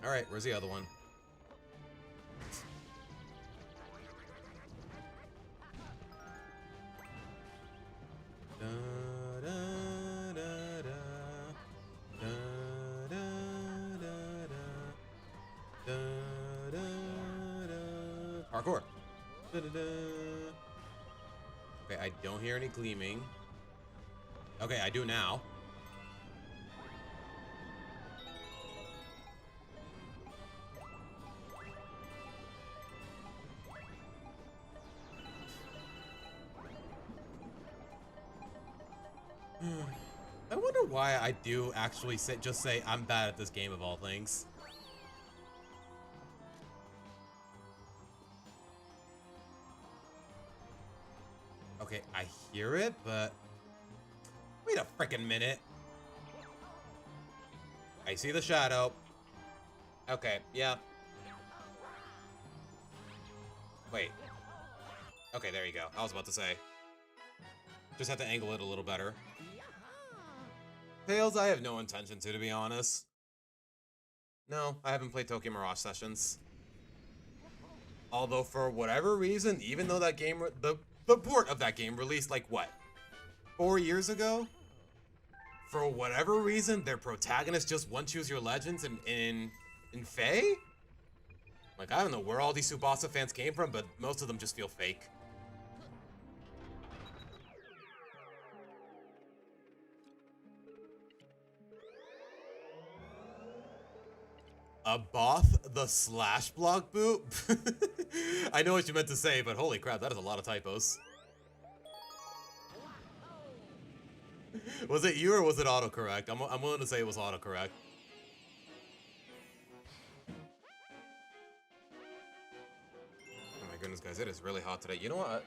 All right, where's the other one? Parkour. Okay, I don't hear any gleaming. Okay, I do now. I wonder why I do actually just say I'm bad at this game of all things. Okay, I hear it, but wait a frickin' minute. I see the shadow. Okay, yeah. Wait. Okay, there you go. I was about to say. Just have to angle it a little better. Tails, I have no intention to be honest. No, I haven't played Tokyo Mirage Sessions. Although, for whatever reason, even though that game, the port of that game released, like, what? 4 years ago? For whatever reason, their protagonist just one-choose your legends in Faye? Like, I don't know where all these Tsubasa fans came from, but most of them just feel fake. A Both the slash block boot? I know what you meant to say, but holy crap, that is a lot of typos. Was it you or was it autocorrect? I'm willing to say it was autocorrect. Oh my goodness, guys, it is really hot today. You know what?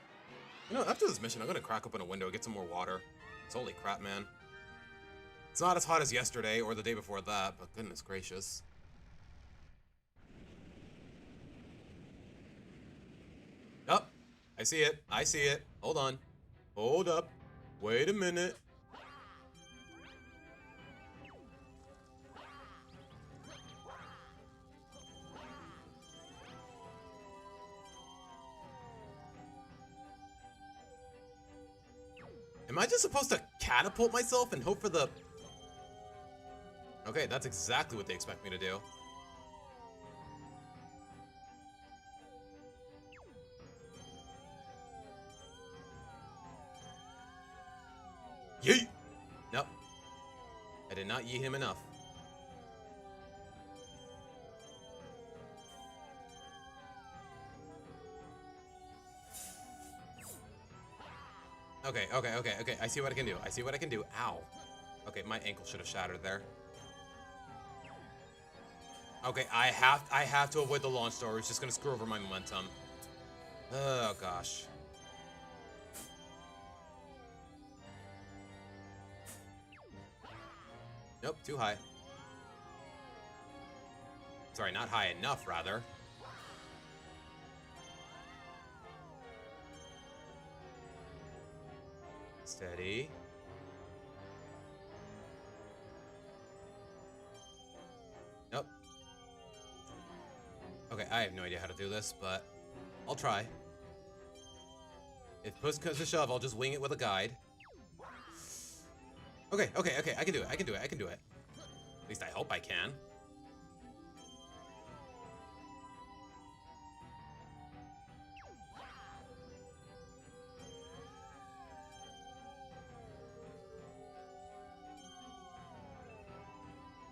You know, after this mission, I'm gonna crack open a window and get some more water. It's holy crap, man. It's not as hot as yesterday or the day before that, but goodness gracious. Oh, I see it. I see it. Hold on. Hold up. Wait a minute. Am I just supposed to catapult myself and hope for the... Okay, that's exactly what they expect me to do. Yeet! Nope. I did not yeet him enough. Okay. I see what I can do. Ow. Okay, my ankle should have shattered there. Okay, I have to avoid the launch door. It's just gonna screw over my momentum. Oh gosh. Nope, too high. Sorry, not high enough, rather. Steady. Nope. Okay, I have no idea how to do this, but I'll try. If push comes to shove, I'll just wing it with a guide. Okay, I can do it. At least I hope I can.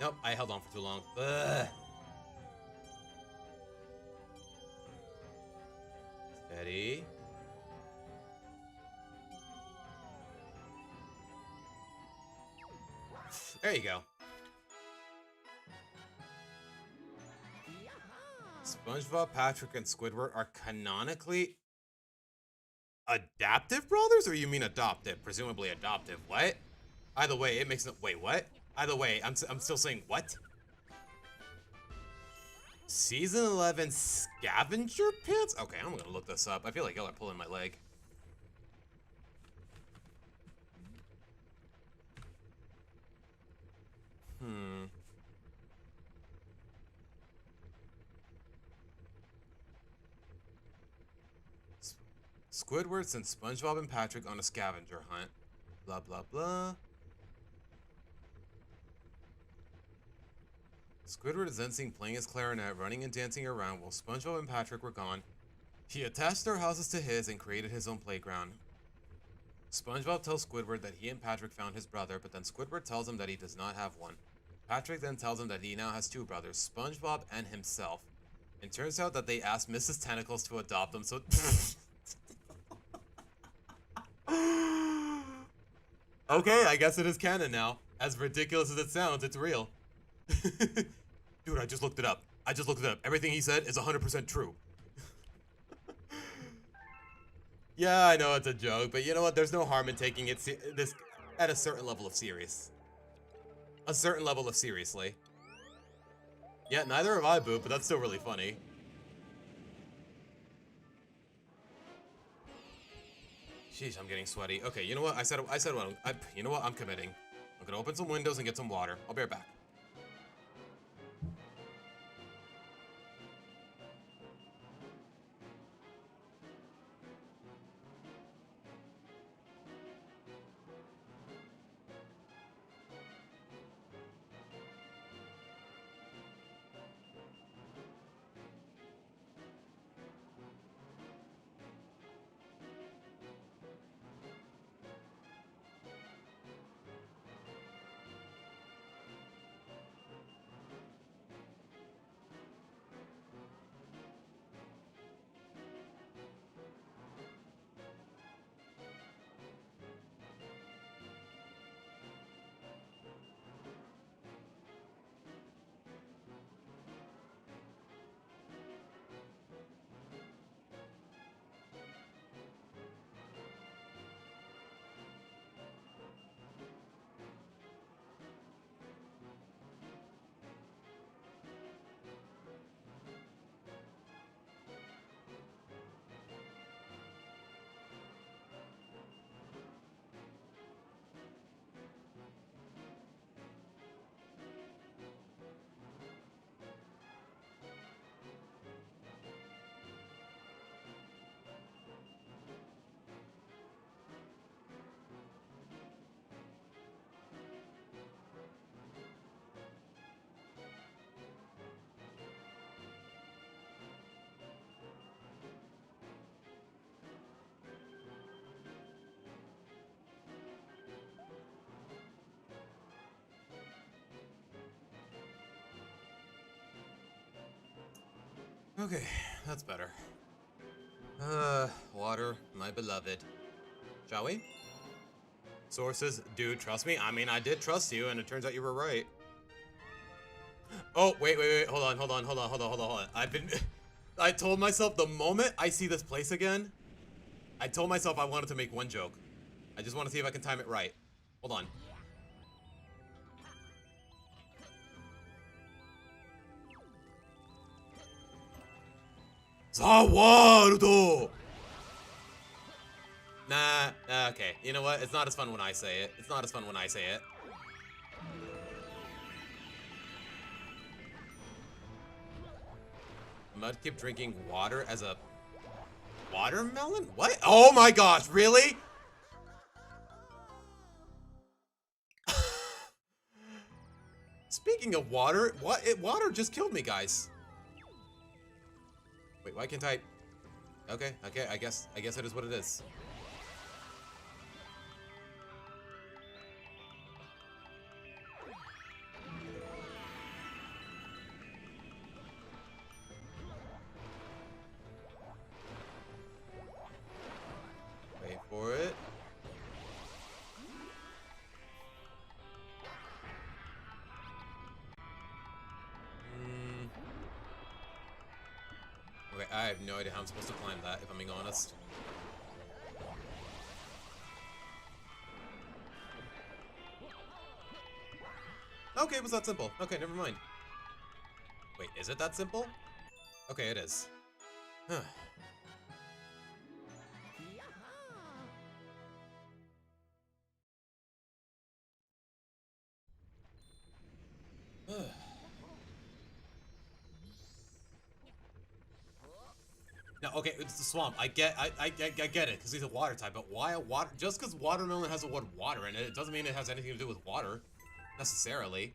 Nope, I held on for too long. Ugh. Steady. There you go. SpongeBob, Patrick, and Squidward are canonically adaptive brothers, or you mean adoptive? Presumably adoptive. What? Either way, it makes no. Wait, what? Either way, I'm still saying what? Season 11 scavenger pits? Okay, I'm gonna look this up. I feel like y'all are pulling my leg. Squidward sends SpongeBob and Patrick on a scavenger hunt. Blah, blah, blah. Squidward is then seen playing his clarinet, running and dancing around while SpongeBob and Patrick were gone. He attached their houses to his and created his own playground. SpongeBob tells Squidward that he and Patrick found his brother, but then Squidward tells him that he does not have one. Patrick then tells him that he now has two brothers, SpongeBob and himself. It turns out that they asked Mrs. Tentacles to adopt them, so... Okay, I guess it is canon now. As ridiculous as it sounds, it's real. Dude, I just looked it up. Everything he said is 100% true. Yeah, I know it's a joke, but you know what? There's no harm in taking it this at a certain level of serious. A certain level of seriously. Yeah, neither have I, Boo, but that's still really funny. Sheesh, I'm getting sweaty. Okay, you know what? You know what? I'm committing. I'm gonna open some windows and get some water. I'll be right back. Okay, that's better. Water, my beloved. Shall we? Sources do trust me. I mean, I did trust you, and it turns out you were right. Oh, wait. Hold on. I told myself the moment I see this place again, I told myself I wanted to make one joke. I just want to see if I can time it right. Hold on. Zawardo! Nah, okay. You know what? It's not as fun when I say it. Mudkip drinking water as a watermelon? What? Oh my gosh, really? Speaking of water, water just killed me, guys. Wait, why can't I? Okay, I guess it is what it is. Wait for it. Okay, I have no idea how I'm supposed to climb that, if I'm being honest. Okay, it was that simple. Okay, never mind. Wait, is it that simple? Okay, it is. Huh. No, okay, it's the swamp. I get it, because he's a water type, but why a water? Just because watermelon has the word water in it, it doesn't mean it has anything to do with water, necessarily.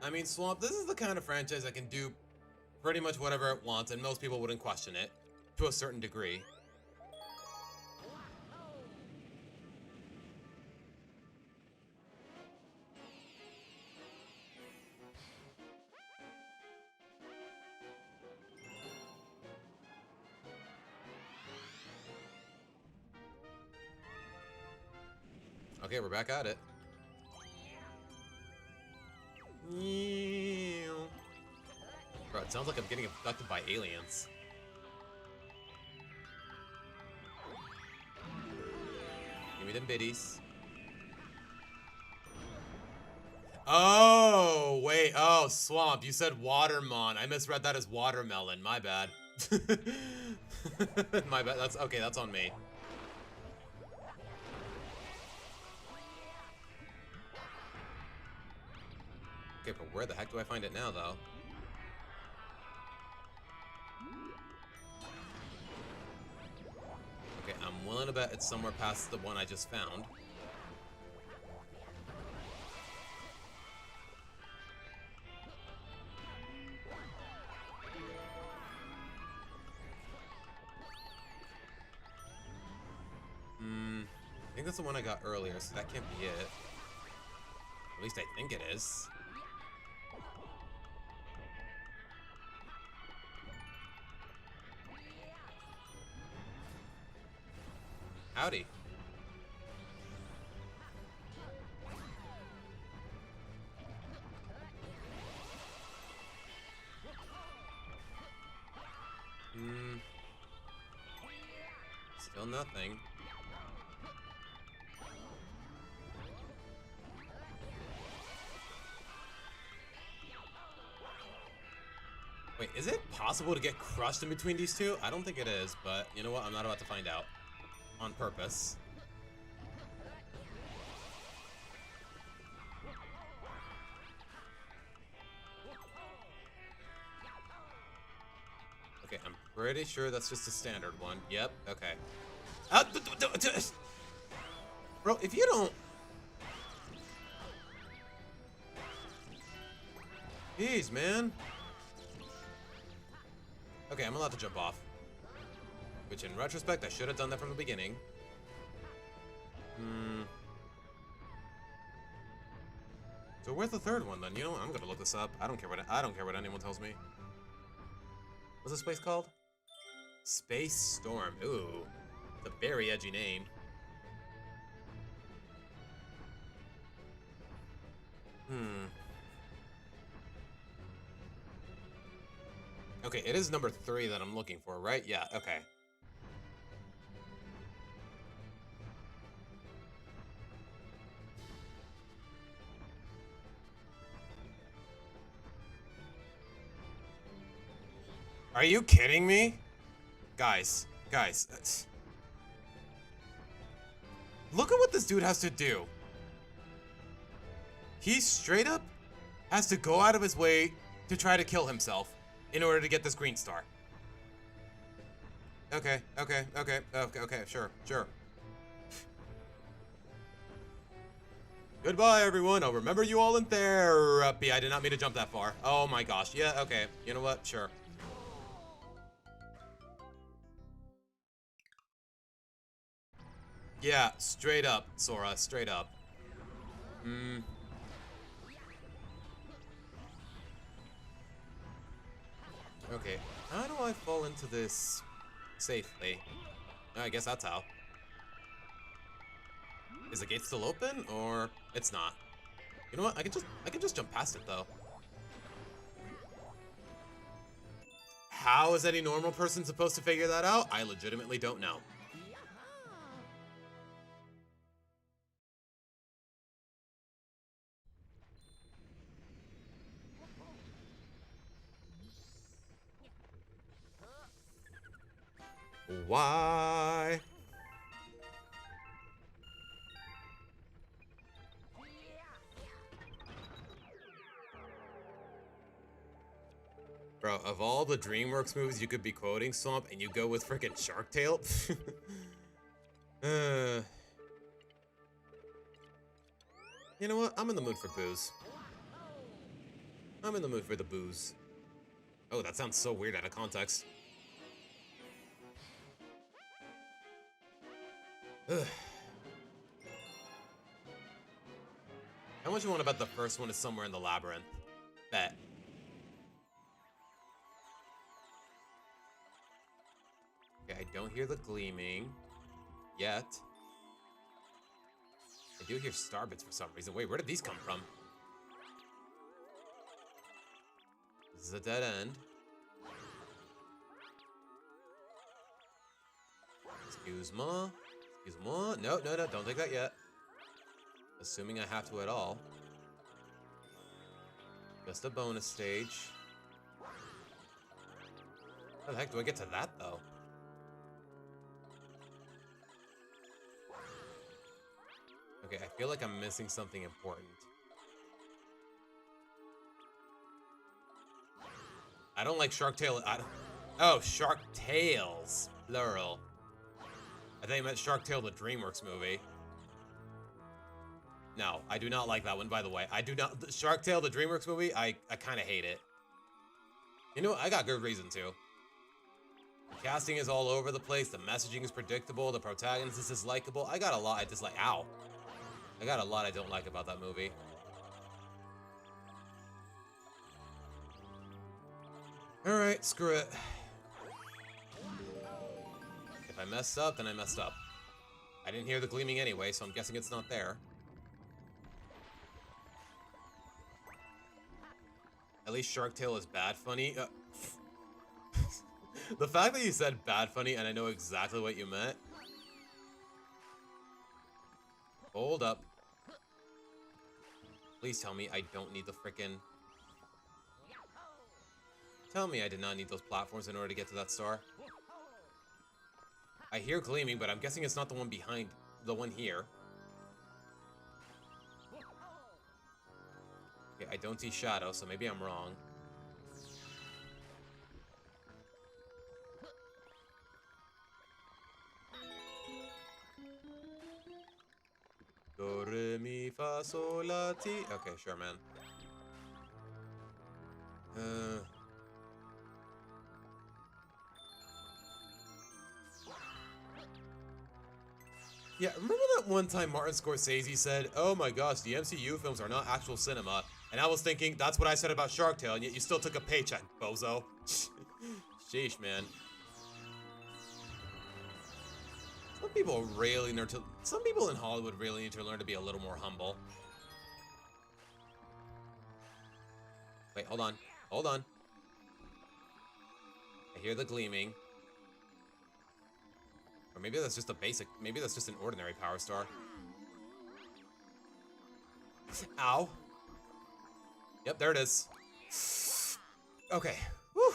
I mean, Swamp, this is the kind of franchise that can do pretty much whatever it wants, and most people wouldn't question it, to a certain degree. Okay, we're back at it. Bro, it sounds like I'm getting abducted by aliens. Give me them biddies. Oh, wait. Oh, Swamp. You said Watermon. I misread that as watermelon. My bad. My bad. That's okay. That's on me. Okay, but where the heck do I find it now, though? Okay, I'm willing to bet it's somewhere past the one I just found. I think that's the one I got earlier, so that can't be it. At least I think it is. Howdy. Still nothing. Wait, is it possible to get crushed in between these two? I don't think it is, but you know what? I'm not about to find out. On purpose. Okay, I'm pretty sure that's just a standard one. Yep, okay. Bro, if you don't... Jeez, man. Okay, I'm allowed to jump off. Which, in retrospect, I should have done that from the beginning. So where's the third one then? You know what? I'm gonna look this up. I don't care what anyone tells me. What's this place called? Space Storm. Ooh. It's a very edgy name. Okay, it is number 3 that I'm looking for, right? Yeah, okay. Are you kidding me? Guys. Look at what this dude has to do. He straight up has to go out of his way to try to kill himself in order to get this green star. Okay, sure. Goodbye, everyone. I'll remember you all in therapy. I did not mean to jump that far. Oh my gosh. Yeah, okay. You know what? Sure. Yeah, straight up, Sora. Straight up. Okay, how do I fall into this safely? I guess that's how. Is the gate still open, or it's not? You know what? I can just jump past it though. How is any normal person supposed to figure that out? I legitimately don't know. Why? Bro, of all the DreamWorks movies you could be quoting, Swamp, and you go with frickin' Shark Tale? You know what? I'm in the mood for booze. I'm in the mood for the booze. Oh, that sounds so weird out of context. Ugh. How much you want to bet the first one is somewhere in the labyrinth? Bet. Okay, I don't hear the gleaming yet. I do hear starbits for some reason. Wait, where did these come from? This is a dead end. Excuse me. No, don't take that yet. Assuming I have to at all. Just a bonus stage. How the heck do I get to that, though? Okay, I feel like I'm missing something important. I don't like Shark Tale. Oh, Shark Tales, plural. I think I meant Shark Tale, the DreamWorks movie. No, I do not like that one, by the way. I do not. Shark Tale, the DreamWorks movie, I kind of hate it. You know, I got good reason to. The casting is all over the place. The messaging is predictable. The protagonist is likable. I got a lot I dislike. Ow. I got a lot I don't like about that movie. Alright, screw it. If I messed up, then I messed up. I didn't hear the gleaming anyway, so I'm guessing it's not there. At least Shark Tale is bad funny. The fact that you said bad funny and I know exactly what you meant. Hold up. Please tell me I don't need the frickin'... Tell me I did not need those platforms in order to get to that star. I hear gleaming, but I'm guessing it's not the one behind the one here. Okay, I don't see shadow, so maybe I'm wrong. Do, re, mi, fa, sol, la, ti. Okay, sure, man. Yeah, remember that one time Martin Scorsese said, "Oh my gosh, the MCU films are not actual cinema." And I was thinking, that's what I said about Shark Tale, and yet you still took a paycheck, bozo. Sheesh, man. Some people in Hollywood really need to learn to be a little more humble. Wait, hold on. Hold on. I hear the gleaming. Or maybe that's just maybe that's just an ordinary power star. Ow. Yep, there it is. Okay. Whew.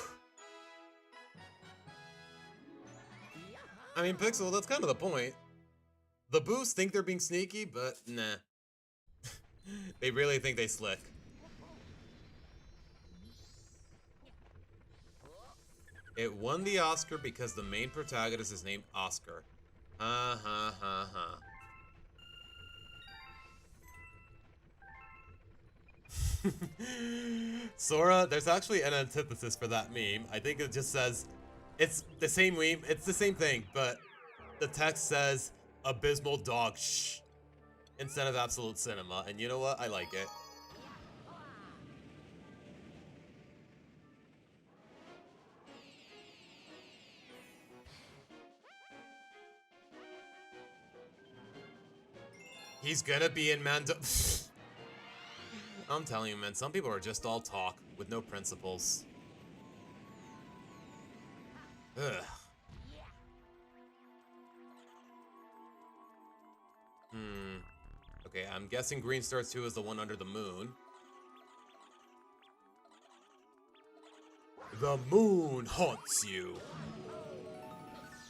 I mean, Pixel, that's kind of the point. The Boos think they're being sneaky, but nah. They really think they slick. It won the Oscar because the main protagonist is named Oscar. Ha ha ha ha. Sora, there's actually an antithesis for that meme. I think it just says, it's the same meme, it's the same thing, but the text says, abysmal dog shh, instead of absolute cinema. And you know what? I like it. He's gonna be in Mando. I'm telling you, man, some people are just all talk with no principles. Ugh. Okay, I'm guessing Green Star 2 is the one under the moon. The moon haunts you.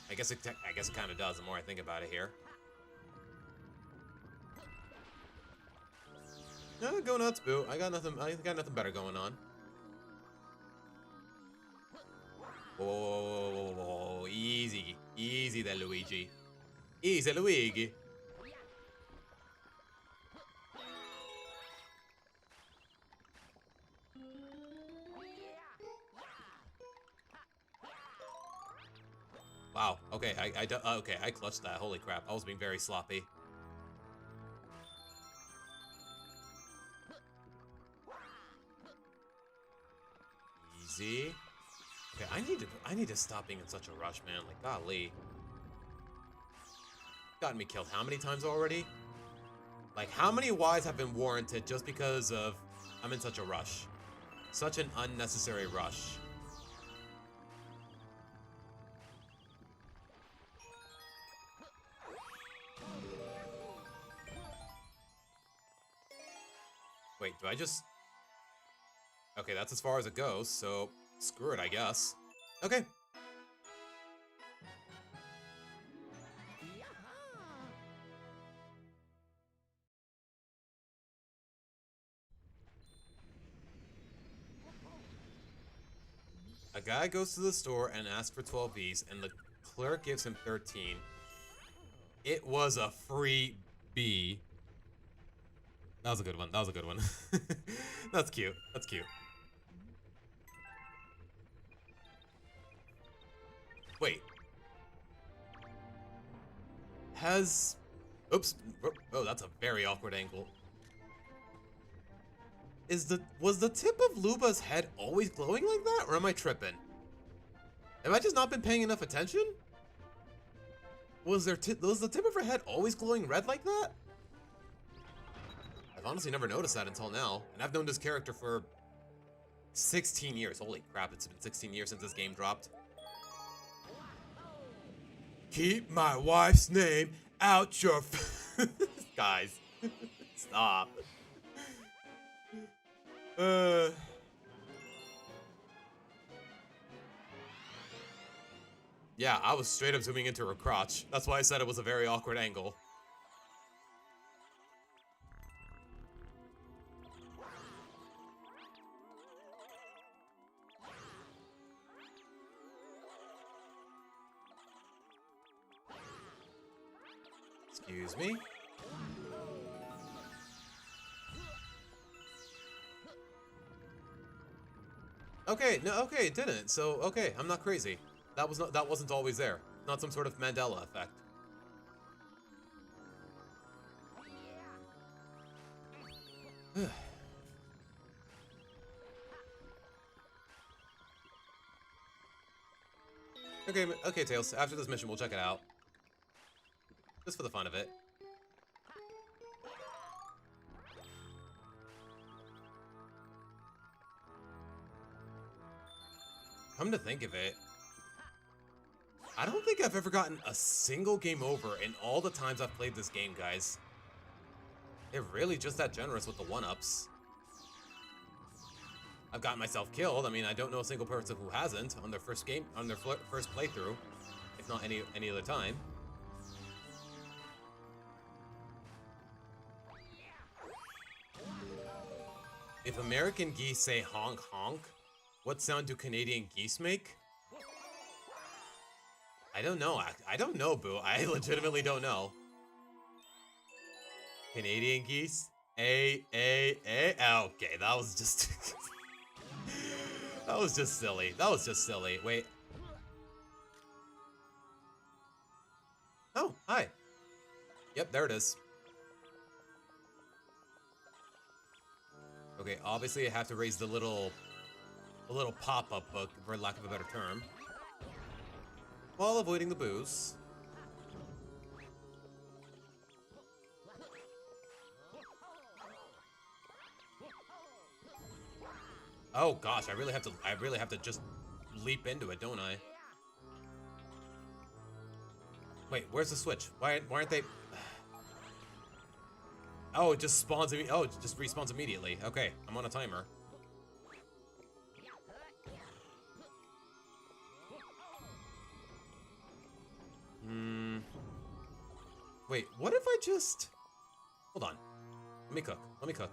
I guess it kind of does the more I think about it here. No, go nuts, boo. I got nothing better going on. Whoa, easy there, Luigi. Easy, Luigi. Wow. Okay, I clutched that. Holy crap! I was being very sloppy. Easy. Okay, I need to stop being in such a rush, man. Like, golly. Gotten me killed how many times already? Like, how many Ys have been warranted just because of I'm in such a rush? Such an unnecessary rush. Wait, do I just... Okay, that's as far as it goes, so screw it, I guess. Okay. A guy goes to the store and asks for 12 Vs, and the clerk gives him 13. It was a free B. That was a good one. That was a good one. That's cute. That's cute. Wait. Oops. Oh, that's a very awkward angle. Was the tip of Luba's head always glowing like that, or am I tripping? Have I just not been paying enough attention? Was the tip of her head always glowing red like that? I've honestly never noticed that until now, and I've known this character for 16 years. Holy crap, it's been 16 years since this game dropped. Keep my wife's name out your guys. Stop. Yeah, I was straight up zooming into her crotch. That's why I said it was a very awkward angle. Excuse me? Okay, no, okay, it didn't. So, okay, I'm not crazy. That wasn't always there. Not some sort of Mandela effect. Okay, Tails. After this mission, we'll check it out. Just for the fun of it. Come to think of it, I don't think I've ever gotten a single game over in all the times I've played this game, guys. They're really just that generous with the one-ups. I've gotten myself killed. I mean, I don't know a single person who hasn't on their first game, on their first playthrough, if not any other time. If American geese say honk honk, what sound do Canadian geese make? I don't know. I don't know, Boo. I legitimately don't know. Canadian geese? A. Okay, that was just... that was just silly. That was just silly. Wait. Oh, hi. Yep, there it is. Okay, obviously I have to raise the little pop-up book, for lack of a better term, while avoiding the booze. Oh gosh, I really have to just leap into it, don't I? Wait, where's the switch? Why aren't they? Oh, it just spawns. Oh, it just respawns immediately. Okay, I'm on a timer. Wait, what if I just... Hold on. Let me cook. Let me cook.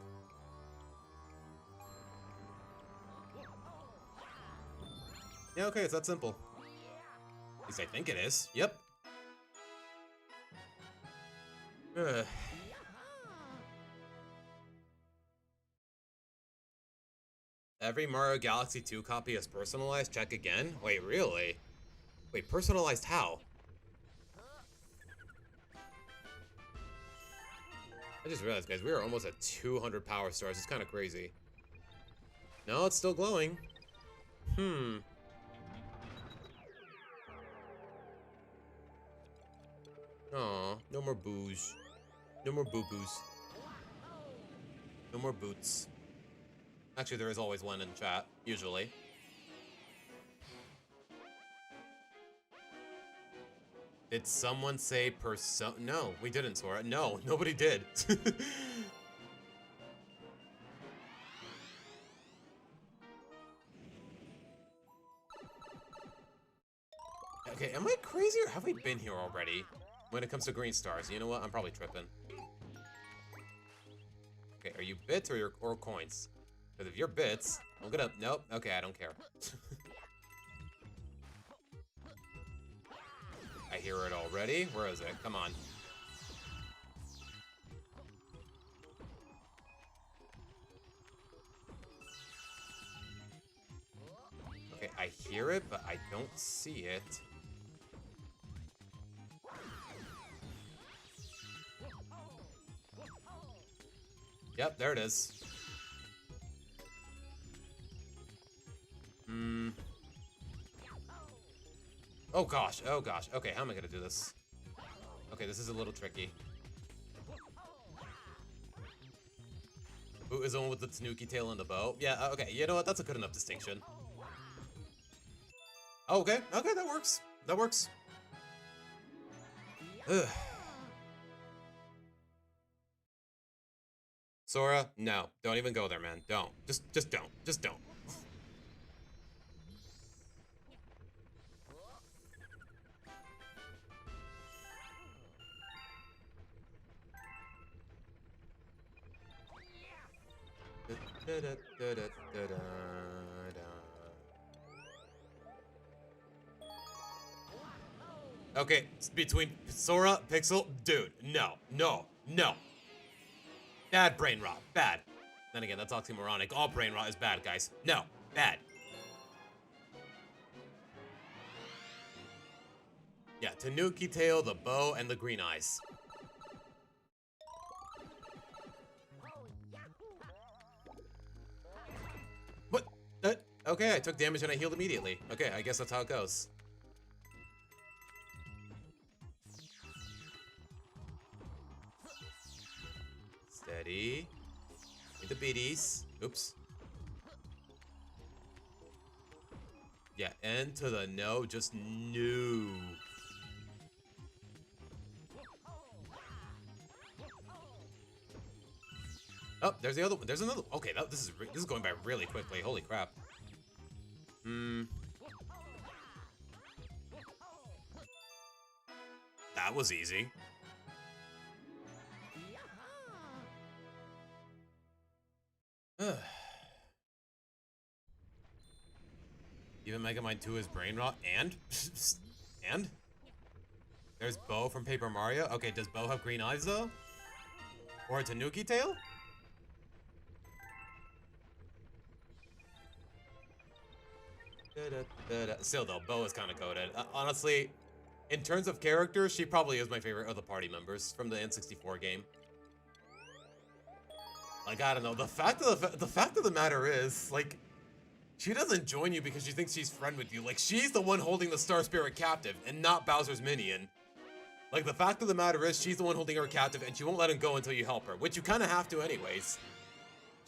Yeah, okay, it's that simple. At least I think it is. Yep. Ugh. Every Mario Galaxy 2 copy is personalized? Check again? Wait, really? Wait, personalized how? I just realized, guys, we are almost at 200 power stars. It's kind of crazy. No, it's still glowing. Aw, no more booze. No more boo-boos. No more boots. Actually, there is always one in chat, usually. Did someone say No, we didn't, Sora. No, nobody did. Okay, am I crazy or have we been here already? When it comes to green stars, you know what? I'm probably tripping. Okay, are you bits or coins? Because if you're bits, I'm gonna... Nope. Okay, I don't care. I hear it already. Where is it? Come on. Okay, I hear it, but I don't see it. Yep, there it is. Oh gosh, oh gosh. Okay, how am I gonna do this? Okay, this is a little tricky. Who is the one with the Tanuki tail and the bow? Yeah, okay, you know what? That's a good enough distinction. Oh, okay, okay, that works. That works. Ugh. Sora, no. Don't even go there, man. Don't. Just don't. Just don't. Okay, between Sora, Pixel, dude, no. Bad brain rot, bad. Then again, that's oxymoronic. All brain rot is bad, guys. No, bad. Yeah, Tanuki tail, the bow, and the green eyes. Okay, I took damage and I healed immediately. Okay, I guess that's how it goes. Steady. Need the biddies. Oops. Yeah, N to the no, just no. Oh, there's the other one. There's another. Okay, this is going by really quickly. Holy crap. That was easy. Even Mega Mind 2 is brain rot and and there's Bo from Paper Mario. Okay, does Bo have green eyes though? Or a Tanuki tail? Still though, Bo is kind of coded. Honestly, in terms of character, she probably is my favorite of the party members from the N64 game. Like, I don't know. The fact of the matter is, like, she doesn't join you because she thinks she's friend with you. Like, she's the one holding the Star Spirit captive and not Bowser's minion. Like, the fact of the matter is, she's the one holding her captive and she won't let him go until you help her, which you kind of have to anyways.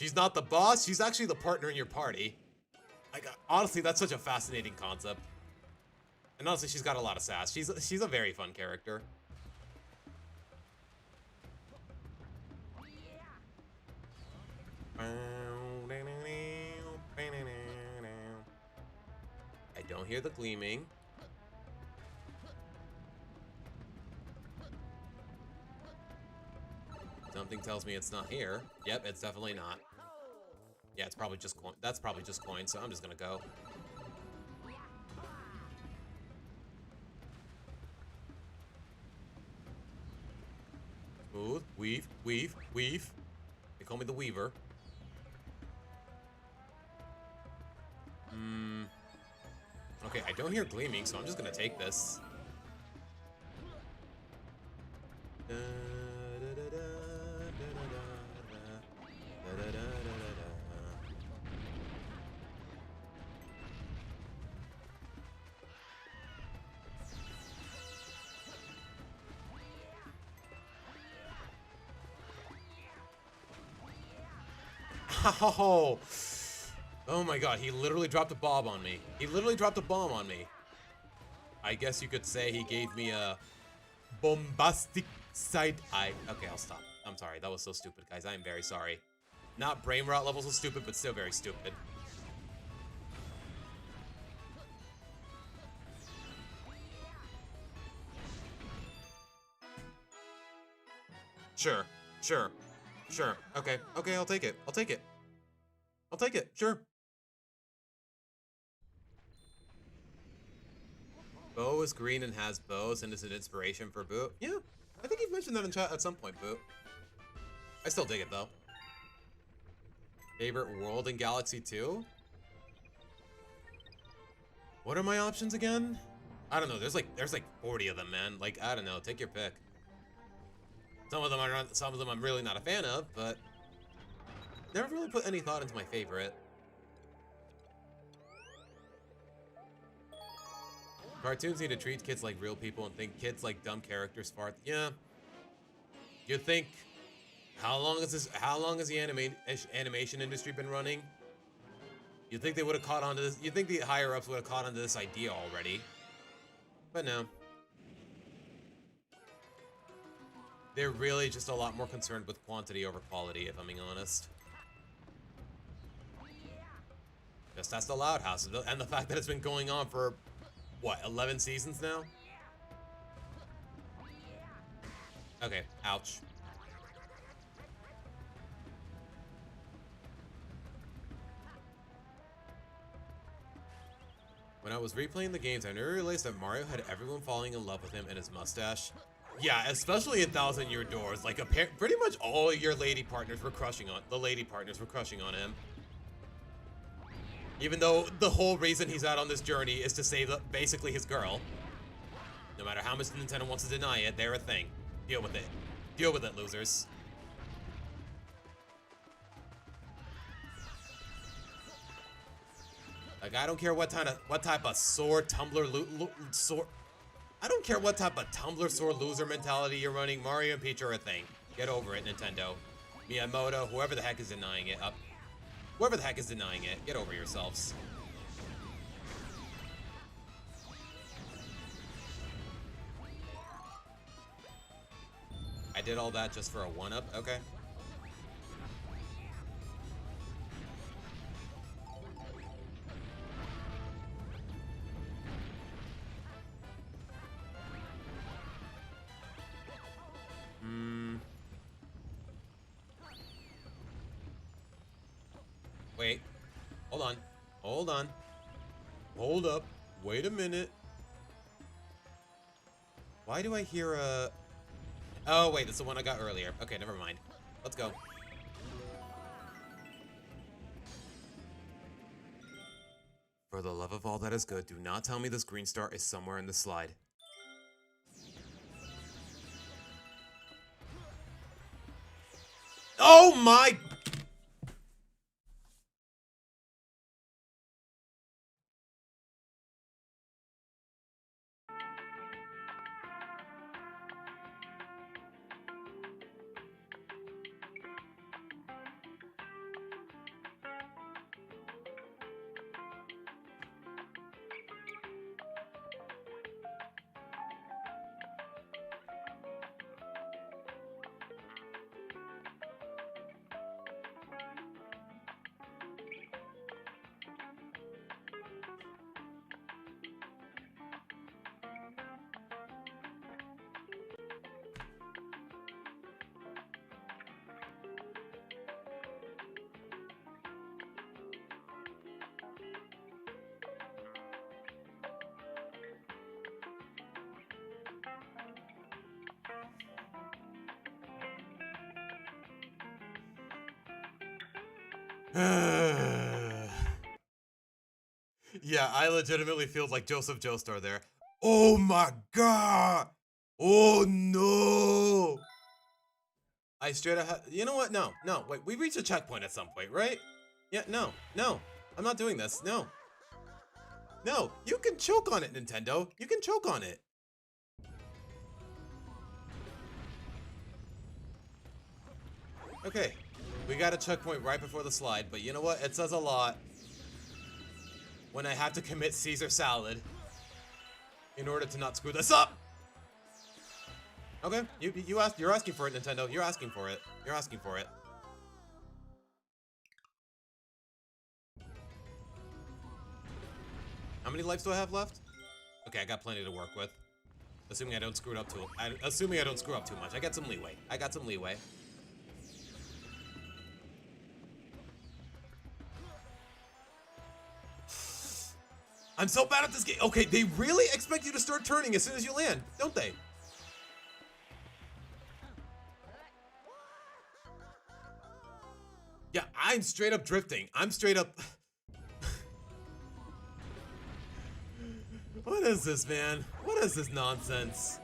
She's not the boss. She's actually the partner in your party. Like, honestly, that's such a fascinating concept. And honestly, she's got a lot of sass. She's a very fun character. I don't hear the gleaming. Something tells me it's not here. Yep, it's definitely not. Yeah, it's probably just coin. That's probably just coin, so I'm just gonna go. Smooth, weave, weave, weave. They call me the Weaver. Okay, I don't hear gleaming, so I'm just gonna take this. Oh, oh my god, he literally dropped a bomb on me. He literally dropped a bomb on me. I guess you could say he gave me a bombastic side eye. Okay, I'll stop. I'm sorry, that was so stupid, guys. I am very sorry. Not brain rot levels of stupid, but still very stupid. Sure, sure, sure. Okay, okay, I'll take it. I'll take it. I'll take it, sure. Bo is green and has bows and is an inspiration for Boo. Yeah, I think you've mentioned that in chat at some point, Boo. I still dig it though. Favorite world in Galaxy 2? What are my options again? I don't know. There's like 40 of them, man. Like, I don't know. Take your pick. Some of them I'm really not a fan of, but never really put any thought into my favorite. Cartoons need to treat kids like real people and think kids like dumb characters fart. Yeah. You think, how long has the animation industry been running? You'd think they would have caught on to this. You'd think the higher ups would have caught on to this idea already. But no. They're really just a lot more concerned with quantity over quality, if I'm being honest. Just ask the Loud House, and the fact that it's been going on for, what, 11 seasons now? Okay, ouch. When I was replaying the games, I never realized that Mario had everyone falling in love with him and his mustache. Yeah, especially in Thousand Year Doors. Like, pretty much all your lady partners were crushing on him. Even though the whole reason he's out on this journey is to save basically his girl. No matter how much Nintendo wants to deny it, they're a thing. Deal with it. Deal with it, losers. Like, I don't care what type of sore tumbler sore. I don't care what type of tumbler sore loser mentality you're running. Mario and Peach are a thing. Get over it, Nintendo. Miyamoto, whoever the heck is denying it. Whoever the heck is denying it, get over yourselves. I did all that just for a 1-up? Okay. Wait. Hold on. Hold on. Hold up. Wait a minute. Why do I hear a... Oh, wait, that's the one I got earlier. Okay, never mind. Let's go. For the love of all that is good, do not tell me this green star is somewhere in the slide. Oh my... Yeah, I legitimately feel like Joseph Joestar there. Oh my god! Oh no! I straight up you know what? No, wait, we reached a checkpoint at some point, right? Yeah, no, I'm not doing this, no. No, you can choke on it, Nintendo. You can choke on it. Okay, we got a checkpoint right before the slide, but you know what? It says a lot when I have to commit Caesar salad in order to not screw this up. Okay, you're asking for it, Nintendo. You're asking for it. You're asking for it. How many lives do I have left? Okay, I got plenty to work with. Assuming I don't screw it up too. Assuming I don't screw up too much. I got some leeway. I got some leeway. I'm so bad at this game. Okay, they really expect you to start turning as soon as you land, don't they? Yeah, I'm straight up drifting. I'm straight up... What is this, man? What is this nonsense?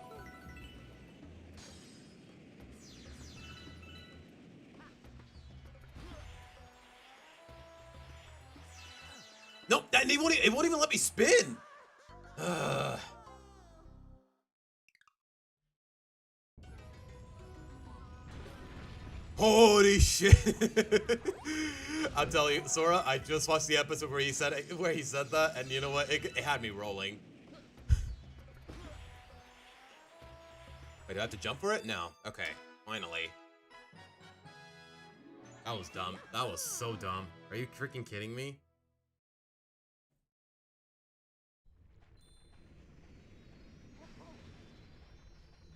Nope, it won't even let me spin. Holy shit! I'll tell you, Sora. I just watched the episode where he said that, and you know what? It had me rolling. Wait, do I have to jump for it? No. Okay, finally. That was dumb. That was so dumb. Are you freaking kidding me?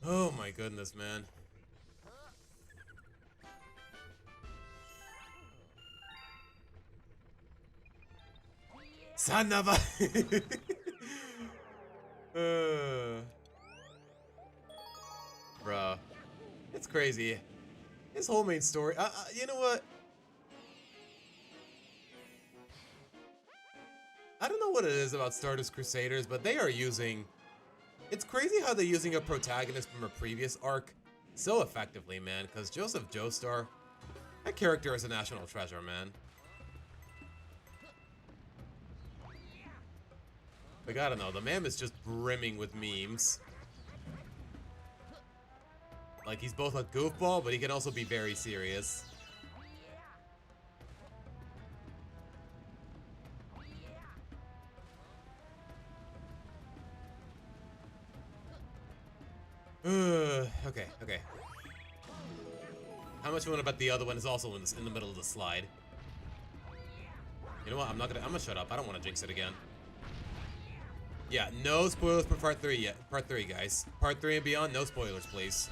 Oh my goodness, man. Son of a... Bruh. It's crazy. His whole main story... you know what? I don't know what it is about Stardust Crusaders, but they are using... It's crazy how they're using a protagonist from a previous arc so effectively, man, because Joseph Joestar, that character is a national treasure, man. Like, I don't know, the meme is just brimming with memes. Like, he's both a goofball, but he can also be very serious. Okay. How much you want to bet the other one is also in the middle of the slide? You know what? I'm gonna shut up. I don't want to jinx it again. Yeah, no spoilers for part 3 yet. Part 3, guys. Part 3 and beyond, no spoilers, please.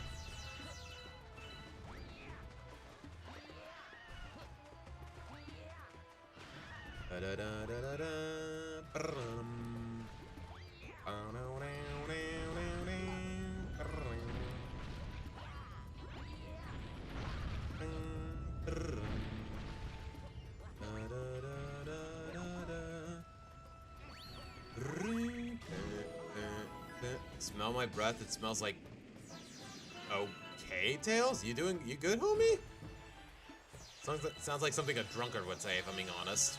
Smell my breath, it smells like... Okay, Tails? You good, homie? Sounds like something a drunkard would say, if I'm being honest.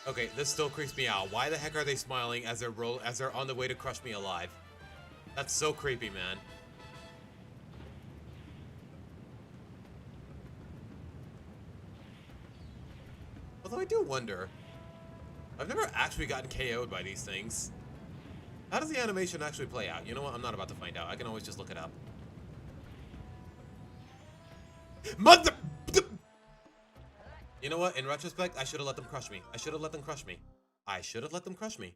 Okay, this still creeps me out. Why the heck are they smiling as they're on the way to crush me alive? That's so creepy, man. Although I do wonder, I've never actually gotten KO'd by these things. How does the animation actually play out? You know what? I'm not about to find out. I can always just look it up. Mother... You know what? In retrospect, I should have let them crush me. I should have let them crush me.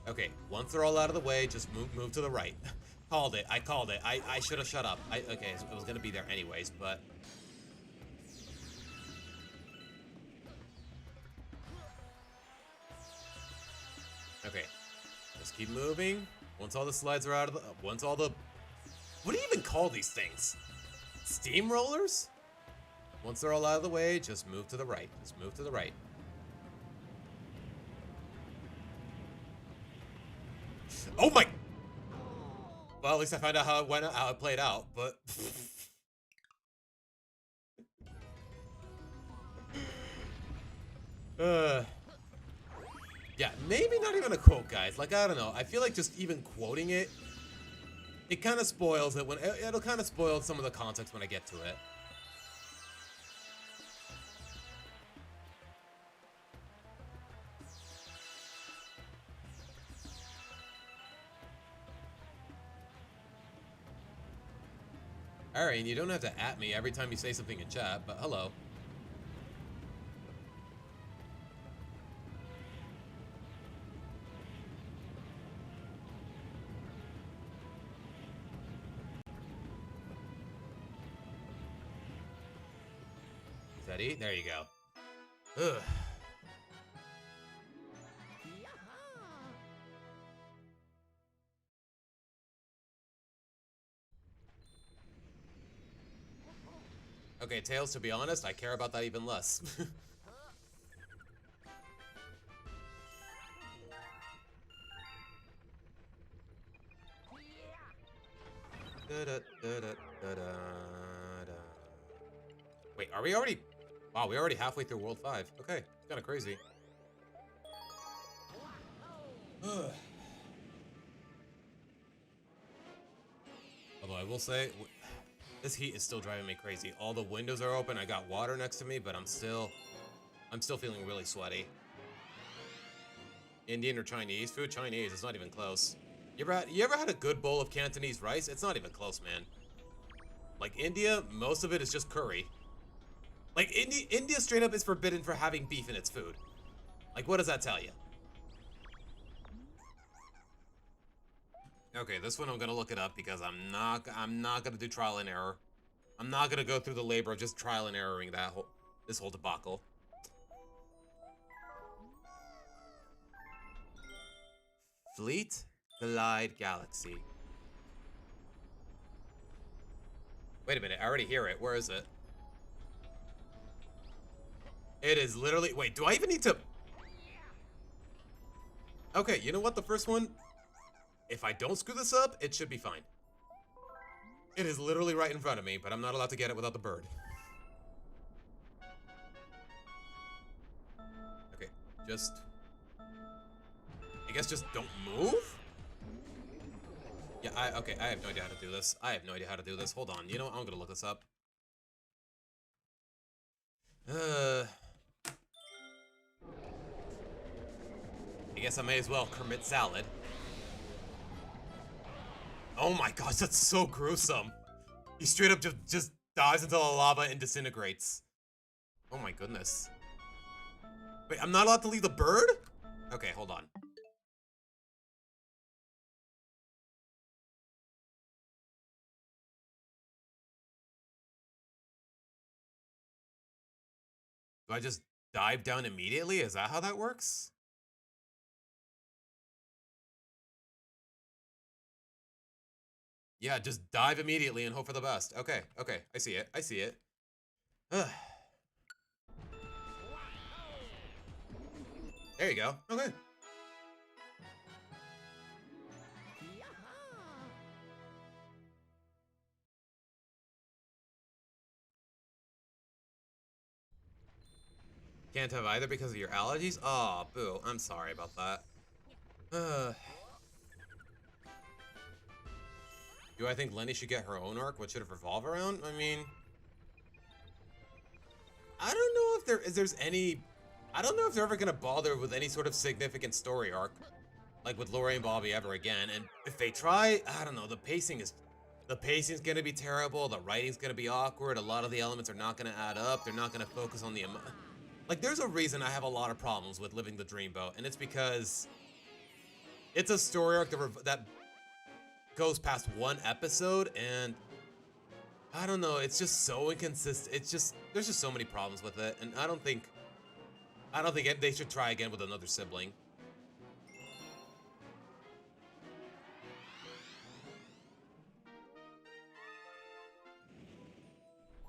Okay, once they're all out of the way, just move to the right. Called it. I called it. I should have shut up. Okay, it was gonna be there anyways, but... Okay, just keep moving. Once all the slides are out of the... Once all the... What do you even call these things? Steamrollers? Once they're all out of the way, just move to the right. Just move to the right. Oh my... Well, at least I found out how it played out, but... Yeah, maybe not even a quote, guys. Like, I don't know. I feel like just even quoting it, it kind of spoils it. It'll kind of spoil some of the context when I get to it. Alright, and you don't have to at me every time you say something in chat, but hello. Is that E? There you go. Ugh. Okay, Tails, to be honest, I care about that even less. Wait, are we already... Wow, we're already halfway through World 5. Okay, kind of crazy. Although I will say... This heat is still driving me crazy. All the windows are open. I got water next to me, but I'm still feeling really sweaty. Indian or Chinese food? Chinese. It's not even close. You ever had a good bowl of Cantonese rice? It's not even close, man. Like India, most of it is just curry. Like India straight up is forbidden for having beef in its food. Like, what does that tell you? Okay, this one I'm gonna look it up because I'm not gonna do trial and error. I'm not gonna go through the labor of just trial and erroring this whole debacle. Fleet Glide Galaxy. Wait a minute, I already hear it. Where is it? It is literally... Wait, do I even need to... Okay, you know what? The first one... If I don't screw this up, it should be fine. It is literally right in front of me, but I'm not allowed to get it without the bird. Just... I guess just don't move? Yeah, okay, I have no idea how to do this. I have no idea how to do this. Hold on, you know what? I'm gonna look this up. I guess I may as well commit salad. Oh my gosh, that's so gruesome. He straight up just dives into the lava and disintegrates. Oh my goodness. Wait, I'm not allowed to leave the bird? Okay, hold on. Do I just dive down immediately? Is that how that works? Yeah, just dive immediately and hope for the best. Okay, okay, I see it. I see it. Ugh. There you go. Okay. Can't have either because of your allergies? Aw, boo. I'm sorry about that. Do I think Lenny should get her own arc? What should it revolve around? I mean... I don't know if there's any... I don't know if they're ever gonna bother with any sort of significant story arc. Like with Lori and Bobby ever again. And if they try, I don't know, the pacing's gonna be terrible, the writing's gonna be awkward, a lot of the elements are not gonna add up, they're not gonna focus on the... Like, there's a reason I have a lot of problems with Living the Dreamboat, and it's because it's a story arc that goes past one episode, and I don't know, it's just so inconsistent. It's just, there's just so many problems with it, and I don't think they should try again with another sibling.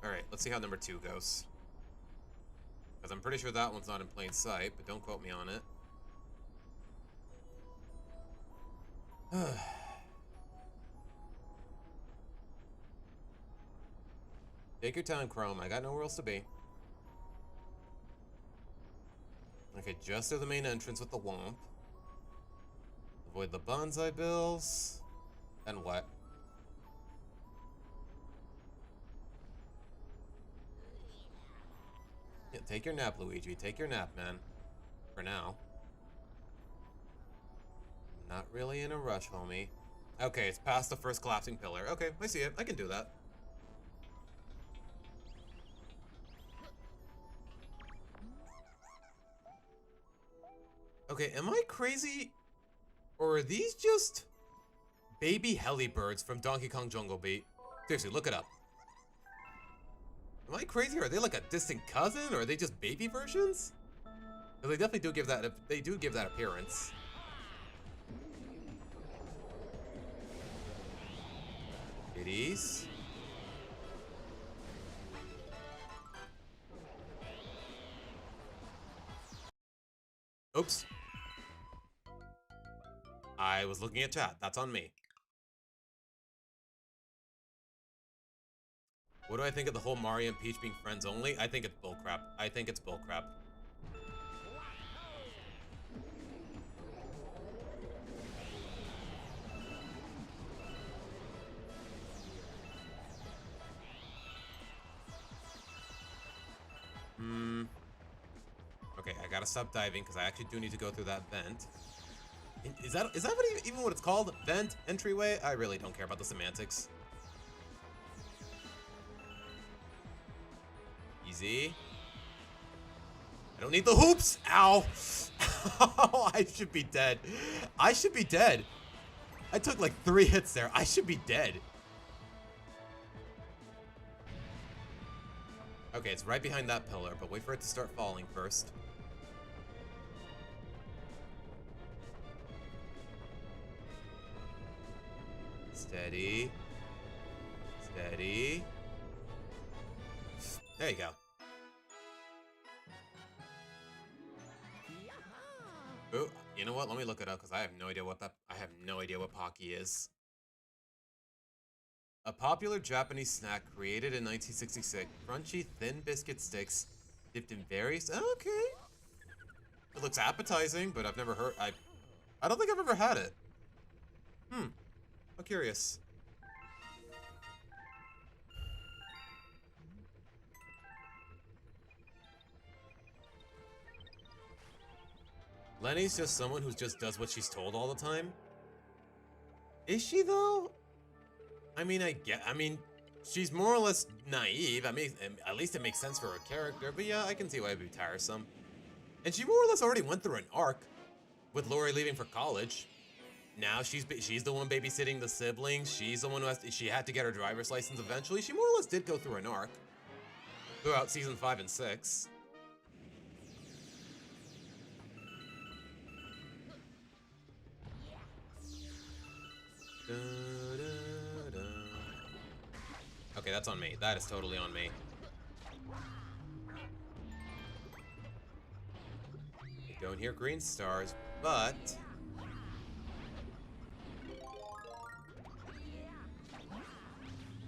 Alright, let's see how number 2 goes. Because I'm pretty sure that one's not in plain sight, but don't quote me on it. Take your time, Chrome. I got nowhere else to be. Okay, just to the main entrance with the womp. Avoid the bonsai bills. And what? Yeah, take your nap, Luigi. Take your nap, man. For now. Not really in a rush, homie. Okay, it's past the first collapsing pillar. Okay, I see it. I can do that. Okay, am I crazy? Or are these just baby helibirds from Donkey Kong Jungle Beat? Seriously, look it up. Am I crazy? Are they like a distant cousin, or are they just baby versions? Because they definitely do give that. They do give that appearance. Kitties. Oops. I was looking at chat. That's on me. What do I think of the whole Mario and Peach being friends only? I think it's bullcrap. I think it's bullcrap. Okay, I gotta stop diving because I actually do need to go through that vent. Is that even what it's called? Vent? Entryway? I really don't care about the semantics. Easy. I don't need the hoops! Ow! Oh, I should be dead. I should be dead. I took like 3 hits there. I should be dead. Okay, it's right behind that pillar, but wait for it to start falling first. Steady. Steady. There you go. Ooh, you know what? Let me look it up because I have no idea what Pocky is. A popular Japanese snack created in 1966. Crunchy, thin biscuit sticks dipped in various... Okay. It looks appetizing, but I've never heard. I don't think I've ever had it. I'm curious. Lenny's just someone who just does what she's told all the time. Is she though? I mean, she's more or less naive. I mean, at least it makes sense for her character. But yeah, I can see why it'd be tiresome. And she more or less already went through an arc with Lori leaving for college. Now she's the one babysitting the siblings. She's the one who she had to get her driver's license eventually. She more or less did go through an arc throughout season 5 and 6. Okay, that's on me. That is totally on me. I don't hear green stars, but...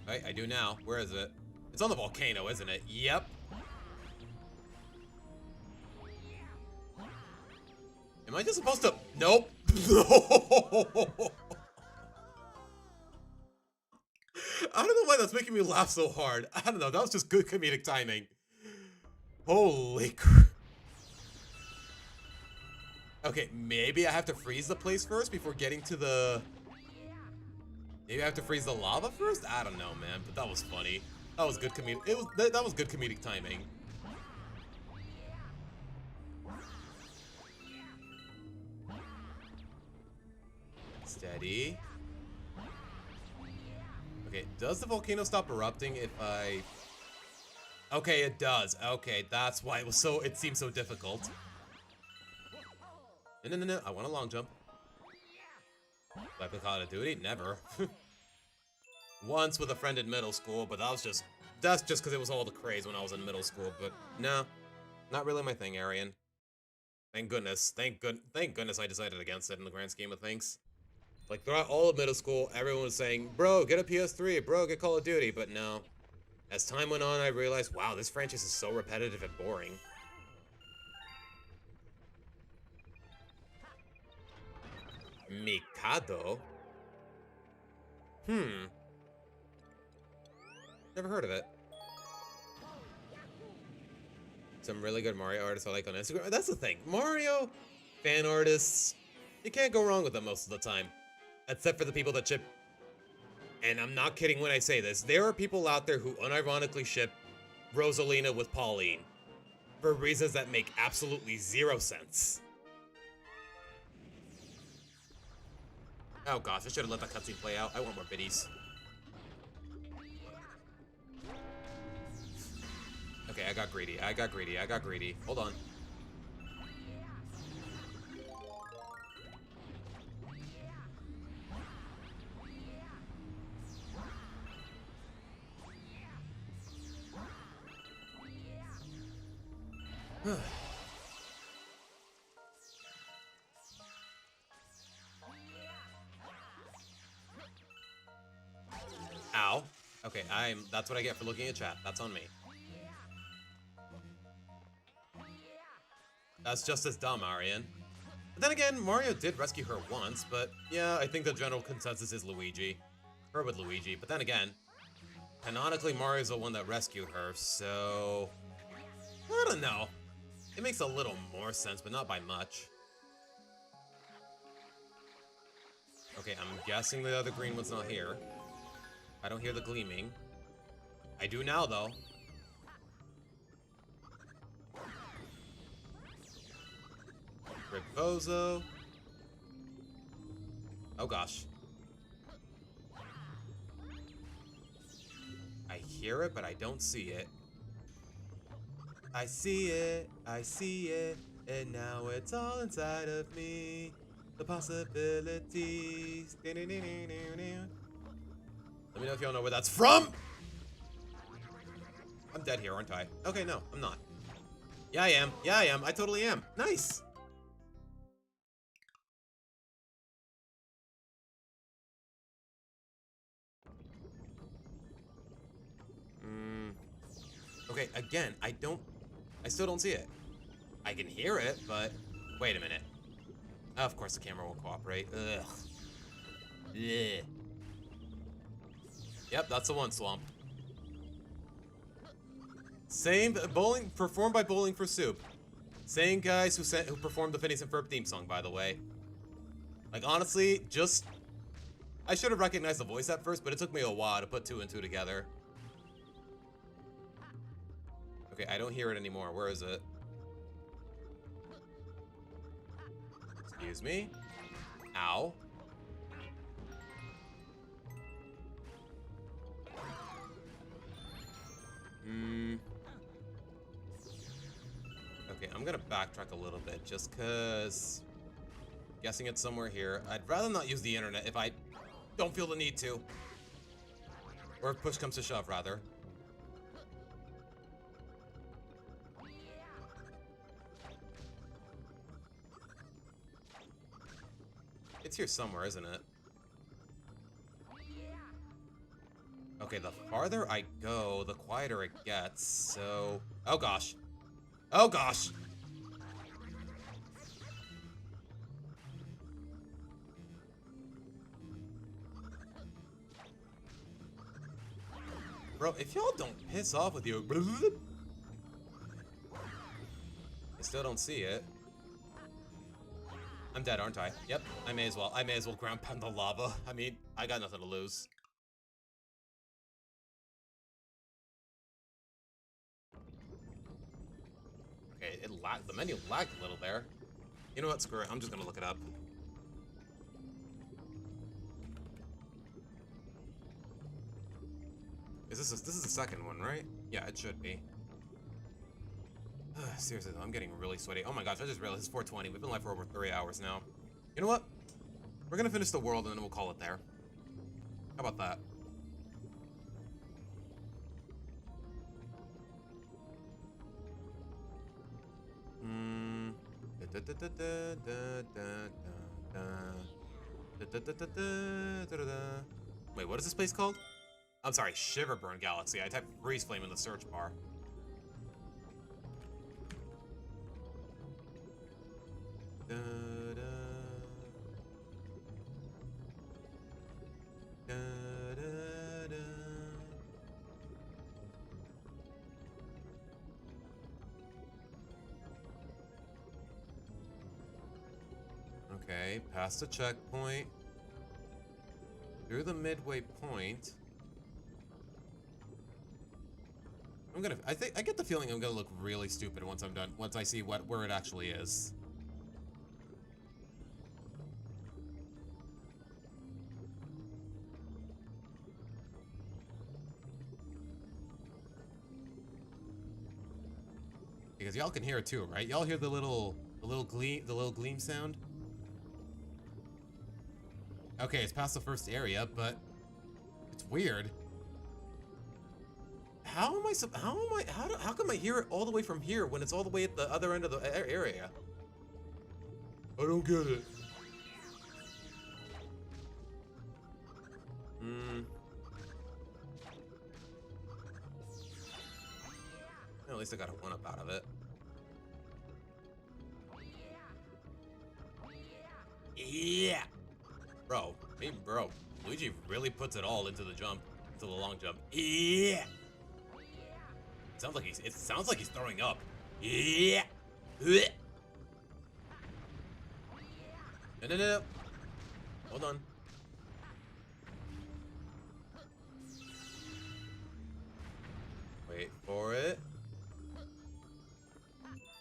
Right, I do now. Where is it? It's on the volcano, isn't it? Yep. Am I just supposed to... Nope. No. I don't know why that's making me laugh so hard. I don't know. That was just good comedic timing. Holy crap. Okay, maybe I have to freeze the place first before getting to the... Maybe I have to freeze the lava first? I don't know, man. But that was funny. That was good comedic... That was good comedic timing. Steady. Okay, does the volcano stop erupting if I... Okay, it does. Okay, that's why it seemed so difficult. No. I want a long jump. Do I play Call of Duty? Never. Once with a friend in middle school, but that's just because it was all the craze when I was in middle school. But no, not really my thing, Arian. Thank goodness. Thank goodness I decided against it in the grand scheme of things. Like, throughout all of middle school, everyone was saying, bro, get a PS3, bro, get Call of Duty, but no. As time went on, I realized, wow, this franchise is so repetitive and boring. Mikado? Never heard of it. Some really good Mario artists I like on Instagram. That's the thing. Mario fan artists, you can't go wrong with them most of the time. Except for the people that ship. And I'm not kidding when I say this. There are people out there who unironically ship Rosalina with Pauline. For reasons that make absolutely zero sense. Oh gosh, I should have let that cutscene play out. I want more biddies. Okay, I got greedy. Hold on. Ow. Okay, that's what I get for looking at chat. That's on me. That's just as dumb, Arian. But then again, Mario did rescue her once, but yeah, I think the general consensus is Luigi. Her with Luigi, but then again, canonically Mario's the one that rescued her, so... I don't know. It makes a little more sense, but not by much. Okay, I'm guessing the other green one's not here. I don't hear the gleaming. I do now, though. Rebozo. Oh gosh. I hear it, but I don't see it. I see it, and now it's all inside of me. The possibilities. Let me know if y'all know where that's from. I'm dead here, aren't I? Okay, no, I'm not. Yeah, I am. I totally am. Nice. Okay, again, I still don't see it. I can hear it, but Wait a minute. Of course the camera won't cooperate. Ugh. Yeah. Yep, that's the one, Swamp. Same bowling performed by Bowling for Soup. Same guys who performed the Phineas and Ferb theme song, by the way. Like honestly, I should have recognized the voice at first, but it took me a while to put 2 and 2 together. Okay, I don't hear it anymore. Where is it? Excuse me? Ow. Okay, I'm gonna backtrack a little bit just cause guessing it's somewhere here. I'd rather not use the internet if I don't feel the need to. Or if push comes to shove, rather. It's here somewhere, isn't it? Okay, the farther I go, the quieter it gets, so... Oh gosh. Oh gosh! Bro, if y'all don't piss off with you... I still don't see it. I'm dead, aren't I? Yep, I may as well. I may as well ground pound the lava. I mean, I got nothing to lose. Okay, the menu lagged a little there. You know what? Screw it. I'm just gonna look it up. This is the second one, right? Yeah, it should be. Seriously, though, I'm getting really sweaty. Oh my gosh, I just realized it's 4:20. We've been live for over 3 hours now. You know what? We're gonna finish the world and then we'll call it there. How about that? Wait, what is this place called? I'm sorry, Shiverburn Galaxy. I typed Freeze Flame in the search bar. Okay, past the checkpoint. Through the midway point. I get the feeling I'm gonna look really stupid once I'm done, once I see where it actually is. Because y'all can hear it too, right? Y'all hear the little gleam sound? Okay, it's past the first area, but it's weird. How come I hear it all the way from here when it's all the way at the other end of the area? I don't get it. At least I got a 1-up out of it. Yeah! Bro, Luigi really puts it all into the jump, into the long jump. Yeah! It sounds like he's throwing up. Yeah! No. Hold on. Wait for it.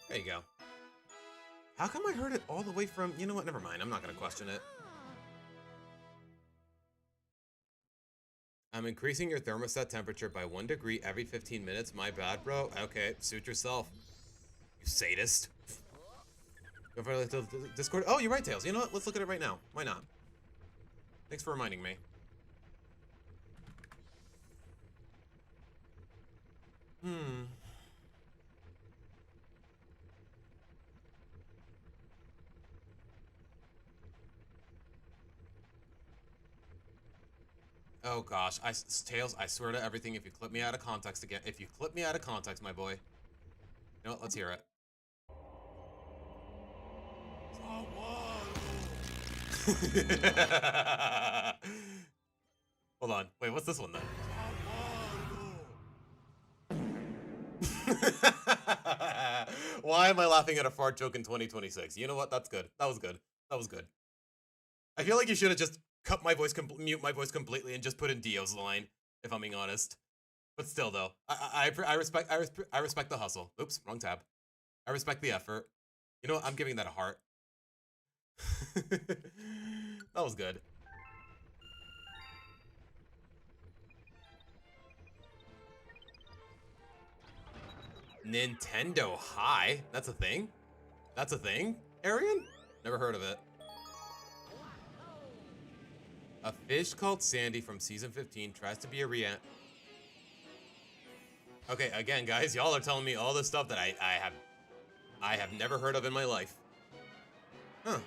There you go. How come I heard it all the way from... You know what? Never mind. I'm not gonna question it. I'm increasing your thermostat temperature by 1 degree every 15 minutes. My bad, bro. Okay, suit yourself. You sadist. Go for the Discord. Oh, you're right, Tails. You know what? Let's look at it right now. Why not? Thanks for reminding me. Oh gosh, Tails, I swear to everything, if you clip me out of context again, if you clip me out of context, my boy. You know what, let's hear it. Hold on. Wait, what's this one then? Why am I laughing at a fart joke in 2026? You know what? That's good. That was good. That was good. I feel like you should have just cut my voice, mute my voice completely, and just put in Dio's line, if I'm being honest. But still, though, I respect the hustle. Oops, wrong tab. I respect the effort. You know what? I'm giving that a heart. That was good. Nintendo High? That's a thing? That's a thing? Arian? Never heard of it. A fish called Sandy from season 15 tries to be a Okay, again, guys, y'all are telling me all this stuff that I have never heard of in my life. Huh.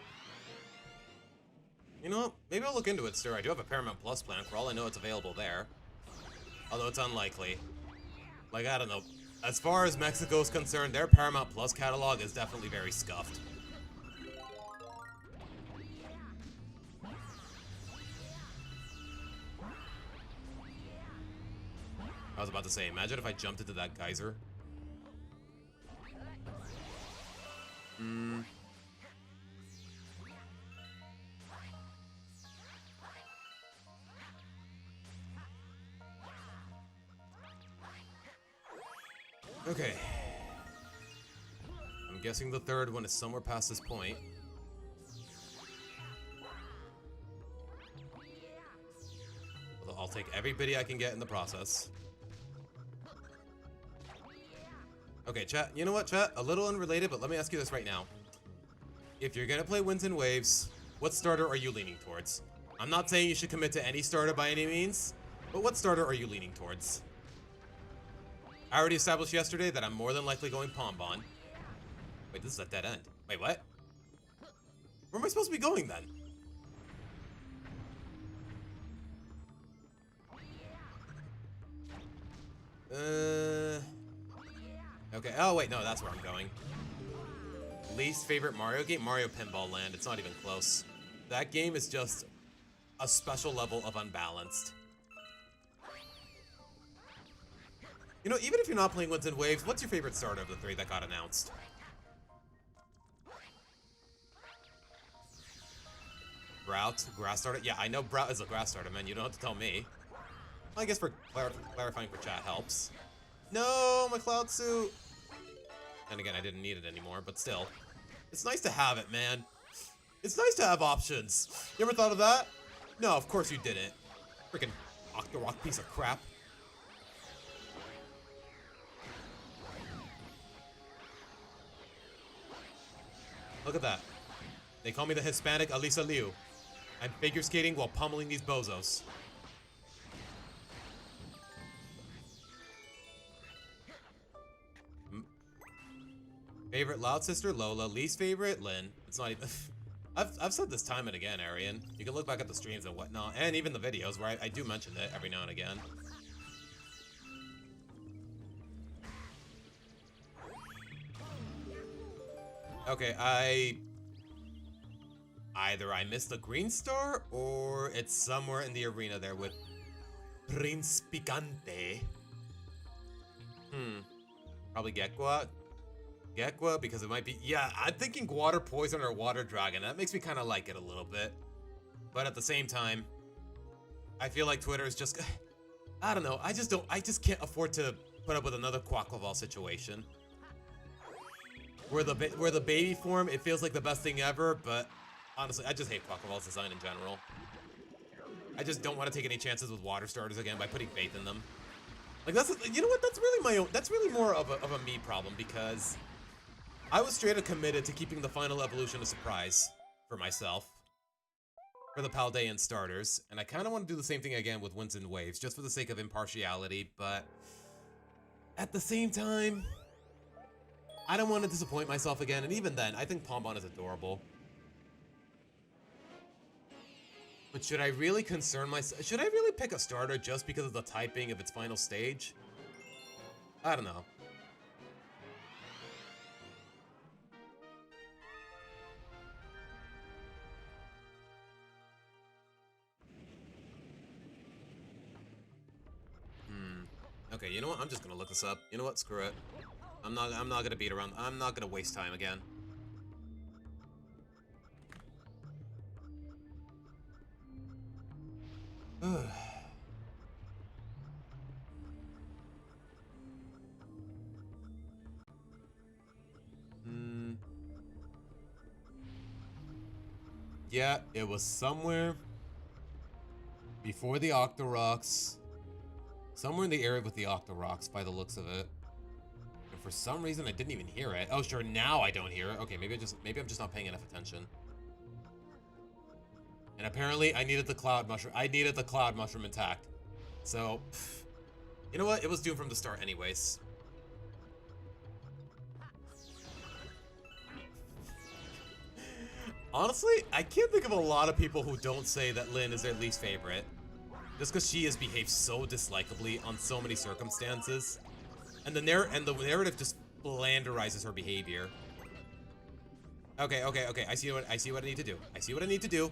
You know what? Maybe I'll look into it, sir. I do have a Paramount Plus plan. For all I know, it's available there. Although it's unlikely. Like, I don't know. As far as Mexico is concerned, their Paramount Plus catalog is definitely very scuffed. I was about to say, imagine if I jumped into that geyser. Okay. I'm guessing the third one is somewhere past this point. Although I'll take every biddy I can get in the process. Okay, chat. You know what, chat? A little unrelated, but let me ask you this right now. If you're gonna play Winds and Waves, what starter are you leaning towards? I'm not saying you should commit to any starter by any means, but what starter are you leaning towards? I already established yesterday that I'm more than likely going Pombon. Wait, this is a dead end. Wait, what? Where am I supposed to be going then? Okay, oh wait, no, that's where I'm going. Least favorite Mario game? Mario Pinball Land. It's not even close. That game is just a special level of unbalanced. You know, even if you're not playing Winds and Waves, what's your favorite starter of the three that got announced? Grout? Grass starter? Yeah, I know Grout is a grass starter, man. You don't have to tell me. I guess for clarifying for chat helps. No, my cloud suit. And again, I didn't need it anymore, but still. It's nice to have it, man. It's nice to have options. You ever thought of that? No, of course you didn't. Freaking Octorok piece of crap. Look at that. They call me the Hispanic Alisa Liu. I'm figure skating while pummeling these bozos. Favorite Loud Sister? Lola. Least favorite? Lynn. It's not even... I've said this time and again, Arian. You can look back at the streams and whatnot, and even the videos where I do mention it every now and again. Okay, either I missed the green star, or it's somewhere in the arena there with Prince Picante. Probably Gekwa. Gekwa, because it might be... Yeah, I'm thinking Water Poison or Water Dragon. That makes me kind of like it a little bit. But at the same time, I feel like Twitter is just... I don't know. I just can't afford to put up with another Quackleval situation. Where the baby form, it feels like the best thing ever, but honestly, I just hate Quackleval's design in general. I just don't want to take any chances with water starters again by putting faith in them. Like, that's... You know what? That's really my own... That's really more of a me problem, because... I was straight up committed to keeping the final evolution a surprise for myself, for the Paldean starters, and I kind of want to do the same thing again with Winds and Waves, just for the sake of impartiality, but at the same time, I don't want to disappoint myself again, and even then, I think Pombon is adorable. But should I really concern myself? Should I really pick a starter just because of the typing of its final stage? I don't know. You know what? I'm just gonna look this up. You know what? Screw it. I'm not gonna beat around. I'm not gonna waste time again. Yeah, it was somewhere before the Octoroks. Somewhere in the area with the Octoroks, by the looks of it. And for some reason, I didn't even hear it. Oh, sure, now I don't hear it. Okay, maybe I'm just not paying enough attention. And apparently, I needed the cloud mushroom. I needed the cloud mushroom intact. So, you know what? It was doomed from the start, anyways. Honestly, I can't think of a lot of people who don't say that Lynn is their least favorite. Just because she has behaved so dislikably on so many circumstances. And the narrative just flanderizes her behavior. Okay. I see what I need to do. I see what I need to do.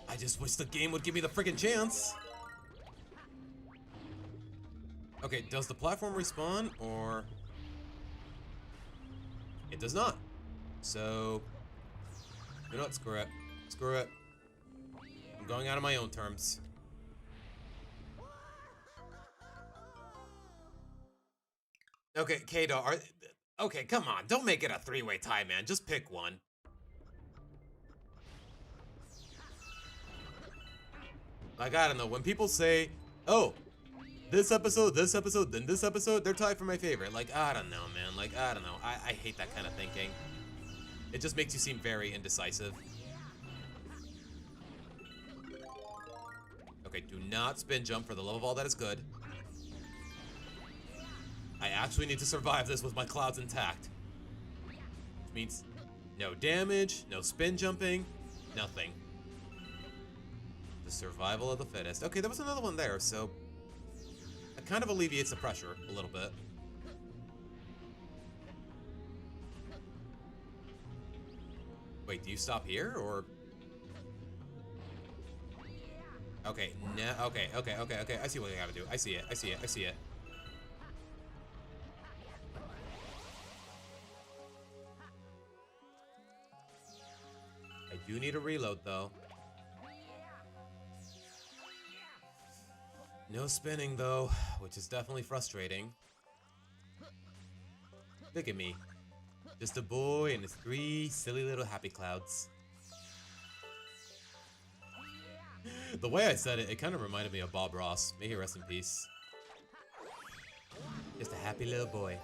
I just wish the game would give me the freaking chance. Okay, does the platform respawn or it does not? So, you know what? Screw it. Screw it. I'm going out on my own terms. Okay, Kato, okay, come on. Don't make it a three-way tie, man. Just pick one. Like, I don't know. When people say, oh, this episode, then this episode, they're tied for my favorite. Like, I don't know, man. Like, I don't know. I hate that kind of thinking. It just makes you seem very indecisive. Okay, do not spin jump for the love of all that is good. I actually need to survive this with my clouds intact. Which means no damage, no spin jumping, nothing. The survival of the fittest. Okay, there was another one there, so it kind of alleviates the pressure a little bit. Wait, do you stop here, or? Okay, no, okay. I see what I gotta do. I see it. I do need a reload, though. No spinning, though, which is definitely frustrating. Look at me. Just a boy and his 3 silly little happy clouds. The way I said it, it kind of reminded me of Bob Ross. May he rest in peace. Just a happy little boy.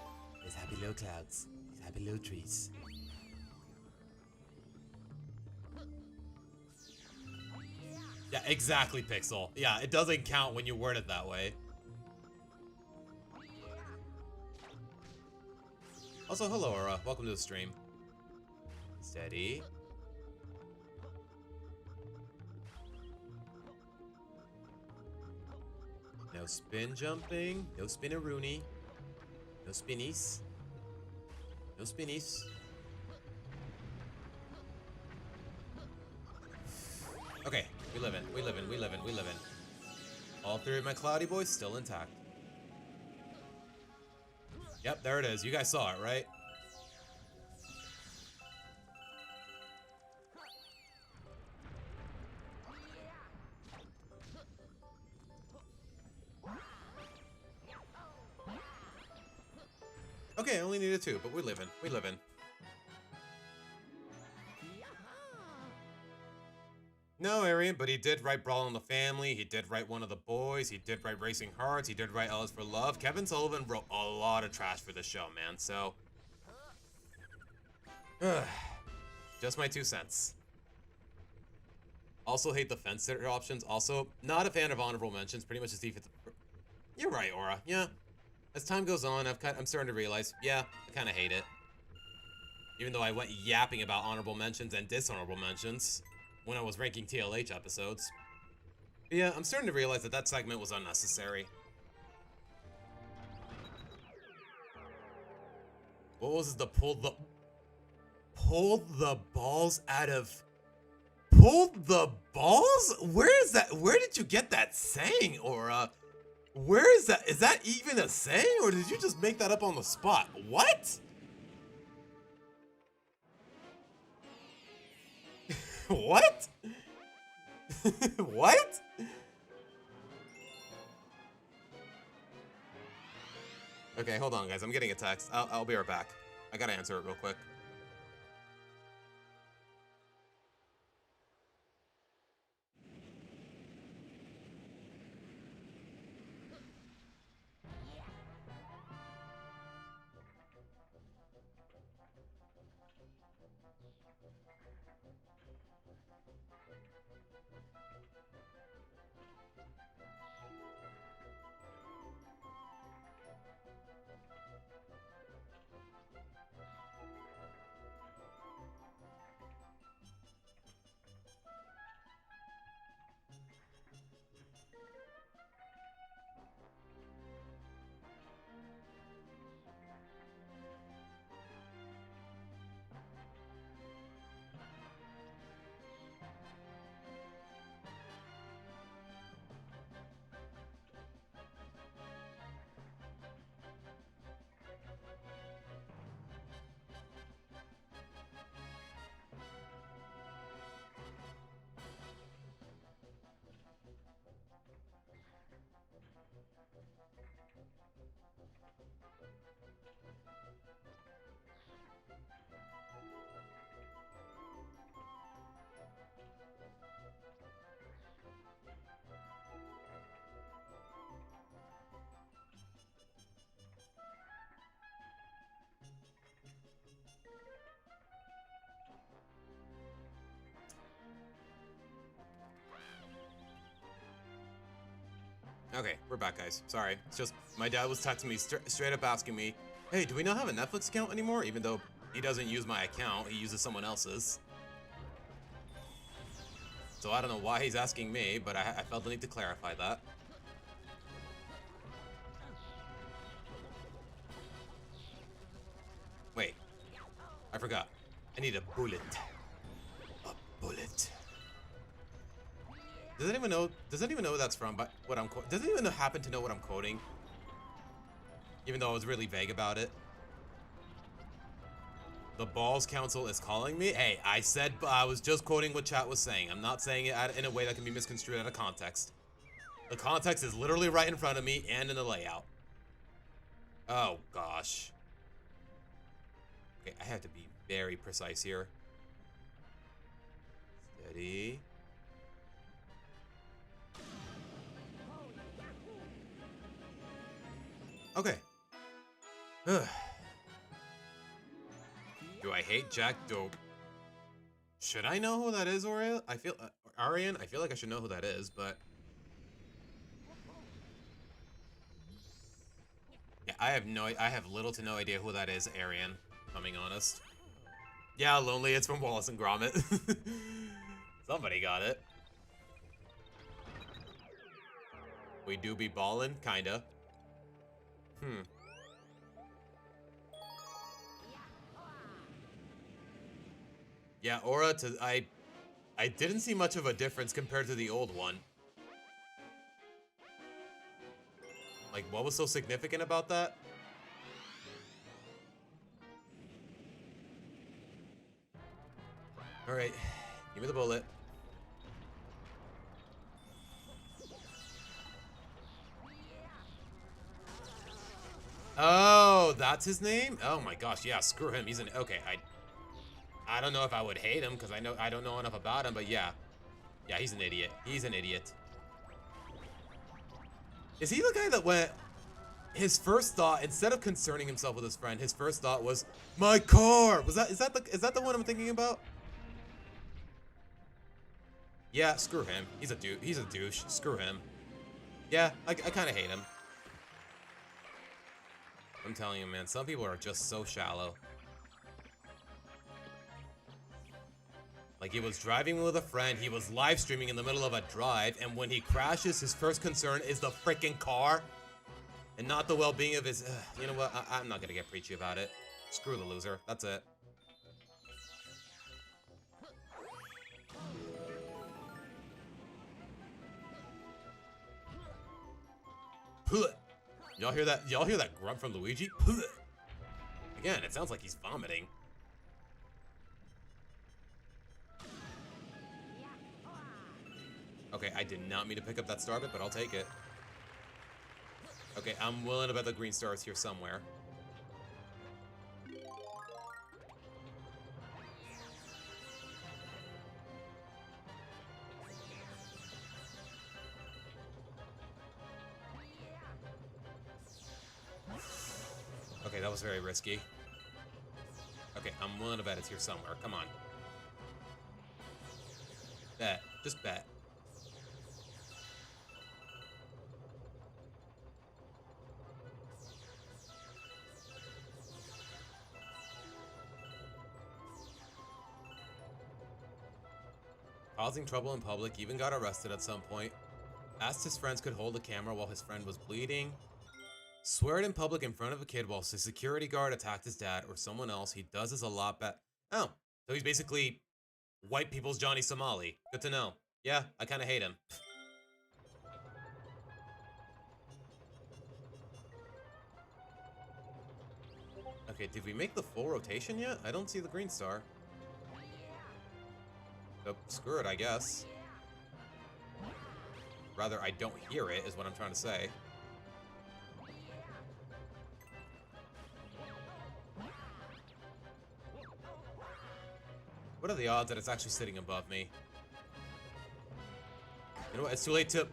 His happy little clouds. His happy little trees. Yeah, exactly, Pixel. Yeah, it doesn't count when you word it that way. Also, hello, Aura. Welcome to the stream. Steady. No spin jumping. No spinneroony. No spinnies. No spinnies. Okay, we live in. All 3 of my cloudy boys still intact. Yep, there it is. You guys saw it, right? Okay, I only needed 2, but we live in. No, Arian, but he did write Brawl in the Family, he did write One of the Boys, he did write Racing Hearts, he did write L is for Love. Kevin Sullivan wrote a lot of trash for this show, man, so... just my 2 cents. Also hate the fence sitter options. Also, not a fan of honorable mentions, pretty much just defensive... You're right, Aura, yeah. As time goes on, I'm starting to realize, yeah, I kind of hate it. Even though I went yapping about honorable mentions and dishonorable mentions when I was ranking TLH episodes. But yeah, I'm starting to realize that segment was unnecessary. What was the pull the balls out of... Pulled the balls? Where is that? Where did you get that saying, Aura? Where is that? Is that even a saying, or did you just make that up on the spot? What? What? What? Okay, hold on, guys. I'm getting a text. I'll be right back. I gotta answer it real quick. Okay, we're back, guys. Sorry. It's just my dad was texting me straight up asking me, hey, do we not have a Netflix account anymore? Even though he doesn't use my account, he uses someone else's. So I don't know why he's asking me, but I felt the need to clarify that. Wait. I forgot. I need a bullet. A bullet. Does anyone know? Does anyone know what that's from? But what I'm does anyone happen to know what I'm quoting? Even though I was really vague about it. The Balls Council is calling me. Hey, I said I was just quoting what chat was saying. I'm not saying it in a way that can be misconstrued out of context. The context is literally right in front of me and in the layout. Oh gosh. Okay, I have to be very precise here. Steady. Okay. Do I hate Jack Dope? Should I know who that is, Arian? Arian. I feel like I should know who that is, but yeah, I have little to no idea who that is, Arian. If I'm being honest. Yeah, Lonely. It's from Wallace and Gromit. Somebody got it. We do be ballin', kinda. Yeah, Aura to I didn't see much of a difference compared to the old one. Like, what was so significant about that? All right, give me the bullet. Oh, that's his name? Oh my gosh, yeah, screw him. He's an okay. I don't know if I would hate him because I don't know enough about him, but yeah. Yeah, he's an idiot. He's an idiot. Is he the guy that went his first thought, instead of concerning himself with his friend, his first thought was my car? Is that the one I'm thinking about? Yeah, screw him. He's a douche. Screw him. Yeah, I kind of hate him. I'm telling you, man, some people are just so shallow. Like, he was driving with a friend, he was live streaming in the middle of a drive, and when he crashes, his first concern is the freaking car, and not the well-being of his... you know what? I'm not gonna get preachy about it. Screw the loser. That's it. Y'all hear that? Y'all hear that grunt from Luigi? Again, it sounds like he's vomiting. Okay, I did not mean to pick up that star bit, but I'll take it. Okay, I'm willing to bet the green star is here somewhere. Okay, that was very risky. Okay, I'm willing to bet it's here somewhere. Come on. Bet. Just bet. Causing trouble in public, even got arrested at some point. Asked his friends could hold the camera while his friend was bleeding. Swear it in public in front of a kid while his security guard attacked his dad or someone else. He does this a lot better. Oh, so he's basically white people's Johnny Somali. Good to know. Yeah, I kind of hate him. Okay, did we make the full rotation yet? I don't see the green star. So, screw it, I guess. Rather, I don't hear it, is what I'm trying to say. What are the odds that it's actually sitting above me? You know what? It's too late to...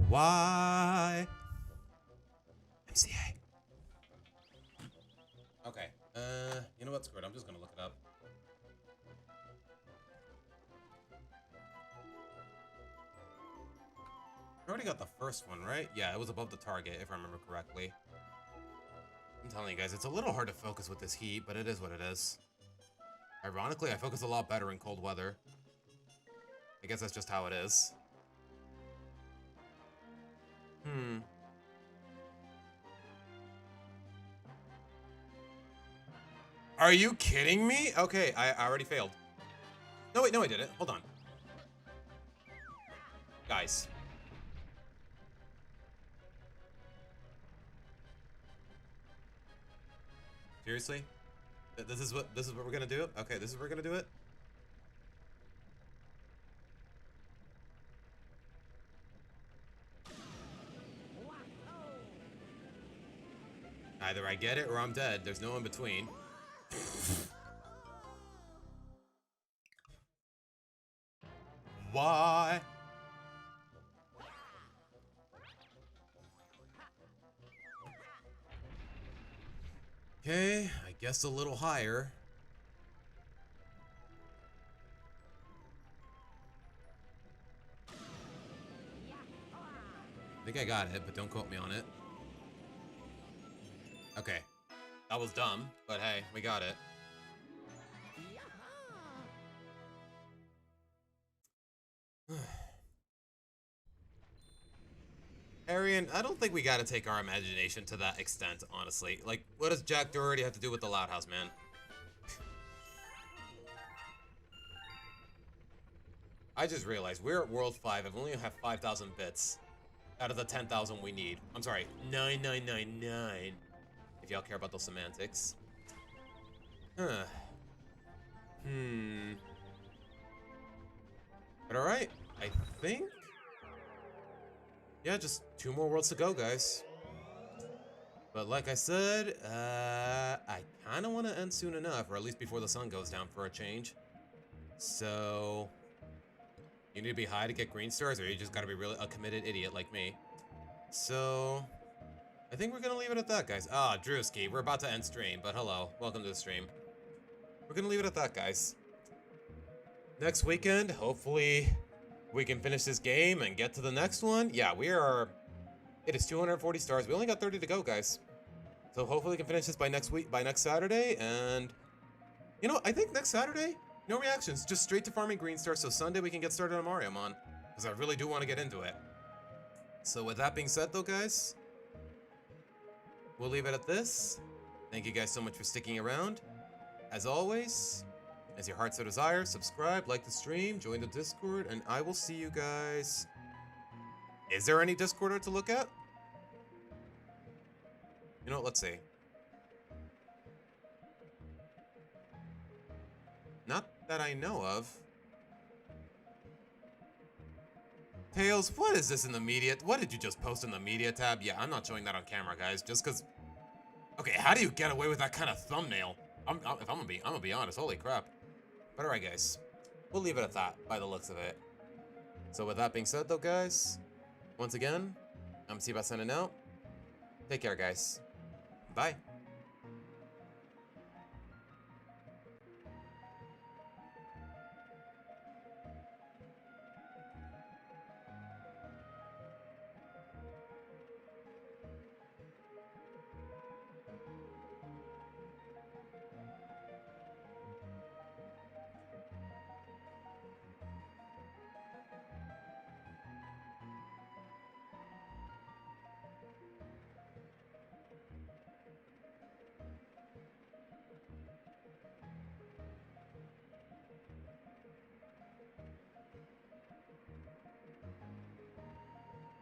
Why? MCA. Okay. You know what? Screw it. I'm just gonna look it up. I already got the first one, right? Yeah, it was above the target, if I remember correctly. I'm telling you guys, it's a little hard to focus with this heat, but it is what it is. Ironically, I focus a lot better in cold weather. I guess that's just how it is. Are you kidding me? Okay, I already failed. No, wait, no, I didn't. Hold on. Guys. Seriously? This is what we're gonna do? Okay, this is what we're gonna do it? Either I get it or I'm dead. There's no in between. Why? Okay, I guess a little higher. I think I got it, but don't quote me on it. Okay. That was dumb, but hey, we got it. Arian, I don't think we gotta take our imagination to that extent, honestly. Like, what does Jack Doherty have to do with the Loud House, man? I just realized we're at World 5. I've only have 5,000 bits out of the 10,000 we need. I'm sorry, 9999. If y'all care about those semantics. Huh. But alright, I think... yeah, just 2 more worlds to go, guys. But like I said, I kind of want to end soon enough, or at least before the sun goes down for a change. So... you need to be high to get green stars, or you just gotta be really a committed idiot like me. So... I think we're gonna leave it at that, guys. Ah, Drewski, we're about to end stream, but hello. Welcome to the stream. We're gonna leave it at that, guys. Next weekend, hopefully we can finish this game and get to the next one. Yeah, we are... it is 240 stars. We only got 30 to go, guys. So hopefully we can finish this by next week, by next Saturday, and... you know, I think next Saturday, no reactions. Just straight to farming green stars, so Sunday we can get started on Mario Mon. Because I really do want to get into it. So with that being said, though, guys... we'll leave it at this. Thank you guys so much for sticking around. As always, As your heart so desires, subscribe, like the stream, join the Discord, and I will see you guys. Is there any Discorder to look at? You know what, let's see. Not that I know of. Tails, what is this in the media? What did you just post in the media tab? Yeah, I'm not showing that on camera, guys, just because... Okay, how do you get away with that kind of thumbnail? If I'm gonna be honest, holy crap. But alright, guys. We'll leave it at that, by the looks of it. So with that being said, though, guys, once again, I'm Seabass signing out. Take care, guys. Bye.